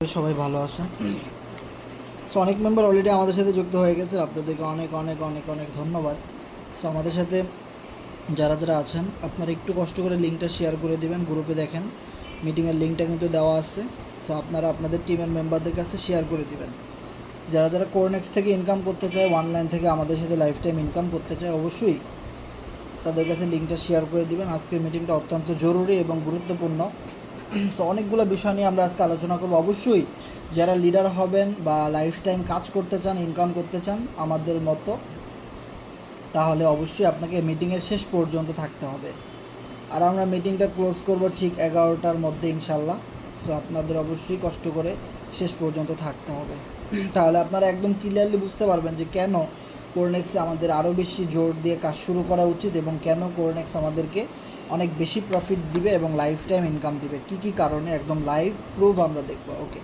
সবাই ভালো আছেন। সো অনেক মেম্বার অলরেডি আমাদের সাথে যুক্ত হয়ে গেছে, আপনাদেরকে অনেক অনেক অনেক অনেক ধন্যবাদ। সো আমাদের সাথে যারা যারা আছেন আপনারা একটু কষ্ট করে লিঙ্কটা শেয়ার করে দিবেন। গ্রুপে দেখেন মিটিংয়ের লিঙ্কটা কিন্তু দেওয়া আছে। সো আপনারা আপনাদের টিমের মেম্বারদের কাছে শেয়ার করে দিবেন। যারা যারা কোরনেক্স থেকে ইনকাম করতে চায়, অনলাইন থেকে আমাদের সাথে লাইফ টাইম ইনকাম করতে চায়, অবশ্যই তাদের কাছে লিঙ্কটা শেয়ার করে দিবেন। আজকের মিটিংটা অত্যন্ত জরুরি এবং গুরুত্বপূর্ণ। সো অনেকগুলো বিষয় নিয়ে আমরা আজকে আলোচনা করব। অবশ্যই যারা লিডার হবেন বা লাইফ টাইম কাজ করতে চান, ইনকাম করতে চান আমাদের মতো, তাহলে অবশ্যই আপনাকে মিটিংয়ের শেষ পর্যন্ত থাকতে হবে। আর আমরা মিটিংটা ক্লোজ করব ঠিক 11টার মধ্যে ইনশাল্লাহ। সো আপনাদের অবশ্যই কষ্ট করে শেষ পর্যন্ত থাকতে হবে। তাহলে আপনারা একদম ক্লিয়ারলি বুঝতে পারবেন যে কেন কোরনেক্সে আমাদের আরও বেশি জোর দিয়ে কাজ শুরু করা উচিত এবং কেন কোরনেক্স আমাদেরকে অনেক বেশি প্রফিট দিবে এবং লাইফ টাইম ইনকাম দিবে, কী কী কারণে একদম লাইভ প্রুফ আমরা দেখব। ওকে,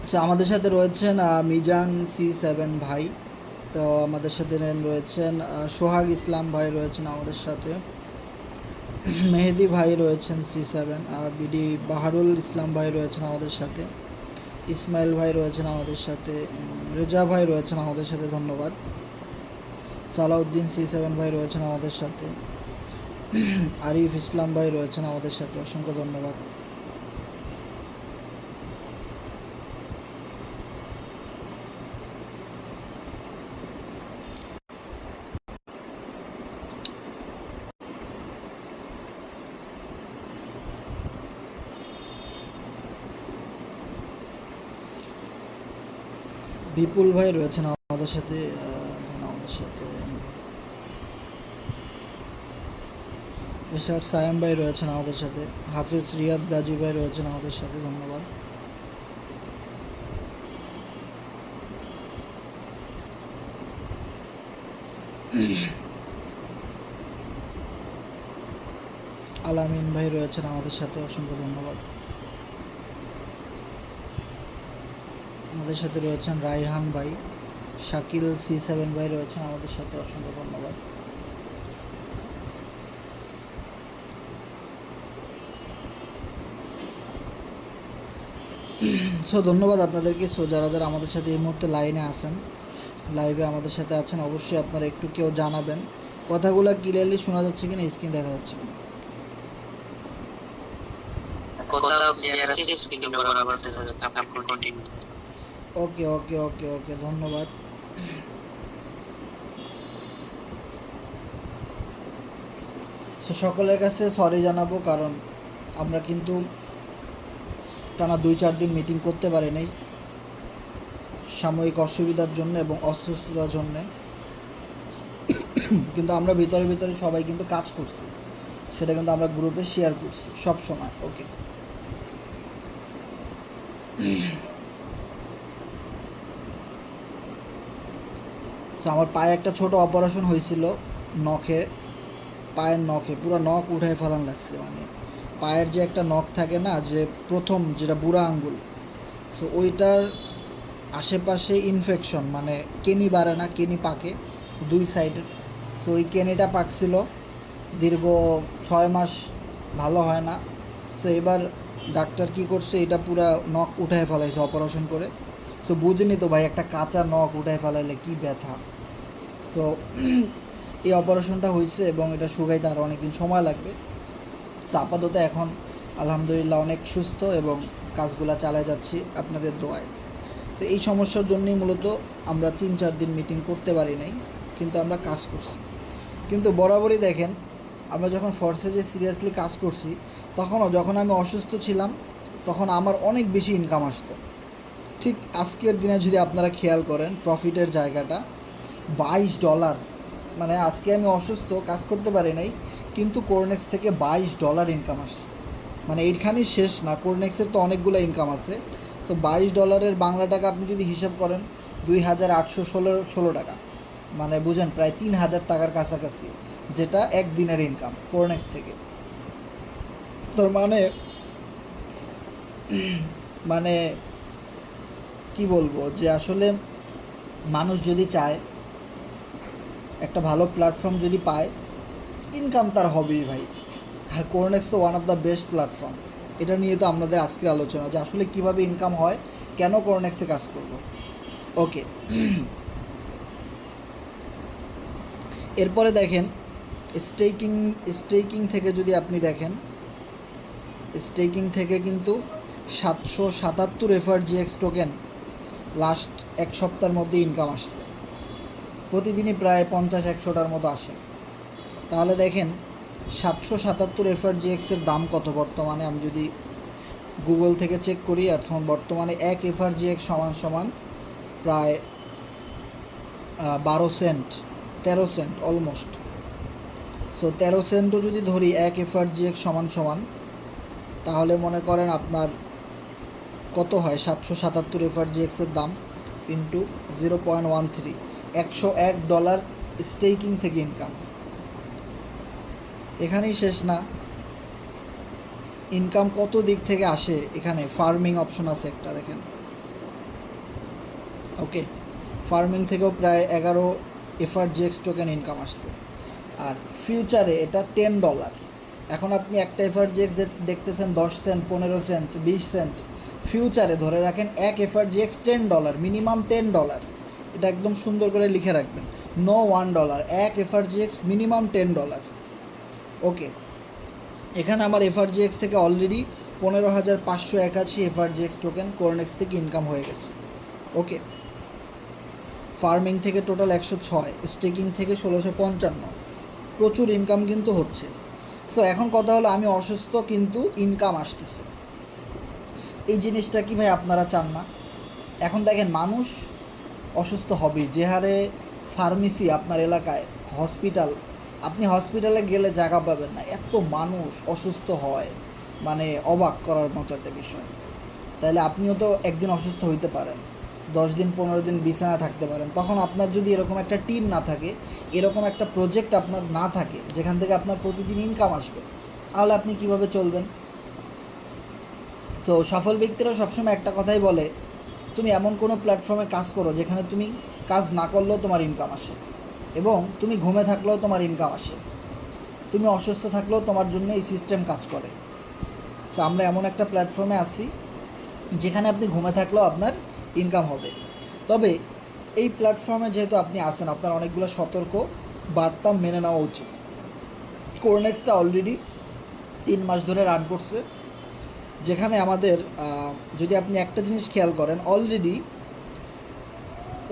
তো আমাদের সাথে রয়েছেন মিজান C7 ভাই, তো আমাদের সাথে রয়েছেন সোহাগ ইসলাম ভাই রয়েছেন আমাদের সাথে, মেহেদি ভাই রয়েছেন C7, বিডি বাহারুল ইসলাম ভাই রয়েছেন আমাদের সাথে, ইসমাইল ভাই রয়েছেন আমাদের সাথে, রেজা ভাই রয়েছেন আমাদের সাথে, ধন্যবাদ। সালাউদ্দিন C7 ভাই রয়েছেন আমাদের সাথে, আরিফ ইসলাম ভাই রয়েছেন আমাদের সাথে, অসংখ্য ধন্যবাদ। বিপুল ভাই রয়েছেন আমাদের সাথে, আমাদের সাথে এশার সায়াম ভাই রয়েছেন আমাদের সাথে, হাফিজ রিয়াদ গাজী ভাই রয়েছেন আমাদের সাথে, ধন্যবাদ। আলামিন ভাই রয়েছেন আমাদের সাথে, অসংখ্য ধন্যবাদ। আমাদের সাথে রয়েছেন রায়হান ভাই, শাকিল C7 ভাই রয়েছেন আমাদের সাথে, অসংখ্য ধন্যবাদ। সো ধন্যবাদ আপনাদেরকে। সো যারা যারা আমাদের সাথে এই মুহূর্তে লাইনে আছেন, লাইভে আমাদের সাথে আছেন, অবশ্যই আপনারা একটু কেউ জানাবেন কথাগুলো ক্লিয়ারলি শোনা যাচ্ছে কিনা, স্ক্রিন দেখা যাচ্ছে কিনা। ওকে ওকে ওকে ওকে, ধন্যবাদ। সো সকলের কাছে সরি জানাবো, কারণ আমরা কিন্তু টানা 2-4 দিন মিটিং করতে পারি নাই সাময়িক অসুবিধার জন্য এবং অসুস্থতার জন্যে। কিন্তু আমরা ভিতরে ভিতরে সবাই কিন্তু কাজ করছি, সেটা কিন্তু আমরা গ্রুপে শেয়ার করছি সব সময়। ওকে, তো আমার পায়ে একটা ছোট অপারেশন হয়েছিল, নখে, পায়ের নখে পুরো নখ উঠায় ফেলান লাগছে। মানে পায়ের যে একটা নখ থাকে না, যে প্রথম যেটা বুড়া আঙ্গুল, সো ওইটার আশেপাশে ইনফেকশন, মানে কেনি বাড়ে না, কেনি পাকে 2 সাইডের। সো ওই কেনিটা পাকছিল দীর্ঘ 6 মাস, ভালো হয় না। সো এবার ডাক্তার কী করছে, এটা পুরা নখ উঠায় ফেলাইছে অপারেশন করে। সো বুঝিনি তো ভাই, একটা কাঁচা নখ উঠায় ফেলাইলে কী ব্যথা। সো এই অপারেশনটা হয়েছে এবং এটা শুকাইতে আরও অনেকদিন সময় লাগবে। সো আপাতত এখন আলহামদুলিল্লাহ অনেক সুস্থ এবং কাজগুলো চালিয়ে যাচ্ছি আপনাদের দোয়ায়। তো এই সমস্যার জন্যই মূলত আমরা 3-4 দিন মিটিং করতে পারি নাই, কিন্তু আমরা কাজ করছি। কিন্তু বরাবরই দেখেন, আমরা যখন ফোর্সে যে সিরিয়াসলি কাজ করছি, তখনও যখন আমি অসুস্থ ছিলাম তখন আমার অনেক বেশি ইনকাম আসতো। ঠিক আজকের দিনে যদি আপনারা খেয়াল করেন প্রফিটের জায়গাটা $22, মানে আজকে আমি অসুস্থ কাজ করতে পারি নাই, কিন্তু কোরনেক্স থেকে $22 ইনকাম আসছে। মানে এইখানেই শেষ না, কোরনেক্সের তো অনেকগুলো ইনকাম আছে। তো $22 বাংলা টাকা আপনি যদি হিসাব করেন 2816 টাকা, মানে বুঝেন প্রায় 3000 টাকার কাছাকাছি, যেটা একদিনের ইনকাম কোরনেক্স থেকে। তার মানে মানে কি বলবো, যে আসলে মানুষ যদি চায়, একটা ভালো প্ল্যাটফর্ম যদি পায়, ইনকাম তার হবেই ভাই। আর কোরনেক্স তো one of the best platform. এটা নিয়ে তো আমাদের আজকের আলোচনা, যে আসলে কিভাবে ইনকাম হয়, কেন কোরনেক্সে কাজ করব। ওকে, এরপরে দেখেন স্টেকিং থেকে যদি আপনি দেখেন, স্টেকিং থেকে কিন্তু 777 FRGX টোকেন লাস্ট এক সপ্তাহের মধ্যে ইনকাম আসছে। প্রতিদিনই প্রায় 50-100টার মতো আসে। তাহলে দেখেন 777 FRGX-এর দাম কত বর্তমানে, আমি যদি গুগল থেকে চেক করি, এখন বর্তমানে 1 FRGX সমান প্রায় 12 সেন্ট, 13 সেন্ট অলমোস্ট। সো 13 সেন্টও যদি ধরি 1 FRGX সমান, তাহলে মনে করেন আপনার কত হয়, 777 FRGX-এর দাম ইন্টু 0.13, $101 স্টেকিং থেকে ইনকাম। এখানেই শেষ না, ইনকাম কত দিক থেকে আসে। এখানে ফার্মিং অপশন আছে একটা, দেখেন। ওকে, ফার্মিং থেকেও প্রায় 11 FRGX টোকেন ইনকাম আসছে। আর ফিউচারে এটা $10। এখন আপনি একটা FRGX দেখতেছেন 10 সেন্ট, 15 সেন্ট, 20 সেন্ট। ফিউচারে ধরে রাখেন 1 FRGX $10, মিনিমাম $10। এটা একদম সুন্দর করে লিখে রাখবেন, নো $1, 1 FRGX মিনিমাম $10। ওকে, এখানে আমার FRGX থেকে অলরেডি 15,581 FRGX টোকেন কোরনেক্স থেকে ইনকাম হয়ে গেছে। ওকে, ফার্মিং থেকে টোটাল 106, স্টেকিং থেকে 1655, প্রচুর ইনকাম কিন্তু হচ্ছে। সো এখন কথা হলো, আমি অসুস্থ কিন্তু ইনকাম আসতেছে, এই জিনিসটা কি ভাই আপনারা চান না? এখন দেখেন, মানুষ অসুস্থ হবেই, যে হারে ফার্মেসি আপনার এলাকায়, হসপিটাল, আপনি হসপিটালে গেলে জায়গা পাবেন না, এত মানুষ অসুস্থ হয়, মানে অবাক করার মতো একটা বিষয়। তাহলে আপনিও তো একদিন অসুস্থ হইতে পারেন, 10 দিন 15 দিন বিছানা থাকতে পারেন। তখন আপনার যদি এরকম একটা টিম না থাকে, এরকম একটা প্রজেক্ট আপনার না থাকে যেখান থেকে আপনার প্রতিদিন ইনকাম আসবে, তাহলে আপনি কিভাবে চলবেন? তো সফল ব্যক্তিরা সবসময় একটা কথাই বলে, তুমি এমন কোনো প্ল্যাটফর্মে কাজ করো যেখানে তুমি কাজ না করলেও তোমার ইনকাম আসে, এবং তুমি ঘুমে থাকলেও তোমার ইনকাম আসে, তুমি অসুস্থ থাকলেও তোমার জন্য এই সিস্টেম কাজ করে। সো আমরা এমন একটা প্ল্যাটফর্মে আছি যেখানে আপনি ঘুমে থাকলেও আপনার ইনকাম হবে। তবে এই প্ল্যাটফর্মে যেহেতু আপনি আছেন, আপনার অনেকগুলো সতর্ক বার্তা মেনে নেওয়া উচিত। কোরনেক্সটা অলরেডি 3 মাস ধরে রান করছে, যেখানে আমাদের যদি আপনি একটা জিনিস খেয়াল করেন, অলরেডি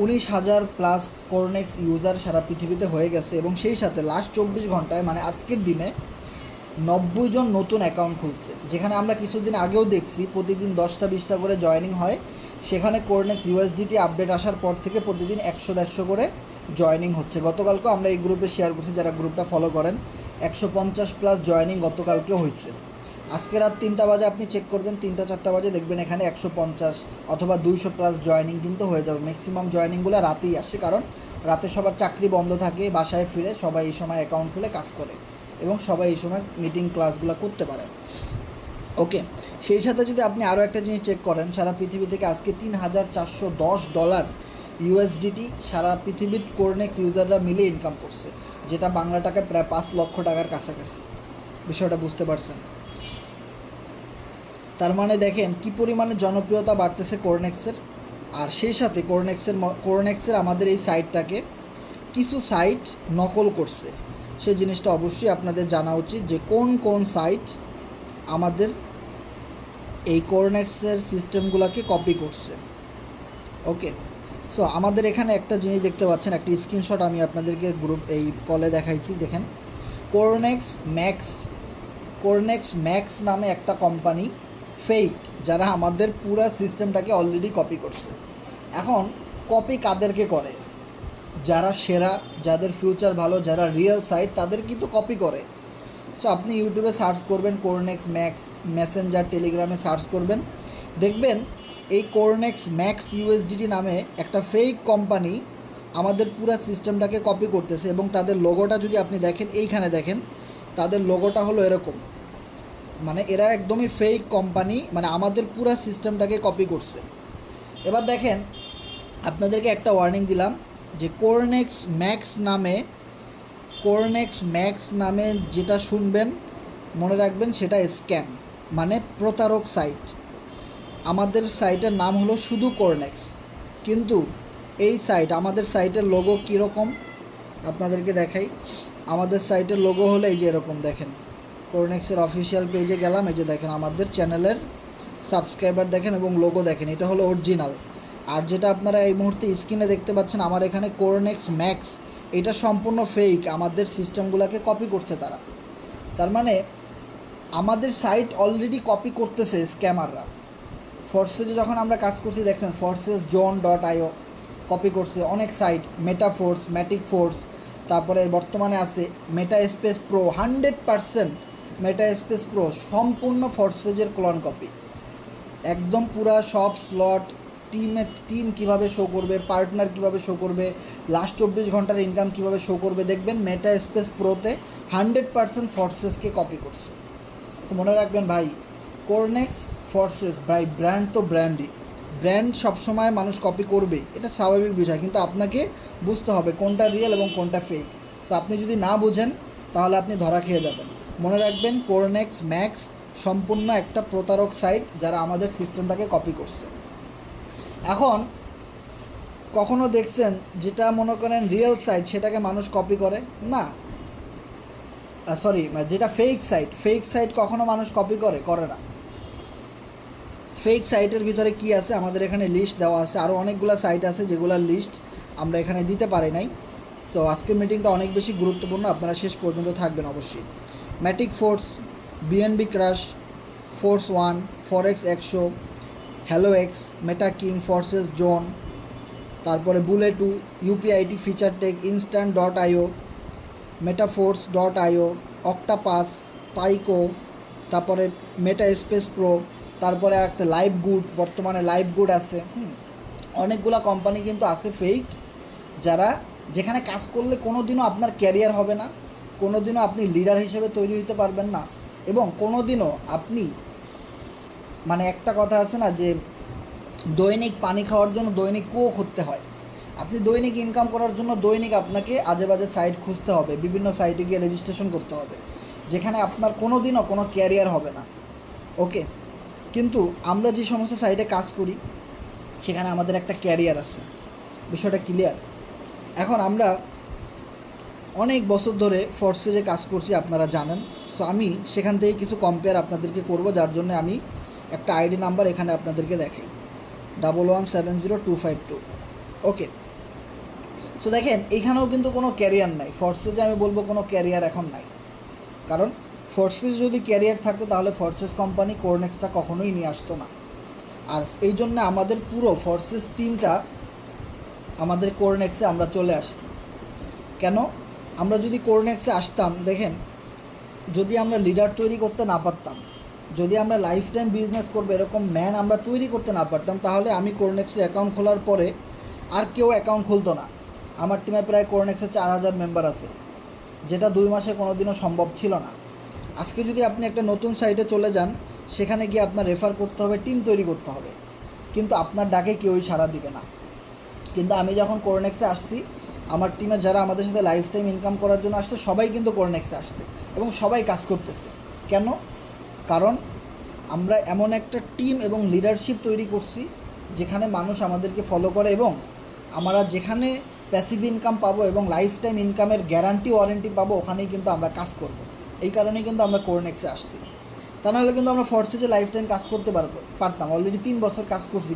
19,000+ কোরনেক্স ইউজার সারা পৃথিবীতে হয়ে গেছে, এবং সেই সাথে লাস্ট 24 ঘন্টায় মানে আজকের দিনে 90 জন নতুন অ্যাকাউন্ট খুলছে। যেখানে আমরা কিছুদিন আগেও দেখছি প্রতিদিন 10টা-20টা করে জয়েনিং হয়, সেখানে কোরনেক্স USDT আপডেট আসার পর থেকে প্রতিদিন 100-150 করে জয়েনিং হচ্ছে। গতকালকেও আমরা এই গ্রুপে শেয়ার করছি, যারা গ্রুপটা ফলো করেন, 150+ জয়েনিং গতকালকেও হয়েছে। আজকে রাত 3টা বাজে আপনি চেক করবেন, 3টা-4টা বাজে দেখবেন এখানে 150 অথবা 200+ জয়েনিং কিন্তু হয়ে যাবে। ম্যাক্সিমাম জয়েনিংগুলো রাতেই আসে, কারণ রাতে সবার চাকরি বন্ধ থাকে, বাসায় ফিরে সবাই এই সময় অ্যাকাউন্ট খুলে কাজ করে, এবং সবাই এই সময় মিটিং ক্লাসগুলো করতে পারে। ওকে, সেই সাথে যদি আপনি আরও একটা জিনিস চেক করেন, সারা পৃথিবী থেকে আজকে $3,410 USDT সারা পৃথিবীর কোরনেক্স ইউজাররা মিলে ইনকাম করছে, যেটা বাংলা টাকায় প্রায় 5 লক্ষ টাকার কাছাকাছি। বিষয়টা বুঝতে পারছেন? তার মানে দেখেন কি পরিমাণে জনপ্রিয়তা বাড়তেছে কোরনেক্সের। আর সেই সাথে কোরনেক্সের আমাদের এই সাইটটাকে কিছু সাইট নকল করছে, সেই জিনিসটা অবশ্যই আপনাদের জানা উচিত, যে কোন কোন সাইট আমাদের এই কোরনেক্সের সিস্টেমগুলোকে কপি করছে। ওকে, সো আমাদের এখানে একটা জিনিস দেখতে পাচ্ছেন, একটা স্ক্রিনশট আমি আপনাদেরকে গ্রুপ এই কলে দেখাইছি, দেখেন। কোরনেক্স ম্যাক্স নামে একটা কোম্পানি ফেক, যারা আমাদের পুরো সিস্টেমটাকে অলরেডি কপি করছে। এখন কপি কাদেরকে করে? যারা সেরা, যাদের ফিউচার ভালো, যারা রিয়েল সাইট, তাদের কিন্তু কপি করে। সো আপনি ইউটিউবে সার্চ করবেন কোরনেক্স ম্যাক্স, মেসেঞ্জার, টেলিগ্রামে সার্চ করবেন, দেখবেন এই কোরনেক্স ম্যাক্স USDT নামে একটা ফেক কোম্পানি আমাদের পুরো সিস্টেমটাকে কপি করতেছে। এবং তাদের লোগোটা যদি আপনি দেখেন, এইখানে দেখেন, তাদের লোগোটা হলো এরকম, মানে এরা একদমই ফেক কোম্পানি, মানে আমাদের পুরো সিস্টেমটাকে কপি করছে। এবার দেখেন, আপনাদেরকে একটা ওয়ার্নিং দিলাম যে কোরনেক্স ম্যাক্স নামে যেটা শুনবেন, মনে রাখবেন সেটা স্ক্যাম। মানে প্রতারক সাইট। আমাদের সাইটের নাম হলো শুধু কোরনেক্স, কিন্তু এই সাইট, আমাদের সাইটের লোগো কীরকম আপনাদেরকে দেখাই। আমাদের সাইটের লোগো হলো এই যে এরকম, দেখেন কোরনেক্সের অফিসিয়াল পেজে গেলাম, এই যে দেখেন আমাদের চ্যানেলের সাবস্ক্রাইবার দেখেন এবং লোগো দেখেন, এটা হলো অরিজিনাল। আর যেটা আপনারা এই মুহূর্তে স্ক্রিনে দেখতে পাচ্ছেন আমার এখানে কোরনেক্স ম্যাক্স, এটা সম্পূর্ণ ফেক, আমাদের সিস্টেমগুলোকে কপি করছে তারা। তার মানে আমাদের সাইট অলরেডি কপি করতেছে স্ক্যামাররা। ফোর্সেজে যখন আমরা কাজ করছি দেখছেন forceszone.io কপি করছে অনেক সাইট, মেটাফোর্স, ম্যাটিক ফোর্স, তারপরে বর্তমানে আছে মেটা স্পেস প্রো, 100% মেটা স্পেস প্রো সম্পূর্ণ ফোর্সেজের ক্লোন কপি। একদম পুরা সব স্লট, টিম কীভাবে শো করবে, পার্টনার কীভাবে শো করবে, লাস্ট 24 ঘন্টার ইনকাম কীভাবে শো করবে, দেখবেন মেটা স্পেস প্রোতে 100% ফোর্সেসকে কপি করছে। সো মনে রাখবেন ভাই, কোরনেক্স, ফোর্সেস, ভাই ব্র্যান্ড তো ব্র্যান্ডই, ব্র্যান্ড সবসময় মানুষ কপি করবে, এটা স্বাভাবিক বিষয়, কিন্তু আপনাকে বুঝতে হবে কোনটা রিয়েল এবং কোনটা ফেক। সো আপনি যদি না বুঝেন তাহলে আপনি ধরা খেয়ে যাবেন। মনে রাখবেন কোরনেক্স ম্যাক্স সম্পূর্ণ একটা প্রতারক সাইট, যারা আমাদের সিস্টেমটাকে কপি করছে। এখন কখনো দেখছেন যেটা মনে করেন রিয়েল সাইট সেটাকে মানুষ কপি করে না, সরি, যেটা ফেক সাইট কখনো মানুষ কপি করে না। ফেক সাইটের ভিতরে কি আছে আমাদের এখানে লিস্ট দেওয়া আছে, আরও অনেকগুলো সাইট আছে যেগুলোর লিস্ট আমরা এখানে দিতে পারি নাই। সো আজকের মিটিংটা অনেক বেশি গুরুত্বপূর্ণ, আপনারা শেষ পর্যন্ত থাকবেন অবশ্যই। Matic Force, BNB Crash, Force One, Forex 100, Hello X, Meta King, Forces Zone, তারপরে বুলেটু, ইউপিআইটি, ফিচার টেক, instant.io, মেটাফোর্স.io, অক্টাপাস, পাইকো, তারপরে মেটা স্পেস প্রো, তারপরে একটা লাইভ গুড, বর্তমানে লাইভ গুড আছে। অনেকগুলো কোম্পানি কিন্তু আছে ফেক, যেখানে কাজ করলে কোনো দিনও আপনার ক্যারিয়ার হবে না, কোনো দিনও আপনি লিডার হিসেবে তৈরি হতে পারবেন না, এবং কোনো দিনও আপনি, মানে একটা কথা আছে না যে দৈনিক পানি খাওয়ার জন্য দৈনিক কুয়ো খুঁজতে হয়, আপনি দৈনিক ইনকাম করার জন্য দৈনিক আপনাকে আজে বাজে সাইট খুঁজতে হবে, বিভিন্ন সাইটে গিয়ে রেজিস্ট্রেশন করতে হবে, যেখানে আপনার কোনো দিনও কোনো ক্যারিয়ার হবে না। ওকে, কিন্তু আমরা যে সমস্ত সাইটে কাজ করি সেখানে আমাদের একটা ক্যারিয়ার আছে, বিষয়টা ক্লিয়ার। এখন আমরা অনেক বছর ধরে ফোর্সেজে কাজ করছি, আপনারা জানেন। সো আমি সেখান থেকে কিছু কম্পেয়ার আপনাদেরকে করব, যার জন্য আমি একটা আইডি নাম্বার এখানে আপনাদেরকে দেখাই, 11700252। ওকে, সো দেখেন এইখানেও কিন্তু কোনো ক্যারিয়ার নাই, ফোর্সেজে আমি বলবো কোনো ক্যারিয়ার এখন নাই, কারণ ফোর্সেস যদি ক্যারিয়ার থাকতো তাহলে ফোর্সেস কোম্পানি কোরনেক্সটা কখনোই নিয়ে আসতো না। আর এই জন্য আমাদের পুরো ফোর্সেস টিমটা আমাদের কোরনেক্সে আমরা চলে আসছি। কেন? আমরা যদি কোরনেক্সে আসতাম, দেখেন যদি আমরা লিডার তৈরি করতে না পারতাম, যদি আমরা লাইফ টাইম বিজনেস করবো এরকম ম্যান আমরা তৈরি করতে না পারতাম, তাহলে আমি কোরনেক্সে অ্যাকাউন্ট খোলার পরে আর কেউ অ্যাকাউন্ট খুলতো না। আমার টিমে প্রায় কোরনেক্সে 4000 মেম্বার আছে, যেটা 2 মাসে কোনো দিনও সম্ভব ছিল না। আজকে যদি আপনি একটা নতুন সাইটে চলে যান, সেখানে গিয়ে আপনার রেফার করতে হবে, টিম তৈরি করতে হবে, কিন্তু আপনার ডাকে কেউই সাড়া দিবে না। কিন্তু আমি যখন কোরনেক্সে আসছি, আমার টিমে যারা আমাদের সাথে লাইফ টাইম ইনকাম করার জন্য আসছে সবাই কিন্তু কোরনেক্সে আসছে এবং সবাই কাজ করতেছে। কেন? কারণ আমরা এমন একটা টিম এবং লিডারশিপ তৈরি করছি যেখানে মানুষ আমাদেরকে ফলো করে, এবং আমরা যেখানে প্যাসিভ ইনকাম পাবো এবং লাইফ টাইম ইনকামের গ্যারান্টি ওয়ারেন্টি পাবো, ওখানেই কিন্তু আমরা কাজ করব। এই কারণেই কিন্তু আমরা কোরনেক্সে আসছি। তা নাহলে কিন্তু আমরা ফোর্সেজে লাইফ টাইম কাজ করতে পারতাম, অলরেডি 3 বছর কাজ করছি,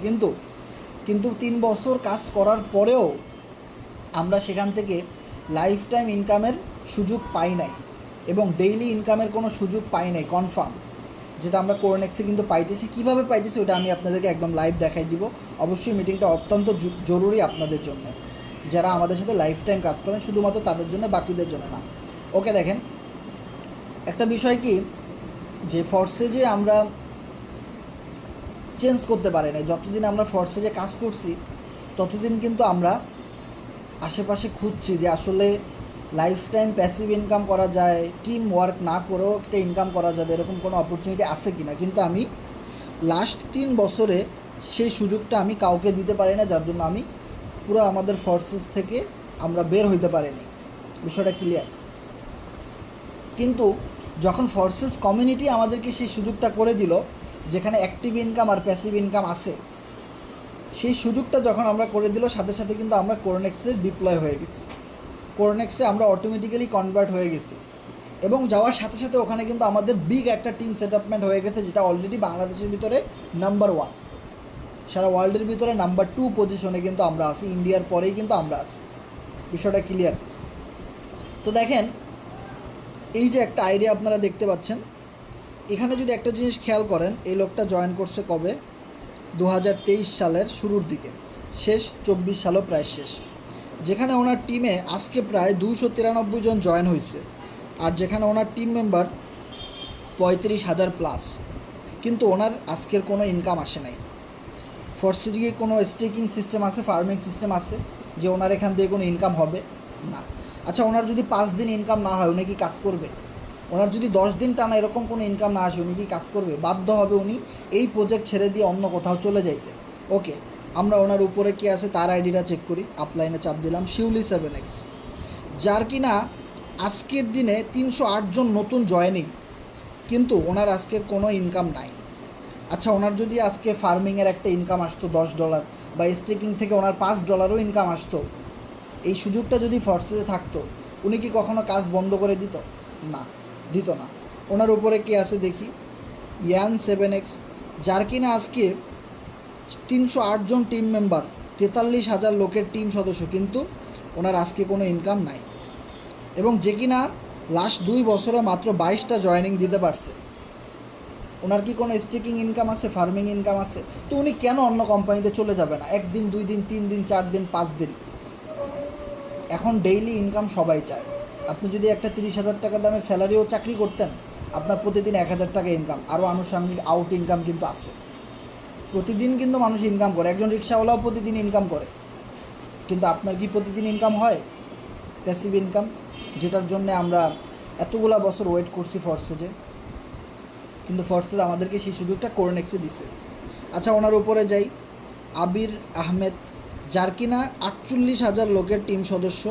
কিন্তু 3 বছর কাজ করার পরেও আমরা সেখান থেকে লাইফ টাইম ইনকামের সুযোগ পাই নাই, এবং ডেইলি ইনকামের কোনো সুযোগ পাই নাই কনফার্ম, যেটা আমরা কোরনেক্সে কিন্তু পাইতেছি। কীভাবে পাইতেছি ওটা আমি আপনাদেরকে একদম লাইভ দেখাই দিব। অবশ্যই মিটিংটা অত্যন্ত জরুরি আপনাদের জন্য, যারা আমাদের সাথে লাইফ টাইম কাজ করেন, শুধুমাত্র তাদের জন্য, বাকিদের জন্য না। ওকে, দেখেন একটা বিষয় কি, যে ফোর্সেজে আমরা চেঞ্জ করতে পারি না, যতদিন আমরা ফোর্সেজে কাজ করছি ততদিন কিন্তু আমরা আশেপাশে খুঁজছি যে আসলে লাইফ টাইম প্যাসিভ ইনকাম করা যায়, টিম ওয়ার্ক না করেও একটা ইনকাম করা যাবে, এরকম কোনো অপরচুনিটি আছে কি না। কিন্তু আমি লাস্ট 3 বছরে সেই সুযোগটা আমি কাউকে দিতে পারি না, যার জন্য আমি পুরো আমাদের ফোর্সেস থেকে আমরা বের হইতে পারিনি। বিষয়টা ক্লিয়ার। কিন্তু যখন ফোর্সেস কমিউনিটি আমাদেরকে সেই সুযোগটা করে দিল, যেখানে অ্যাক্টিভ ইনকাম আর প্যাসিভ ইনকাম আছে, সেই সুযোগটা যখন আমরা করে দিল, সাথে সাথে কিন্তু আমরা কোরনেক্সে ডিপ্লয় হয়ে গেছি। কোরনেক্সে আমরা অটোমেটিক্যালি কনভার্ট হয়ে গেছি, এবং যাওয়ার সাথে সাথে ওখানে কিন্তু আমাদের বিগ একটা টিম সেটআপমেন্ট হয়ে গেছে, যেটা অলরেডি বাংলাদেশের ভিতরে নাম্বার 1, সারা ওয়ার্ল্ডের ভিতরে নাম্বার 2 পজিশনে কিন্তু আমরা আছি, ইন্ডিয়ার পরেই কিন্তু আমরা আছি। বিষয়টা ক্লিয়ার? সো দেখেন, এই যে একটা আইডিয়া আপনারা দেখতে পাচ্ছেন, এখানে যদি একটা জিনিস খেয়াল করেন, এই লোকটা জয়েন করছে কবে? 2023 সালের শুরুর দিকে, শেষ 24 সালও প্রায় শেষ, যেখানে ওনার টিমে আজকে প্রায় 293 জন জয়েন হয়েছে, আর যেখানে ওনার টিম মেম্বার 35,000 প্লাস, কিন্তু ওনার আজকের কোনো ইনকাম আসে নাই। ফোর্সে গিয়ে কোনো স্টেকিং সিস্টেম আছে, ফার্মিং সিস্টেম আছে যে ওনার এখান থেকে কোনো ইনকাম হবে না। আচ্ছা, ওনার যদি 5 দিন ইনকাম না হয়, উনি কি কাজ করবে? ওনার যদি 10 দিন টানা এরকম কোনো ইনকাম না আসে, উনি কি কাজ করবে? বাধ্য হবে উনি এই প্রজেক্ট ছেড়ে দিয়ে অন্য কোথাও চলে যাইতে। ওকে, আমরা ওনার উপরে কি আছে তার আইডিটা চেক করি। আপলাইনে চাপ দিলাম, শিউলি 7x, যার কিনা আজকের দিনে 308 জন নতুন জয়েনিং, কিন্তু ওনার আজকের কোনো ইনকাম নাই। আচ্ছা, ওনার যদি আজকে ফার্মিংয়ের একটা ইনকাম আসতো $10, বা স্টেকিং থেকে ওনার $5ও ইনকাম আসতো, এই সুযোগটা যদি ফোর্সে থাকতো, উনি কি কখনো কাজ বন্ধ করে দিত? না, দিত না। ওনার উপরে কে আছে দেখি, ইয়ান 7x, যার কিনা আজকে 308 জন টিম মেম্বার, 43,000 লোকের টিম সদস্য, কিন্তু ওনার আজকে কোনো ইনকাম নাই, এবং যে কিনা লাস্ট 2 বছরে মাত্র 22টা জয়েনিং দিতে পারছে। ওনার কি কোনো স্টেকিং ইনকাম আছে, ফার্মিং ইনকাম আছে? তো উনি কেন অন্য কোম্পানিতে চলে যাবে না? 1 দিন, 2 দিন, 3 দিন, 4 দিন, 5 দিন। এখন ডেইলি ইনকাম সবাই চায়। আপনি যদি একটা 30,000 টাকা দামের স্যালারিও চাকরি করতেন, আপনার প্রতিদিন 1,000 টাকা ইনকাম, আরও আনুষঙ্গিক আউট ইনকাম কিন্তু আছে। প্রতিদিন কিন্তু মানুষ ইনকাম করে, একজন রিক্সাওয়ালাও প্রতিদিন ইনকাম করে, কিন্তু আপনার কি প্রতিদিন ইনকাম হয়? প্যাসিভ ইনকাম, যেটার জন্য আমরা এতগুলা বছর ওয়েট করছি ফোর্সেজে, কিন্তু ফোর্সেজ আমাদেরকে সেই সুযোগটা কোরনেক্সে দিছে। আচ্ছা, ওনার উপরে যাই, আবির আহমেদ, যার কিনা 48,000 লোকের টিম সদস্য,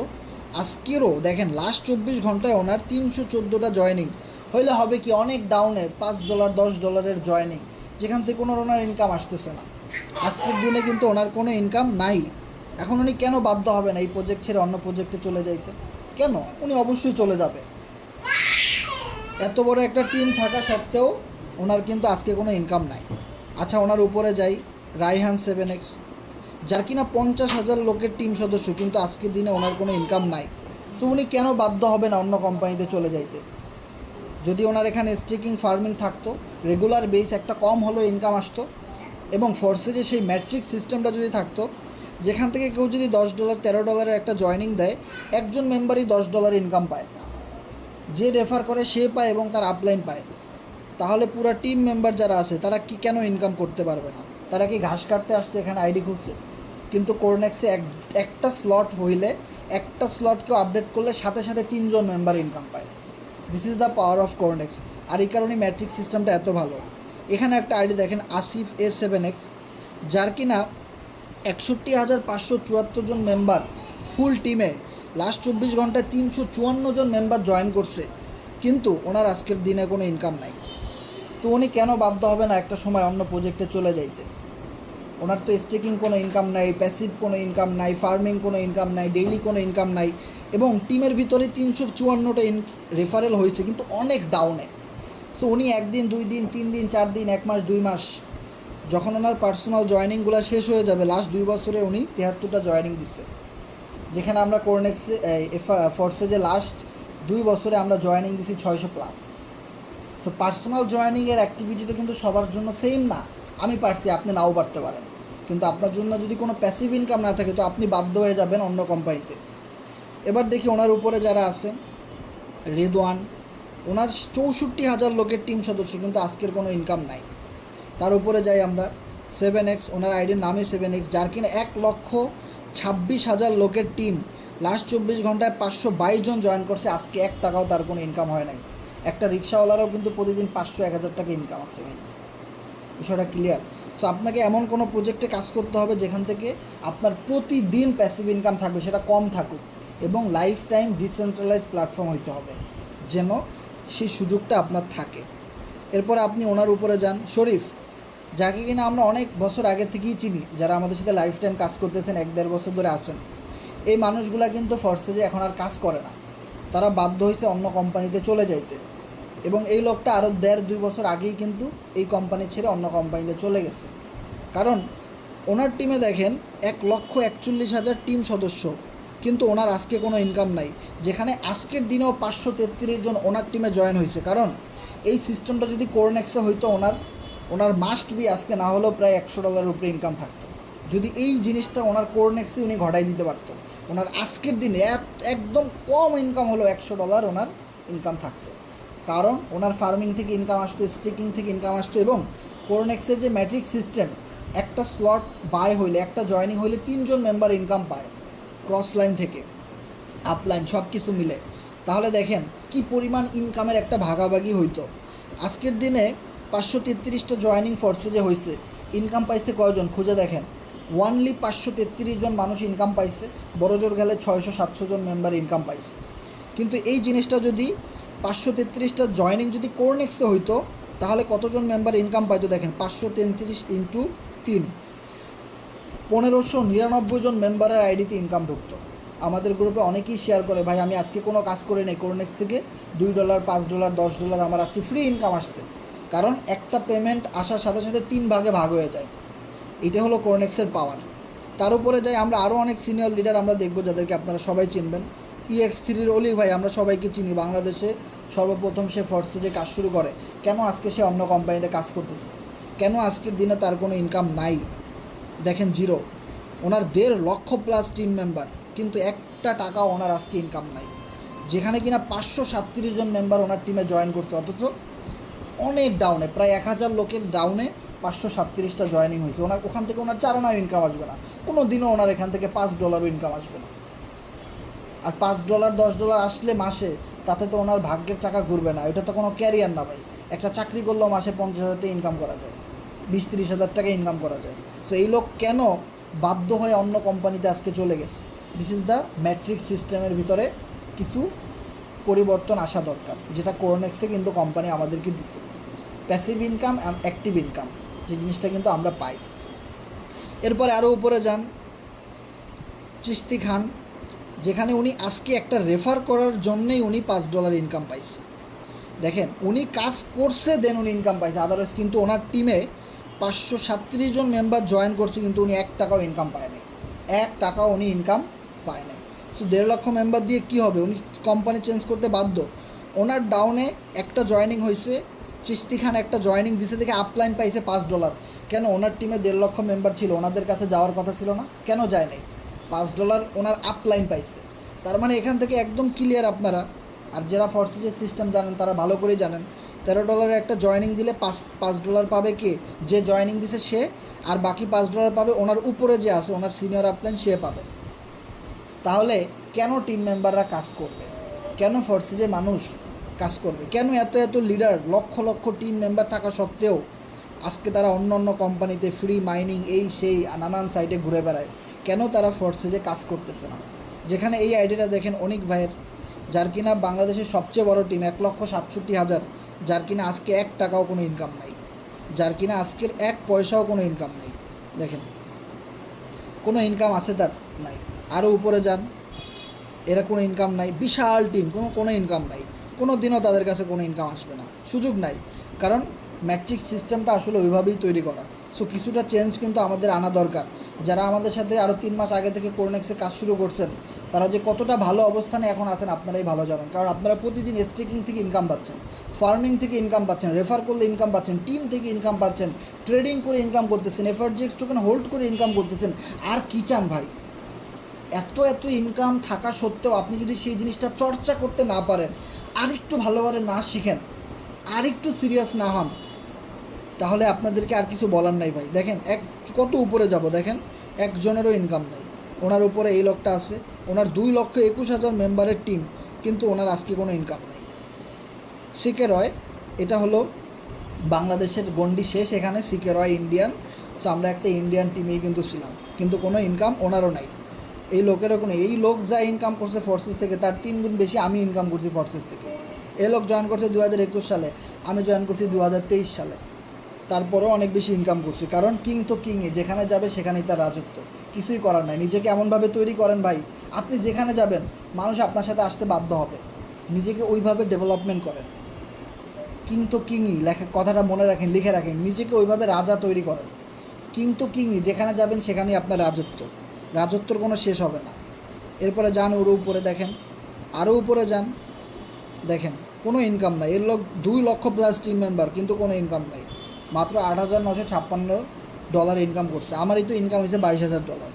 আজকেরও দেখেন লাস্ট 24 ঘন্টায় ওনার 314টা জয়েনিং। হইলে হবে কি, অনেক ডাউনে $5 $10 জয়েনিং, যেখান থেকে কোনো ওনার ইনকাম আসতেছে না। আজকের দিনে কিন্তু ওনার কোনো ইনকাম নাই। এখন উনি কেন বাধ্য হবেন এই প্রজেক্ট ছেড়ে অন্য প্রজেক্টে চলে যাইতে? কেন? উনি অবশ্যই চলে যাবে। এত বড় একটা টিম থাকা সত্ত্বেও ওনার কিন্তু আজকে কোনো ইনকাম নাই। আচ্ছা, ওনার উপরে যাই, রাইহান 7x, যার কিনা 50,000 লোকের টিম সদস্য, কিন্তু আজকের দিনে ওনার কোনো ইনকাম নাই। সো উনি কেন বাধ্য হবে না অন্য কোম্পানিতে চলে যাইতে? যদি ওনার এখানে স্টেকিং ফার্মিং থাকতো, রেগুলার বেস একটা কম হলেও ইনকাম আসতো, এবং ফোর্সে যে সেই ম্যাট্রিক্স সিস্টেমটা যদি থাকতো, যেখান থেকে কেউ যদি $10 $13 একটা জয়েনিং দেয়, একজন মেম্বারই $10 ইনকাম পায়, যে রেফার করে সে পায় এবং তার আপলাইন পায়, তাহলে পুরো টিম মেম্বার যারা আছে তারা কি কেন ইনকাম করতে পারবে না? তারা কি ঘাস কাটতে আসছে এখানে আইডি খুলছে? কিন্তু কোরনেক্সে একটা স্লট হইলে, একটা স্লটকেও আপডেট করলে সাথে সাথে 3 জন মেম্বার ইনকাম পায়। This is the power of Cornex. আর এই কারণে ম্যাট্রিক্স সিস্টেমটা এত ভালো। এখানে একটা আইডি দেখেন, আসিফ A7X, যার কিনা 61,574 জন মেম্বার ফুল টিমে, লাস্ট 24 ঘন্টায় 354 জন মেম্বার জয়েন করছে, কিন্তু ওনার আজকের দিনে কোনো ইনকাম নাই। তো উনি কেন বাধ্য হবে না একটা সময় অন্য প্রজেক্টে চলে যাইতে? ওনার তো স্টেকিং কোনো ইনকাম নাই, প্যাসিভ কোনো ইনকাম নাই, ফার্মিং কোনো ইনকাম নাই, ডেইলি কোনো ইনকাম নাই, এবং টিমের ভিতরে 354টা রেফারেল হয়েছে, কিন্তু অনেক ডাউনে। সো উনি 1 দিন, 2 দিন, 3 দিন, 4 দিন, 1 মাস, 2 মাস, যখন ওনার পার্সোনাল জয়েনিংগুলো শেষ হয়ে যাবে, লাস্ট 2 বছরে উনি 73টা জয়েনিং দিচ্ছে, যেখানে আমরা কোরনেক্সে ফোর্সে যে লাস্ট 2 বছরে আমরা জয়েনিং দিছি 600+। সো পার্সোনাল জয়েনিংয়ের অ্যাক্টিভিটিটা কিন্তু সবার জন্য সেম না। আমি পারছি, আপনি নাও পারতে পারেন, কিন্তু আপনার জন্য যদি কোনো প্যাসিভ ইনকাম না থাকে, তো আপনি বাধ্য হয়ে যাবেন অন্য কোম্পানিতে। এবার দেখি ওনার উপরে যারা আছে, রেদওয়ান, ওনার 64,000 লোকের টিম সদস্য, কিন্তু আজকের কোনো ইনকাম নাই। তার উপরে যাই আমরা, 7x, ওনার আইডির নামে 7x, যার কিনা 1,26,000 লোকের টিম, লাস্ট 24 ঘন্টায় 522 জন জয়েন করছে, আজকে 1 টাকাও তার কোনো ইনকাম হয় নাই। একটা রিক্সাওয়ালারও কিন্তু প্রতিদিন 500-1,000 টাকা ইনকাম আছে ভাই। বিষয়টা ক্লিয়ার? সো আপনাকে এমন কোনো প্রজেক্টে কাজ করতে হবে যেখান থেকে আপনার প্রতিদিন প্যাসিভ ইনকাম থাকবে, সেটা কম থাকুক, এবং লাইফ টাইম ডিসেন্ট্রালাইজ প্ল্যাটফর্ম হইতে হবে, যেন সেই সুযোগটা আপনার থাকে। এরপরে আপনি ওনার উপরে যান শরীফ, যাকে কিনা আমরা অনেক বছর আগে থেকেই চিনি, যারা আমাদের সাথে লাইফ টাইম কাজ করতেছেন, 1-1.5 বছর ধরে আছেন। এই মানুষগুলা কিন্তু ফরসেজে এখন আর কাজ করে না, তারা বাধ্য হয়েছে অন্য কোম্পানিতে চলে যাইতে। এবং এই লোকটা আরও 1.5-2 বছর আগেই কিন্তু এই কোম্পানি ছেড়ে অন্য কোম্পানিতে চলে গেছে। কারণ ওনার টিমে দেখেন 1,41,000 টিম সদস্য, কিন্তু ওনার আজকে কোনো ইনকাম নাই। যেখানে আজকের দিনেও 533 জন ওনার টিমে জয়েন হয়েছে। কারণ এই সিস্টেমটা যদি কোরনেক্সে হইতো, ওনার মাস্ট বি আজকে না হলেও প্রায় $100 উপরে ইনকাম থাকতো। যদি এই জিনিসটা ওনার কোরনেক্সে উনি ঘটাই দিতে পারতো, ওনার আজকের দিনে একদম কম ইনকাম হলো $100 ওনার ইনকাম থাকতো। কারণ ওনার ফার্মিং থেকে ইনকাম আসতো, স্টেকিং থেকে ইনকাম আসতো, এবং কোরনেক্সের যে ম্যাট্রিক্স সিস্টেম, একটা স্লট বাই হইলে, একটা জয়েনিং হইলে 3 জন মেম্বার ইনকাম পায়, ক্রস লাইন থেকে আপলাইন সব কিছু মিলে। তাহলে দেখেন কি পরিমাণ ইনকামের একটা ভাগাভাগি হইতো। আজকের দিনে 533টা জয়েনিং ফোর্সে যে হয়েছে, ইনকাম পাইছে কয়জন খুঁজে দেখেন। ওয়ানলি 533 জন মানুষ ইনকাম পাইছে, বড় জোর গেলে 600-700 জন মেম্বার ইনকাম পাইছে। কিন্তু এই জিনিসটা যদি 533টা জয়েনিং যদি কোরনেক্সে হইতো, তাহলে কতজন মেম্বার ইনকাম পাইতো দেখেন। 533 ইন্টু 3, 1599 জন মেম্বারের আইডিতে ইনকাম ঢুকতো। আমাদের গ্রুপে অনেকেই শেয়ার করে, ভাই আমি আজকে কোনো কাজ করে নেই, কোরনেক্স থেকে $2, $5, $10 আমার আজকে ফ্রি ইনকাম আসছে। কারণ একটা পেমেন্ট আসার সাথে সাথে 3 ভাগে ভাগ হয়ে যায়। এটা হলো কোরনেক্সের পাওয়ার। তার উপরে যাই আমরা আরও অনেক সিনিয়র লিডার আমরা দেখব, যাদেরকে আপনারা সবাই চিনবেন। EX3-র অলি ভাই আমরা সবাইকে চিনি, বাংলাদেশে সর্বপ্রথম সে ফরসেজে কাজ শুরু করে। কেন আজকে সে অন্য কোম্পানিতে কাজ করতেছে? কেন আজকের দিনে তার কোনো ইনকাম নাই? দেখেন জিরো। ওনার 1.5 লক্ষ প্লাস টিম মেম্বার, কিন্তু একটা টাকা ওনার আজকে ইনকাম নাই। যেখানে কিনা 537 জন মেম্বার ওনার টিমে জয়েন করছে, অথচ অনেক ডাউনে, প্রায় 1000 লোকের ডাউনে 537টা জয়েনিং হয়েছে। ওখান থেকে ওনার চারানাও ইনকাম আসবে না, কোনো দিনও ওনার এখান থেকে $5 ইনকাম আসবে না। আর $5, $10 আসলে মাসে, তাতে তো ওনার ভাগ্যের চাকা ঘুরবে না। এটা তো কোনো ক্যারিয়ার না ভাই। একটা চাকরি করলেও মাসে 50,000 টাকা ইনকাম করা যায়, 20-30 হাজার টাকা ইনকাম করা যায়। সো এই লোক কেন বাধ্য হয়ে অন্য কোম্পানিতে আজকে চলে গেছে? দিস ইজ দ্য ম্যাট্রিক্স সিস্টেমের ভিতরে কিছু পরিবর্তন আসা দরকার, যেটা কোরনেক্সে কিন্তু কোম্পানি আমাদেরকে দিচ্ছে। Passive income and active income, যে জিনিসটা কিন্তু আমরা পাই। এরপরে আরও উপরে যান, চিস্তি খান, যেখানে উনি আজকে একটা রেফার করার জন্যেই উনি $5 ইনকাম পাইছে। দেখেন উনি কাজ করছে, দেন উনি ইনকাম পাইছে। আদারওয়াইজ কিন্তু ওনার টিমে 537 জন মেম্বার জয়েন করছে, কিন্তু উনি 1 টাকাও ইনকাম পায়নি, 1 টাকাও উনি ইনকাম পায়নি। সো 1.5 লক্ষ মেম্বার দিয়ে কী হবে? উনি কোম্পানি চেঞ্জ করতে বাধ্য। ওনার ডাউনে একটা জয়েনিং হয়েছে, চিস্তি খান একটা জয়েনিং দিছে থেকে আপলাইন পাইছে $5। কেন? ওনার টিমে 1.5 লক্ষ মেম্বার ছিল, ওনাদের কাছে যাওয়ার কথা ছিল না, কেন যায় নাই? $5 ওনার আপলাইন পাইছে। তার মানে এখান থেকে একদম ক্লিয়ার আপনারা, আর যারা ফরসেজের সিস্টেম জানেন তারা ভালো করেই জানেন, $13 একটা জয়েনিং দিলে $5 পাবে কে? যে জয়েনিং দিছে সে, আর বাকি $5 পাবে ওনার উপরে যে আছে, ওনার সিনিয়র আপলাইন, সে পাবে। তাহলে কেন টিম মেম্বাররা কাজ করবে? কেন ফরসেজে মানুষ কাজ করবে? কেন এত এত leader, lakh lakh team member থাকা সত্ত্বেও আজকে তারা অন্য অন্য কোম্পানিতে ফ্রি মাইনিং এই সেই নানান সাইটে ঘুরে বেড়ায়? কেন তারা ফরসেজে কাজ করতেছে না? যেখানে এই আইডিয়াটা দেখেন অনেক ভাইয়ের, যার কিনা বাংলাদেশের সবচেয়ে বড় টিম, 1,67,000, যার কিনা আজকে 1 টাকাও কোনো ইনকাম নাই, যার কিনা আজকের 1 পয়সাও কোনো ইনকাম নেই। দেখেন কোনো ইনকাম আছে তার? নাই। আরও উপরে যান, এরা কোনো ইনকাম নাই, বিশাল টিম, কোনো ইনকাম নাই, কোনো দিনও তাদের কাছে কোনো ইনকাম আসবে না, সুযোগ নাই। কারণ ম্যাট্রিক্স সিস্টেমটা আসলে ওইভাবেই তৈরি করা। সো কিছুটা চেঞ্জ কিন্তু আমাদের আনা দরকার। যারা আমাদের সাথে আরও 3 মাস আগে থেকে কোরনেক্সে কাজ শুরু করছেন, তারা যে কতটা ভালো অবস্থানে এখন আছেন আপনারাই ভালো জানেন। কারণ আপনারা প্রতিদিন স্টেকিং থেকে ইনকাম পাচ্ছেন, ফার্মিং থেকে ইনকাম পাচ্ছেন, রেফার করলে ইনকাম পাচ্ছেন, টিম থেকে ইনকাম পাচ্ছেন, ট্রেডিং করে ইনকাম করতেছেন, এফআরজিএক্স টোকেন হোল্ড করে ইনকাম করতেছেন। আর কী চান ভাই? এত এত ইনকাম থাকা সত্ত্বেও আপনি যদি সেই জিনিসটা চর্চা করতে না পারেন, আরেকটু ভালোভাবে না শিখেন, আরেকটু সিরিয়াস না হন, তাহলে আপনাদেরকে আর কিছু বলার নাই ভাই। দেখেন কত উপরে যাব, দেখেন একজনেরও ইনকাম নাই। ওনার উপরে এই লোকটা আছে, ওনার 2,21,000 মেম্বারের টিম, কিন্তু ওনার আজকে কোনো ইনকাম নেই। সিকে রয়, এটা হলো বাংলাদেশের গন্ডি শেষ, এখানে সিকে রয় ইন্ডিয়ান। সো আমরা একটা ইন্ডিয়ান টিমেই কিন্তু ছিলাম, কিন্তু কোনো ইনকাম ওনারও নাই। এই লোকেরও কোনো, এই লোক যা ইনকাম করছে ফোর্সেস থেকে, তার 3 গুণ বেশি আমি ইনকাম করছি ফোর্সেস থেকে। এ লোক জয়েন করছে 2021 সালে, আমি জয়েন করছি 2023 সালে। তারপরেও অনেক বেশি ইনকাম করছি, কারণ কিং তো কিংই, যেখানে যাবে সেখানেই তার রাজত্ব, কিছুই করার নাই। নিজেকে এমনভাবে তৈরি করেন ভাই, আপনি যেখানে যাবেন মানুষ আপনার সাথে আসতে বাধ্য হবে। নিজেকে ওইভাবে ডেভেলপমেন্ট করেন। কিং তো কিংই, কথাটা মনে রাখেন, লিখে রাখেন, নিজেকে ওইভাবে রাজা তৈরি করেন। কিং তো কিংই, যেখানে যাবেন সেখানেই আপনার রাজত্ব, রাজত্বর কোনো শেষ হবে না। এরপরে যান ওর উপরে, দেখেন আরও উপরে যান, দেখেন কোনো ইনকাম নাই। এর লোক 2 লক্ষ প্লাস টিম মেম্বার, কিন্তু কোনো ইনকাম নাই, মাত্র $8,956 ইনকাম করছে। আমারই তো ইনকাম হয়েছে $22,000।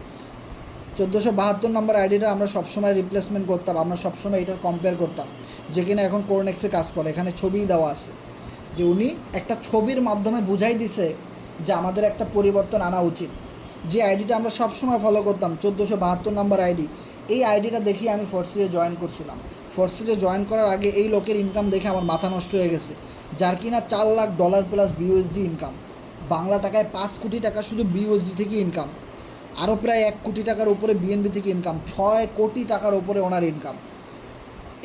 1472 নম্বর আইডিটা আমরা সবসময় রিপ্লেসমেন্ট করতাম, আমরা সবসময় এটার কম্পেয়ার করতাম, যে কিনা এখন কোরনেক্সে কাজ করে। এখানে ছবি দেওয়া আছে, যে উনি একটা ছবির মাধ্যমে বুঝাই দিছে যে আমাদের একটা পরিবর্তন আনা উচিত। যে আইডিটা আমরা সবসময় ফলো করতাম, 1472 নম্বর আইডি, এই আইডিটা দেখি আমি ফোর্সিজে জয়েন করছিলাম। ফোর্সিজে জয়েন করার আগে এই লোকের ইনকাম দেখে আমার মাথা নষ্ট হয়ে গেছে, যার কিনা $4 lakh plus BUSD income, Bangla টাকায় 5 কোটি টাকা শুধু বিউএসডি থেকে ইনকাম, আরও প্রায় 1 কোটি টাকার উপরে বিএনবি থেকে ইনকাম, 6 কোটি টাকার উপরে ওনার ইনকাম।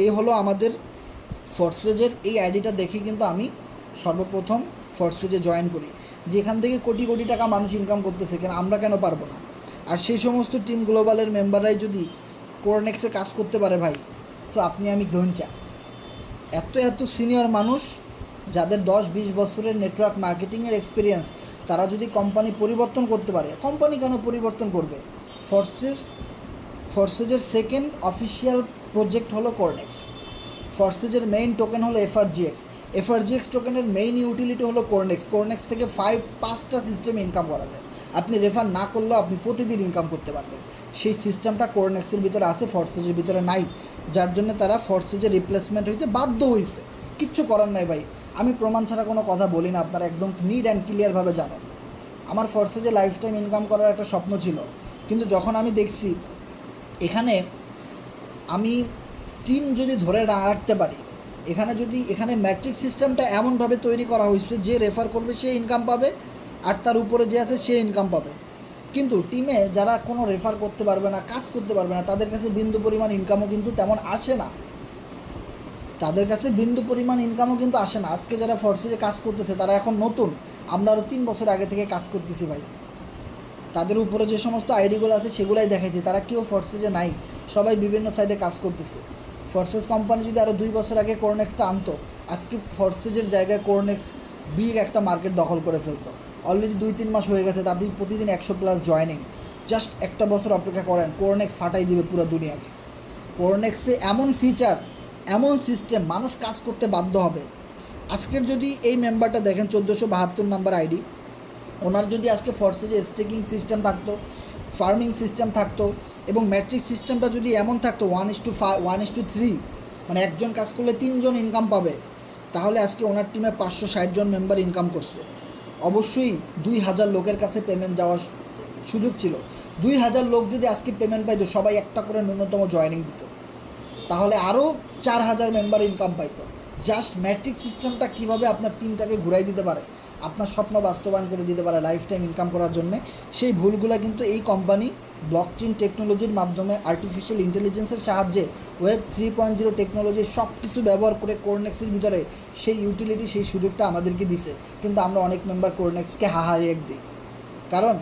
এই হলো আমাদের ফোর্সেজের এই আইডিটা দেখে কিন্তু আমি সর্বপ্রথম ফোর্সেজে জয়েন করি, যেখান থেকে কোটি কোটি টাকা মানুষ ইনকাম করতেছে, কেন আমরা কেন পারবো না? আর সেই সমস্ত টিম গ্লোবালের মেম্বাররাই যদি কোরনেক্সে কাজ করতে পারে ভাই, সো আপনি আমি ধনচা। এত সিনিয়র মানুষ যাদের 10-20 বছরের নেটওয়ার্ক মার্কেটিংয়ের এক্সপিরিয়েন্স, তারা যদি কোম্পানি পরিবর্তন করতে পারে, কোম্পানি কেন পরিবর্তন করবে? ফোর্সেজের সেকেন্ড অফিসিয়াল প্রজেক্ট হলো কোরনেক্স। ফোর্সেজের মেইন টোকেন হলো এফআরজিএক্স টোকেনের মেইন ইউটিলিটি হলো কোরনেক্স থেকে 5টা সিস্টেমে ইনকাম করা যায়। আপনি রেফার না করলেও আপনি প্রতিদিন ইনকাম করতে পারবেন। সেই সিস্টেমটা কোরনেক্সের ভিতরে আছে, ফোর্সেজের ভিতরে নাই, যার জন্য তারা ফোর্সেজের রিপ্লেসমেন্ট হইতে বাধ্য হয়েছে। কিচ্ছু করার নাই ভাই, আমি প্রমাণ ছাড়া কোনো কথা বলি না, আপনারা একদম নিট অ্যান্ড ক্লিয়ারভাবে জানেন। আমার ফোর্সেজে লাইফ টাইম ইনকাম করার একটা স্বপ্ন ছিল, কিন্তু যখন আমি দেখছি এখানে আমি টিম যদি ধরে না রাখতে পারি, এখানে ম্যাট্রিক সিস্টেমটা এমনভাবে তৈরি করা হয়েছে যে রেফার করবে সে ইনকাম পাবে, আর তার উপরে যে আছে সে ইনকাম পাবে। কিন্তু টিমে যারা কোনো রেফার করতে পারবে না, কাজ করতে পারবে না, তাদের কাছে বিন্দু পরিমাণ ইনকামও কিন্তু তেমন আসে না, আজকে যারা ফোর্সেজে কাজ করতেছে তারা এখন নতুন, আমরা আরও 3 বছর আগে থেকে কাজ করতেছি ভাই। তাদের উপরে যে সমস্ত আইডিগুলো আছে সেগুলাই দেখাইছি, তারা কেউ ফোর্সেজে নাই, সবাই বিভিন্ন সাইডে কাজ করতেছে। ফোর্সেজ কোম্পানি যদি আরও 2 বছর আগে কোরনেক্সটা আনতো, আজকে ফোর্সেজের জায়গায় কোরনেক্স বিগ একটা মার্কেট দখল করে ফেলতো। অলরেডি 2-3 মাস হয়ে গেছে, তাদের প্রতিদিন 100 প্লাস জয়নিং। জাস্ট একটা বছর অপেক্ষা করেন, কোরনেক্স ফাটাই দিবে পুরো দুনিয়াকে। কোরনেক্সে এমন ফিচার, এমন সিস্টেম, মানুষ কাজ করতে বাধ্য হবে। আজকের যদি এই মেম্বারটা দেখেন 1472 নাম্বার আইডি, ওনার যদি আজকে ফোর্সেজে স্টেকিং সিস্টেম থাকতো, ফার্মিং সিস্টেম থাকতো, এবং ম্যাট্রিক সিস্টেমটা যদি এমন থাকতো 1:3, মানে একজন কাজ করলে 3 জন ইনকাম পাবে, তাহলে আজকে ওনার টিমে 560 জন মেম্বার ইনকাম করছে। অবশ্যই 2000 লোকের কাছে পেমেন্ট যাওয়ার সুযোগ ছিল। 2000 লোক যদি আজকে পেমেন্ট পাইতো, সবাই একটা করে ন্যূনতম জয়েনিং দিত, তাহলে আরও 4000 মেম্বার ইনকাম পাইতো। জাস্ট ম্যাট্রিক সিস্টেমটা কীভাবে আপনার টিমটাকে ঘুরাই দিতে পারে, আপনার স্বপ্ন বাস্তবায়ন করে দিতে পারে লাইফ টাইম ইনকাম করার জন্যে, সেই ভুলগুলো কিন্তু এই কোম্পানি ব্লকচেন টেকনোলজির মাধ্যমে, আর্টিফিশিয়াল ইন্টেলিজেন্সের সাহায্যে, ওয়েব 3.0 টেকনোলজি সব কিছু ব্যবহার করে কোরনেক্সের ভিতরে সেই ইউটিলিটি, সেই সুযোগটা আমাদেরকে দিছে। কিন্তু আমরা অনেক মেম্বার কোরনেক্সকে হাহারিয়ে দিই, কারণ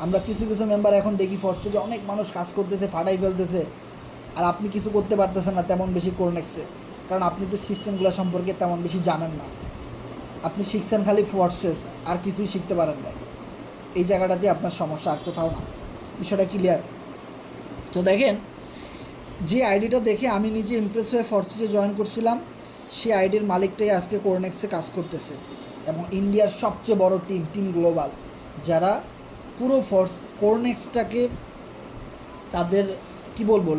আমরা কিছু মেম্বার এখন দেখি ফোর্সেজে অনেক মানুষ কাজ করতেছে, ফাটাই ফেলতেছে, আর আপনি কিছু করতে পারতেছেন না তেমন বেশি কোরনেক্সে, কারণ আপনি তো সিস্টেমগুলো সম্পর্কে তেমন বেশি জানেন না। আপনি শিখছেন খালি ফোর্সেস, আর কিছুই শিখতে পারেন না। এই জায়গাটাতে আপনার সমস্যা, আর কোথাও না। বিষয়টা ক্লিয়ার? তো দেখেন, যে আইডিটা দেখে আমি নিজে ইমপ্রেস হয়ে ফোর্সেসে জয়েন করছিলাম, সেই আইডির মালিকটাই আজকে কোরনেক্সে কাজ করতেছে, এবং ইন্ডিয়ার সবচেয়ে বড় টিম গ্লোবাল, যারা পুরো কোরনেক্সটাকে তাদের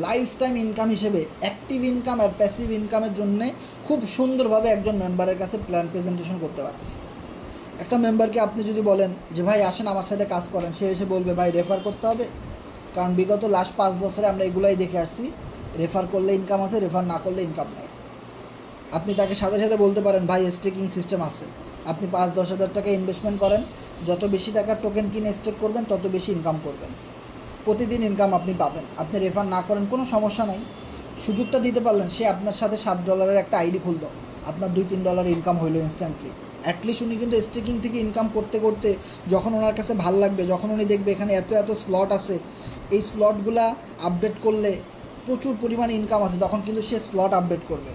লাইফ টাইম ইনকাম হিসেবে, অ্যাক্টিভ ইনকাম আর প্যাসিভ ইনকামের জন্যে খুব সুন্দরভাবে একজন মেম্বারের কাছে প্ল্যান প্রেজেন্টেশন করতে পারতেছে। একটা মেম্বারকে আপনি যদি বলেন যে ভাই আসেন আমার সাথে কাজ করেন, সে এসে বলবে ভাই রেফার করতে হবে, কারণ বিগত লাস্ট 5 বছরে আমরা এগুলাই দেখে আসছি, রেফার করলে ইনকাম আছে, রেফার না করলে ইনকাম নেই। আপনি তাকে সাথে বলতে পারেন ভাই স্টেকিং সিস্টেম আছে, আপনি 5-10 হাজার টাকা ইনভেস্টমেন্ট করেন, যত বেশি টাকার টোকেন কিনে স্টেক করবেন তত বেশি ইনকাম করবেন, প্রতিদিন ইনকাম আপনি পাবেন। আপনি রেফার না করেন কোনো সমস্যা নাই, সুযোগটা দিতে পারলেন, সে আপনার সাথে $7 একটা আইডি খুললো, আপনার $2-3 ইনকাম হইলো ইনস্ট্যান্টলি। অ্যাটলিস্ট উনি কিন্তু স্টেকিং থেকে ইনকাম করতে করতে যখন ওনার কাছে ভাল লাগবে, যখন উনি দেখবে এখানে এত এত স্লট আছে, এই স্লটগুলা আপডেট করলে প্রচুর পরিমাণে ইনকাম আছে, তখন কিন্তু সে স্লট আপডেট করবে।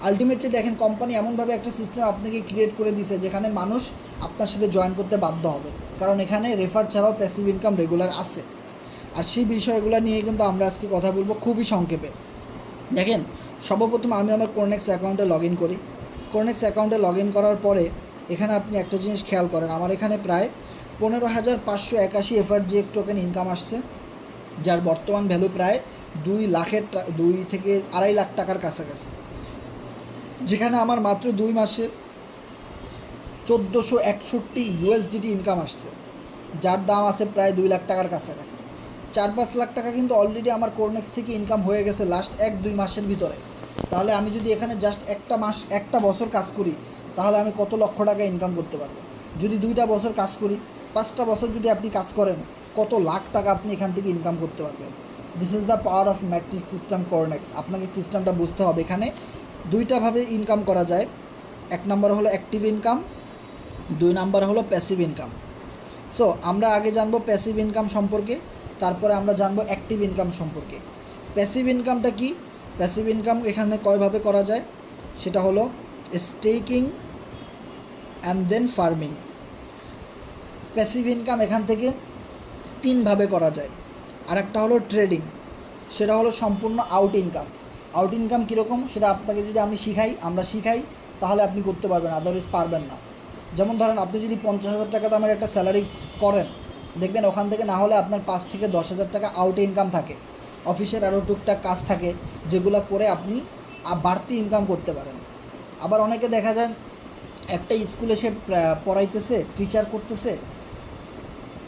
আলটিমেটলি দেখেন কোম্পানি এমনভাবে একটা সিস্টেম আপনাকে ক্রিয়েট করে দিয়েছে যেখানে মানুষ আপনার সাথে জয়েন করতে বাধ্য হবে, কারণ এখানে রেফার ছাড়াও প্যাসিভ ইনকাম রেগুলার আছে। আর সেই বিষয়গুলো নিয়ে কিন্তু আমরা আজকে কথা বলবো খুবই সংক্ষেপে। দেখেন, সর্বপ্রথম আমি আমার কোরনেক্স অ্যাকাউন্টে লগ ইন করি। কোরনেক্স অ্যাকাউন্টে লগ ইন করার পরে এখানে আপনি একটা জিনিস খেয়াল করেন, আমার এখানে প্রায় 15,581 FRGX টোকেন ইনকাম আসছে, যার বর্তমান ভ্যালু প্রায় 2 থেকে 2.5 লাখ টাকার কাছাকাছি। যেখানে আমার মাত্র 2 মাসে 1461 USDT ইনকাম আসছে, যার দাম আছে প্রায় 2 লাখ টাকার কাছাকাছি। 4-5 লাখ টাকা কিন্তু অলরেডি আমার কোরনেক্স থেকে ইনকাম হয়ে গেছে লাস্ট 1-2 মাসের ভিতরে। তাহলে আমি যদি এখানে জাস্ট একটা বছর কাজ করি, তাহলে আমি কত লক্ষ টাকা ইনকাম করতে পারবো। যদি 2টা বছর কাজ করি, 5টা বছর যদি আপনি কাজ করেন, কত লাখ টাকা আপনি এখান থেকে ইনকাম করতে পারবেন। This is the power of matrix system Cornex. আপনাকে সিস্টেমটা বুঝতে হবে। এখানে 2টাভাবে ইনকাম করা যায়। 1 নাম্বার হলো অ্যাক্টিভ ইনকাম, 2 নাম্বার হলো প্যাসিভ ইনকাম। সো আমরা আগে জানবো প্যাসিভ ইনকাম সম্পর্কে, তারপরে আমরা জানবো অ্যাক্টিভ ইনকাম সম্পর্কে। প্যাসিভ ইনকামটা কি? প্যাসিভ ইনকাম এখানে কয়ভাবে করা যায়, সেটা হলো staking and then farming. Passive income এখান থেকে 3ভাবে করা যায়। আর একটা হলো ট্রেডিং, সেটা হলো সম্পূর্ণ আউট ইনকাম। আউট ইনকাম কীরকম, সেটা আপনাকে যদি আমরা শিখাই তাহলে আপনি করতে পারবেন, আদারওয়াইজ পারবেন না। যেমন ধরেন, আপনি যদি 50,000 টাকা দামের একটা স্যালারি করেন, দেখবেন ওখান থেকে না হলে আপনার 5 থেকে 10,000 টাকা আউট ইনকাম থাকে। অফিসের আরও টুকটাক কাজ থাকে, যেগুলো করে আপনি বাড়তি ইনকাম করতে পারেন। আবার অনেকে দেখা যায় একটা স্কুলে সে পড়াইতেছে, টিচার করতেছে,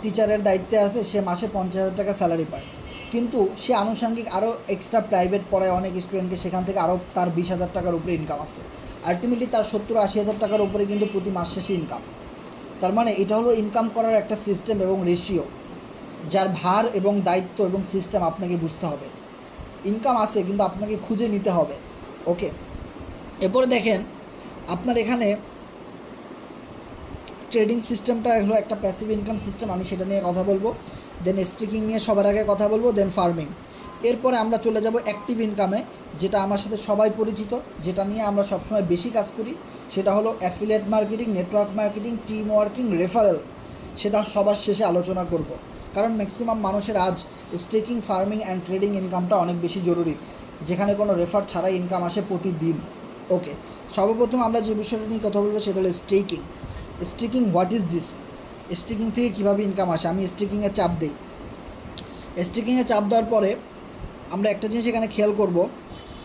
টিচারের দায়িত্বে আছে, সে মাসে 50,000 টাকা স্যালারি পায়, কিন্তু সে আনুষঙ্গিক আরও এক্সট্রা প্রাইভেট পড়ায় অনেক স্টুডেন্টকে, সেখান থেকে আরও তার 20,000 টাকার উপরে ইনকাম আছে। আলটিমেটলি তার 70-80,000 টাকার উপরে কিন্তু প্রতি মাস শেষে ইনকাম। তার মানে এটা হলো ইনকাম করার একটা সিস্টেম এবং রেশিও, যার ভার এবং দায়িত্ব এবং সিস্টেম আপনাকে বুঝতে হবে। ইনকাম আছে, কিন্তু আপনাকে খুঁজে নিতে হবে। ওকে, এরপরে দেখেন আপনার এখানে ট্রেডিং সিস্টেমটা হলো একটা প্যাসিভ ইনকাম সিস্টেম, আমি সেটা নিয়ে কথা বলবো। দেন স্টেকিং নিয়ে সবার আগে কথা বলবো, দেন ফার্মিং। এরপরে আমরা চলে যাব অ্যাক্টিভ ইনকামে, যেটা আমার সাথে সবাই পরিচিত, যেটা নিয়ে আমরা সবসময় বেশি কাজ করি। সেটা হলো affiliate marketing, network marketing, team working, referral. সেটা সবার শেষে আলোচনা করব, কারণ ম্যাক্সিমাম মানুষের আজ স্টেকিং, ফার্মিং অ্যান্ড ট্রেডিং ইনকামটা অনেক বেশি জরুরি, যেখানে কোনো রেফার ছাড়াই ইনকাম আসে প্রতিদিন। ওকে, সর্বপ্রথম আমরা যে বিষয়টা নিয়ে কথা বলবো সেটা হলো staking. Staking, what is this? Staking থেকে কীভাবে ইনকাম আসে? আমি স্টেকিংয়ে চাপ দিই। স্টেকিংয়ে চাপ দেওয়ার পরে আমরা একটা জিনিস এখানে খেয়াল করব,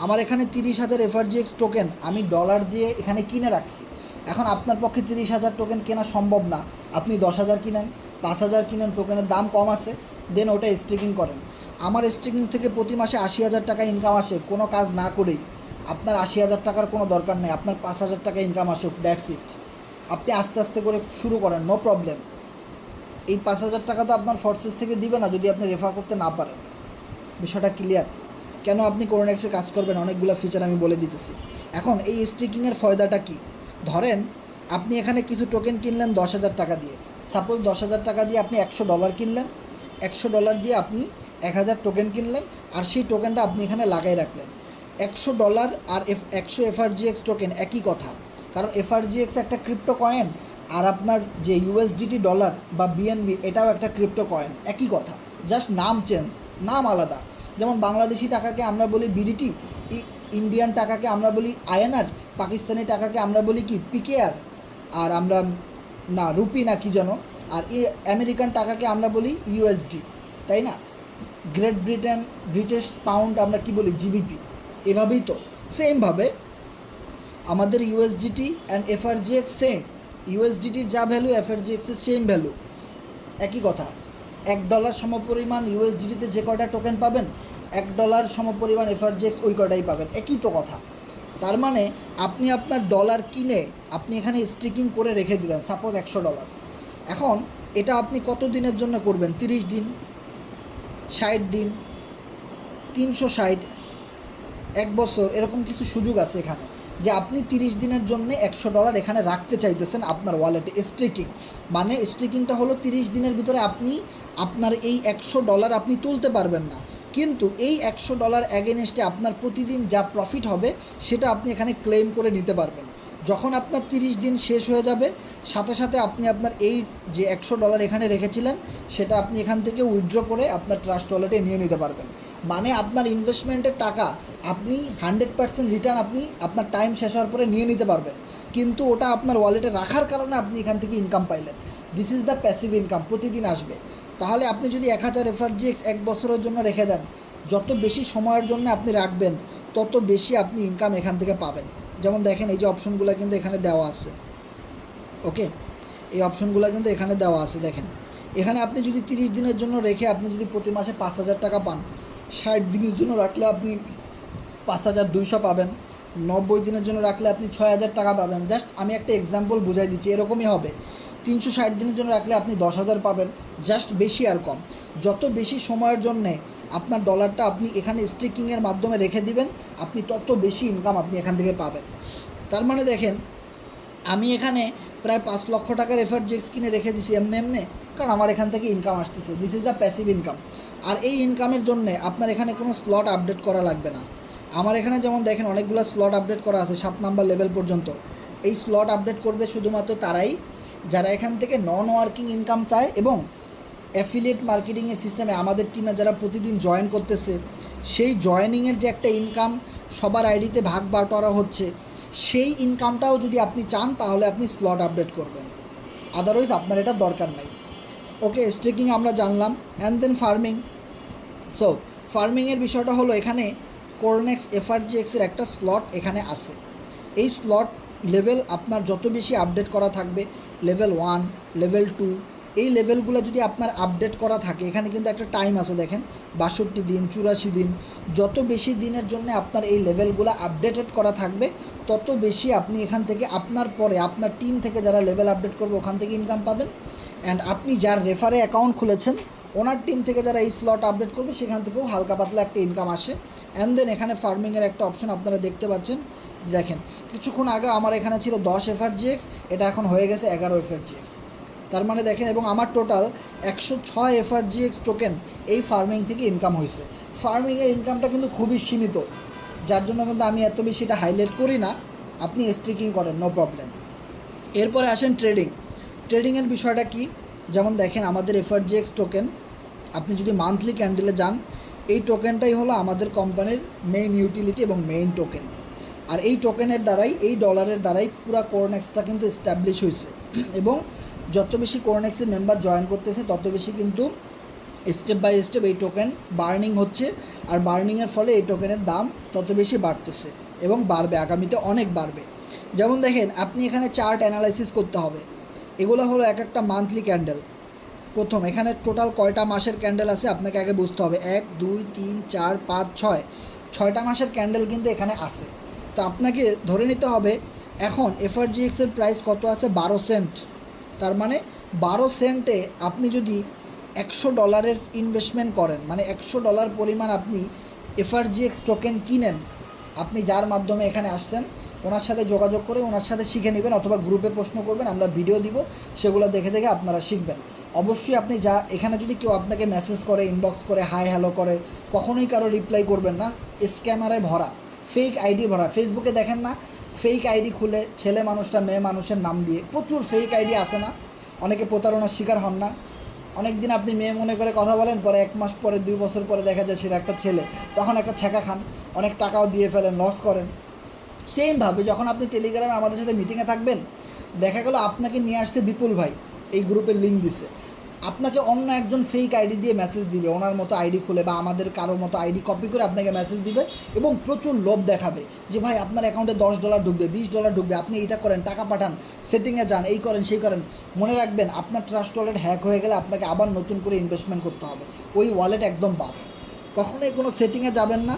আমার এখানে 30,000 FRGX টোকেন আমি ডলার দিয়ে এখানে কিনে রাখছি। এখন আপনার পক্ষে 30,000 টোকেন কেনা সম্ভব না, আপনি 10,000 কিনেন, 5,000 কিনেন, টোকেনের দাম কম আছে, দেন ওটা স্টেকিং করেন। আমার স্টেকিং থেকে প্রতি মাসে 80,000 টাকা ইনকাম আসে কোনো কাজ না করেই। আপনার 80,000 টাকার কোনো দরকার নেই, আপনার 5,000 টাকা ইনকাম আসুক, দ্যাটস ইট। আপনি আস্তে আস্তে করে শুরু করেন, নো প্রবলেম। এই 5,000 টাকা তো আপনার ফোর্সেস থেকে দিবে না যদি আপনি রেফার করতে না পারেন। বিষয়টা ক্লিয়ার? কেন আপনি কোরনেক্সে কাজ করবেন, অনেকগুলো ফিচার আমি বলে দিতেছি। এখন এই স্টেকিংয়ের ফয়দাটা কি? ধরেন আপনি এখানে কিছু টোকেন কিনলেন 10,000 টাকা দিয়ে। সাপোজ 10,000 টাকা দিয়ে আপনি $100 কিনলেন, $100 দিয়ে আপনি 1,000 টোকেন কিনলেন, আর সেই টোকেনটা আপনি এখানে লাগাই রাখলেন। $100 আর 100 FRGX টোকেন একই কথা, কারণ FRGX একটা ক্রিপ্টো কয়েন, আর আপনার যে USDT ডলার বা BNB এটাও একটা ক্রিপ্টো কয়েন, একই কথা, জাস্ট নাম চেঞ্জ, নাম আলাদা। যেমন বাংলাদেশি টাকাকে আমরা বলি BDT, ইন্ডিয়ান টাকাকে আমরা বলি INR, পাকিস্তানি টাকাকে আমরা বলি কি PKR, আর আমরা না রুপি না কি যেন, আর আমেরিকান টাকাকে আমরা বলি USD, তাই না? গ্রেট ব্রিটেন, ব্রিটিশ পাউন্ড আমরা কি বলি GBP। এভাবেই তো সেমভাবে আমাদের USDT and FRGX same, USDT যা ভ্যালু FRGX এর সেম ভ্যালু, একই কথা। $1 সমপরিমাণ USDT-তে যে কয়টা টোকেন পাবেন, $1 সমপরিমাণ FRGX ওই কয়টাই পাবেন, একই তো কথা। তার মানে আপনি আপনার ডলার কিনে আপনি এখানে স্টেকিং করে রেখে দিলেন, সাপোজ $100। এখন এটা আপনি কত দিনের জন্য করবেন? 30 দিন, 60 দিন, 360, 1 বছর, এরকম কিছু সুযোগ আছে এখানে। যে আপনি 30 দিনের জন্য $100 এখানে রাখতে চাইতেছেন আপনার ওয়ালেটে। স্টেকিং মানে স্টেকিংটা হলো 30 দিনের ভিতরে আপনি আপনার এই $100 আপনি তুলতে পারবেন না, কিন্তু এই $100 অ্যাগেনস্টে আপনার প্রতিদিন যা প্রফিট হবে সেটা আপনি এখানে ক্লেম করে নিতে পারবেন। যখন আপনার 30 দিন শেষ হয়ে যাবে সাথে সাথে আপনি আপনার এই যে $100 এখানে রেখেছিলেন সেটা আপনি এখান থেকে উইথড্র করে আপনার ট্রাস্ট ওয়ালেটে নিয়ে নিতে পারবেন। মানে আপনার ইনভেস্টমেন্টের টাকা আপনি 100% রিটার্ন আপনি আপনার টাইম শেষ হওয়ার পরে নিয়ে নিতে পারবেন, কিন্তু ওটা আপনার ওয়ালেটে রাখার কারণে আপনি এখান থেকে ইনকাম পাইলেন। This is the passive income, প্রতিদিন আসবে। তাহলে আপনি যদি 1000 এফআরজিএক্স 1 বছরের জন্য রেখে দেন, যত বেশি সময়ের জন্য আপনি রাখবেন তত বেশি আপনি ইনকাম এখান থেকে পাবেন। যেমন দেখেন এই যে অপশনগুলো কিন্তু এখানে দেওয়া আছে, ওকে, এই অপশনগুলো কিন্তু এখানে দেওয়া আছে। দেখেন এখানে আপনি যদি 30 দিনের জন্য রেখে আপনি যদি প্রতি মাসে 5000 টাকা পান, 60 দিনের জন্য রাখলে আপনি 5200 পাবেন, 90 দিনের জন্য রাখলে আপনি 6000 টাকা পাবেন। জাস্ট আমি একটা এক্সাম্পল বুঝাই দিচ্ছি, এরকমই হবে। 360 দিনের জন্য রাখলে আপনি 10,000 পাবেন, জাস্ট বেশি আর কম। যত বেশি সময়ের জন্যে আপনার ডলারটা আপনি এখানে স্টেকিংয়ের মাধ্যমে রেখে দিবেন, আপনি তত বেশি ইনকাম আপনি এখান থেকে পাবেন। তার মানে দেখেন আমি এখানে প্রায় 5 লক্ষ টাকার এফআরজিএক্স কিনে রেখে দিছি এমনি, কারণ আমার এখান থেকে ইনকাম আসতেছে। This is the passive income. আর এই ইনকামের জন্যে আপনার এখানে কোনো স্লট আপডেট করা লাগবে না। আমার এখানে যেমন দেখেন অনেকগুলো স্লট আপডেট করা আছে 7 নাম্বার লেভেল পর্যন্ত। এই স্লট আপডেট করবে শুধুমাত্র তারাই যারা এখান থেকে নন ওয়ার্কিং ইনকাম চায় এবং অ্যাফিলিয়েট মার্কেটিংয়ের সিস্টেমে আমাদের টিমে যারা প্রতিদিন জয়েন করতেছে, সেই জয়েনিংয়ের যে একটা ইনকাম সবার আইডিতে ভাগ বাটোয়ারা হচ্ছে, সেই ইনকামটাও যদি আপনি চান তাহলে আপনি স্লট আপডেট করবেন, আদারওয়াইজ আপনার এটা দরকার নাই। ওকে, স্টেকিং আমরা জানলাম। And then farming. সো ফার্মিংয়ের বিষয়টা হলো এখানে কোরনেক্স এফআরজিএক্সের একটা স্লট এখানে আছে। এই স্লট লেভেল আপনার যত বেশি আপডেট করা থাকবে, লেভেল 1, লেভেল 2, এই লেভেলগুলো যদি আপনার আপডেট করা থাকে, এখানে কিন্তু একটা টাইম আছে দেখেন 62 দিন, 84 দিন, যত বেশি দিনের জন্য আপনার এই লেভেলগুলো আপডেটেড করা থাকবে তত বেশি আপনি এখান থেকে আপনার পরে আপনার টিম থেকে যারা লেভেল আপডেট করবে ওখান থেকে ইনকাম পাবেন। অ্যান্ড আপনি যার রেফারে অ্যাকাউন্ট খুলেছেন ওনার টিম থেকে যারা এই স্লট আপডেট করবে সেখান থেকেও হালকা পাতলা একটা ইনকাম আসে। অ্যান্ড দেন এখানে ফার্মিংয়ের একটা অপশন আপনারা দেখতে পাচ্ছেন। দেখেন কিছুক্ষণ আগে আমার এখানে ছিল 10 এফআরজিএক্স, এটা এখন হয়ে গেছে 11 এফআরজিএক্স। তার মানে দেখেন, এবং আমার টোটাল 106 এফআরজিএক্স টোকেন এই ফার্মিং থেকে ইনকাম হয়েছে। ফার্মিংয়ের ইনকামটা কিন্তু খুবই সীমিত, যার জন্য কিন্তু আমি এত বেশি এটা হাইলাইট করি না। আপনি স্টেকিং করেন, নো প্রবলেম। এরপরে আসেন ট্রেডিং। ট্রেডিংয়ের বিষয়টা কি, যেমন দেখেন আমাদের এফআরজিএক্স টোকেন আপনি যদি মান্থলি ক্যান্ডেলে যান, এই টোকেনটাই হলো আমাদের কোম্পানির মেইন ইউটিলিটি এবং মেইন টোকেন। আর এই টোকেনের দ্বারাই, এই ডলারের দ্বারাই পুরো কোরনেক্সটা কিন্তু এস্টাবলিশ হয়েছে। এবং যত বেশি কোরনেক্সের মেম্বার জয়েন করতেছে তত বেশি কিন্তু স্টেপ বাই স্টেপ এই টোকেন বার্নিং হচ্ছে, আর বার্নিংয়ের ফলে এই টোকেনের দাম তত বেশি বাড়তেছে এবং বাড়বে, আগামীতে অনেক বাড়বে। যেমন দেখেন আপনি এখানে চার্ট অ্যানালাইসিস করতে হবে। এগুলো হলো এক একটা মান্থলি ক্যান্ডেল। প্রথম এখানে টোটাল কয়টা মাসের ক্যান্ডেল আছে আপনাকে আগে বুঝতে হবে। 1, 2, 3, 4, 5, 6, 6টা মাসের ক্যান্ডেল কিন্তু এখানে আছে। তো আপনাকে ধরে নিতে হবে এখন এফআরজিএক্সের প্রাইস কত আছে, 12 সেন্ট। তার মানে 12 সেন্টে আপনি যদি $100 ইনভেস্টমেন্ট করেন, মানে $100 পরিমাণ আপনি এফআরজিএক্স টোকেন কিনেন, আপনি যার মাধ্যমে এখানে আসছেন ওনার সাথে যোগাযোগ করে ওনার সাথে শিখে নেবেন, অথবা গ্রুপে প্রশ্ন করবেন, আমরা ভিডিও দিব, সেগুলো দেখে দেখে আপনারা শিখবেন। অবশ্যই আপনি যা এখানে যদি কেউ আপনাকে মেসেজ করে, ইনবক্স করে, হাই হ্যালো করে, কখনোই কারো রিপ্লাই করবেন না। স্ক্যামারে ভরা, ফেক আইডি ভরা। ফেসবুকে দেখেন না ফেক আইডি খুলে ছেলে মানুষটা মেয়ে মানুষের নাম দিয়ে প্রচুর ফেক আইডি আসে না, অনেকে প্রতারণার শিকার হন না। অনেক দিন আপনি মেয়ে মনে করে কথা বলেন, পরে 1 মাস পরে 2 বছর পরে দেখা যায় সেটা একটা ছেলে, তখন একটা ছ্যাঁকা খান, অনেক টাকাও দিয়ে ফেলেন, লস করেন। সেমভাবে যখন আপনি টেলিগ্রামে আমাদের সাথে মিটিংয়ে থাকবেন, দেখা গেল আপনাকে নিয়ে আসছে বিপুল ভাই, এই গ্রুপের লিঙ্ক দিছে, আপনাকে অন্য একজন ফেক আইডি দিয়ে মেসেজ দিবে, ওনার মতো আইডি খুলে বা আমাদের কারোর মতো আইডি কপি করে আপনাকে মেসেজ দিবে এবং প্রচুর লোভ দেখাবে যে ভাই আপনার অ্যাকাউন্টে $10 ঢুকবে, $20 ঢুকবে, আপনি এইটা করেন, টাকা পাঠান, সেটিংয়ে যান, এই করেন সেই করেন। মনে রাখবেন আপনার ট্রাস্ট ওয়ালেট হ্যাক হয়ে গেলে আপনাকে আবার নতুন করে ইনভেস্টমেন্ট করতে হবে, ওই ওয়ালেট একদম বাদ। কখনোই কোনো সেটিংয়ে যাবেন না।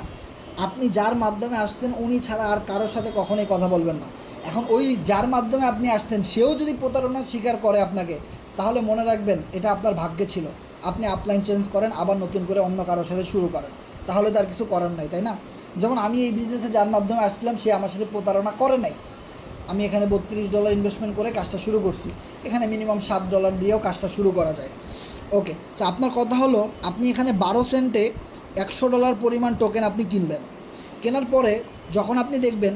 আপনি যার মাধ্যমে আসছেন উনি ছাড়া আর কারোর সাথে কখনোই কথা বলবেন না। এখন ওই যার মাধ্যমে আপনি আসছেন সেও যদি প্রতারণার শিকার করে আপনাকে, তাহলে মনে রাখবেন এটা আপনার ভাগ্যে ছিল। আপনি আপলাইন চেঞ্জ করেন, আবার নতুন করে অন্য কারোর সাথে শুরু করেন, তাহলে তার কিছু করার নাই, তাই না? যেমন আমি এই বিজনেসে যার মাধ্যমে আসছিলাম সে আমার সাথে প্রতারণা করে নাই। আমি এখানে $32 ইনভেস্টমেন্ট করে কাজটা শুরু করছি। এখানে মিনিমাম $7 দিয়েও কাজটা শুরু করা যায়। ওকে, তো আপনার কথা হলো আপনি এখানে 12 সেন্টে $100 পরিমাণ টোকেন আপনি কিনলেন। কেনার পরে যখন আপনি দেখবেন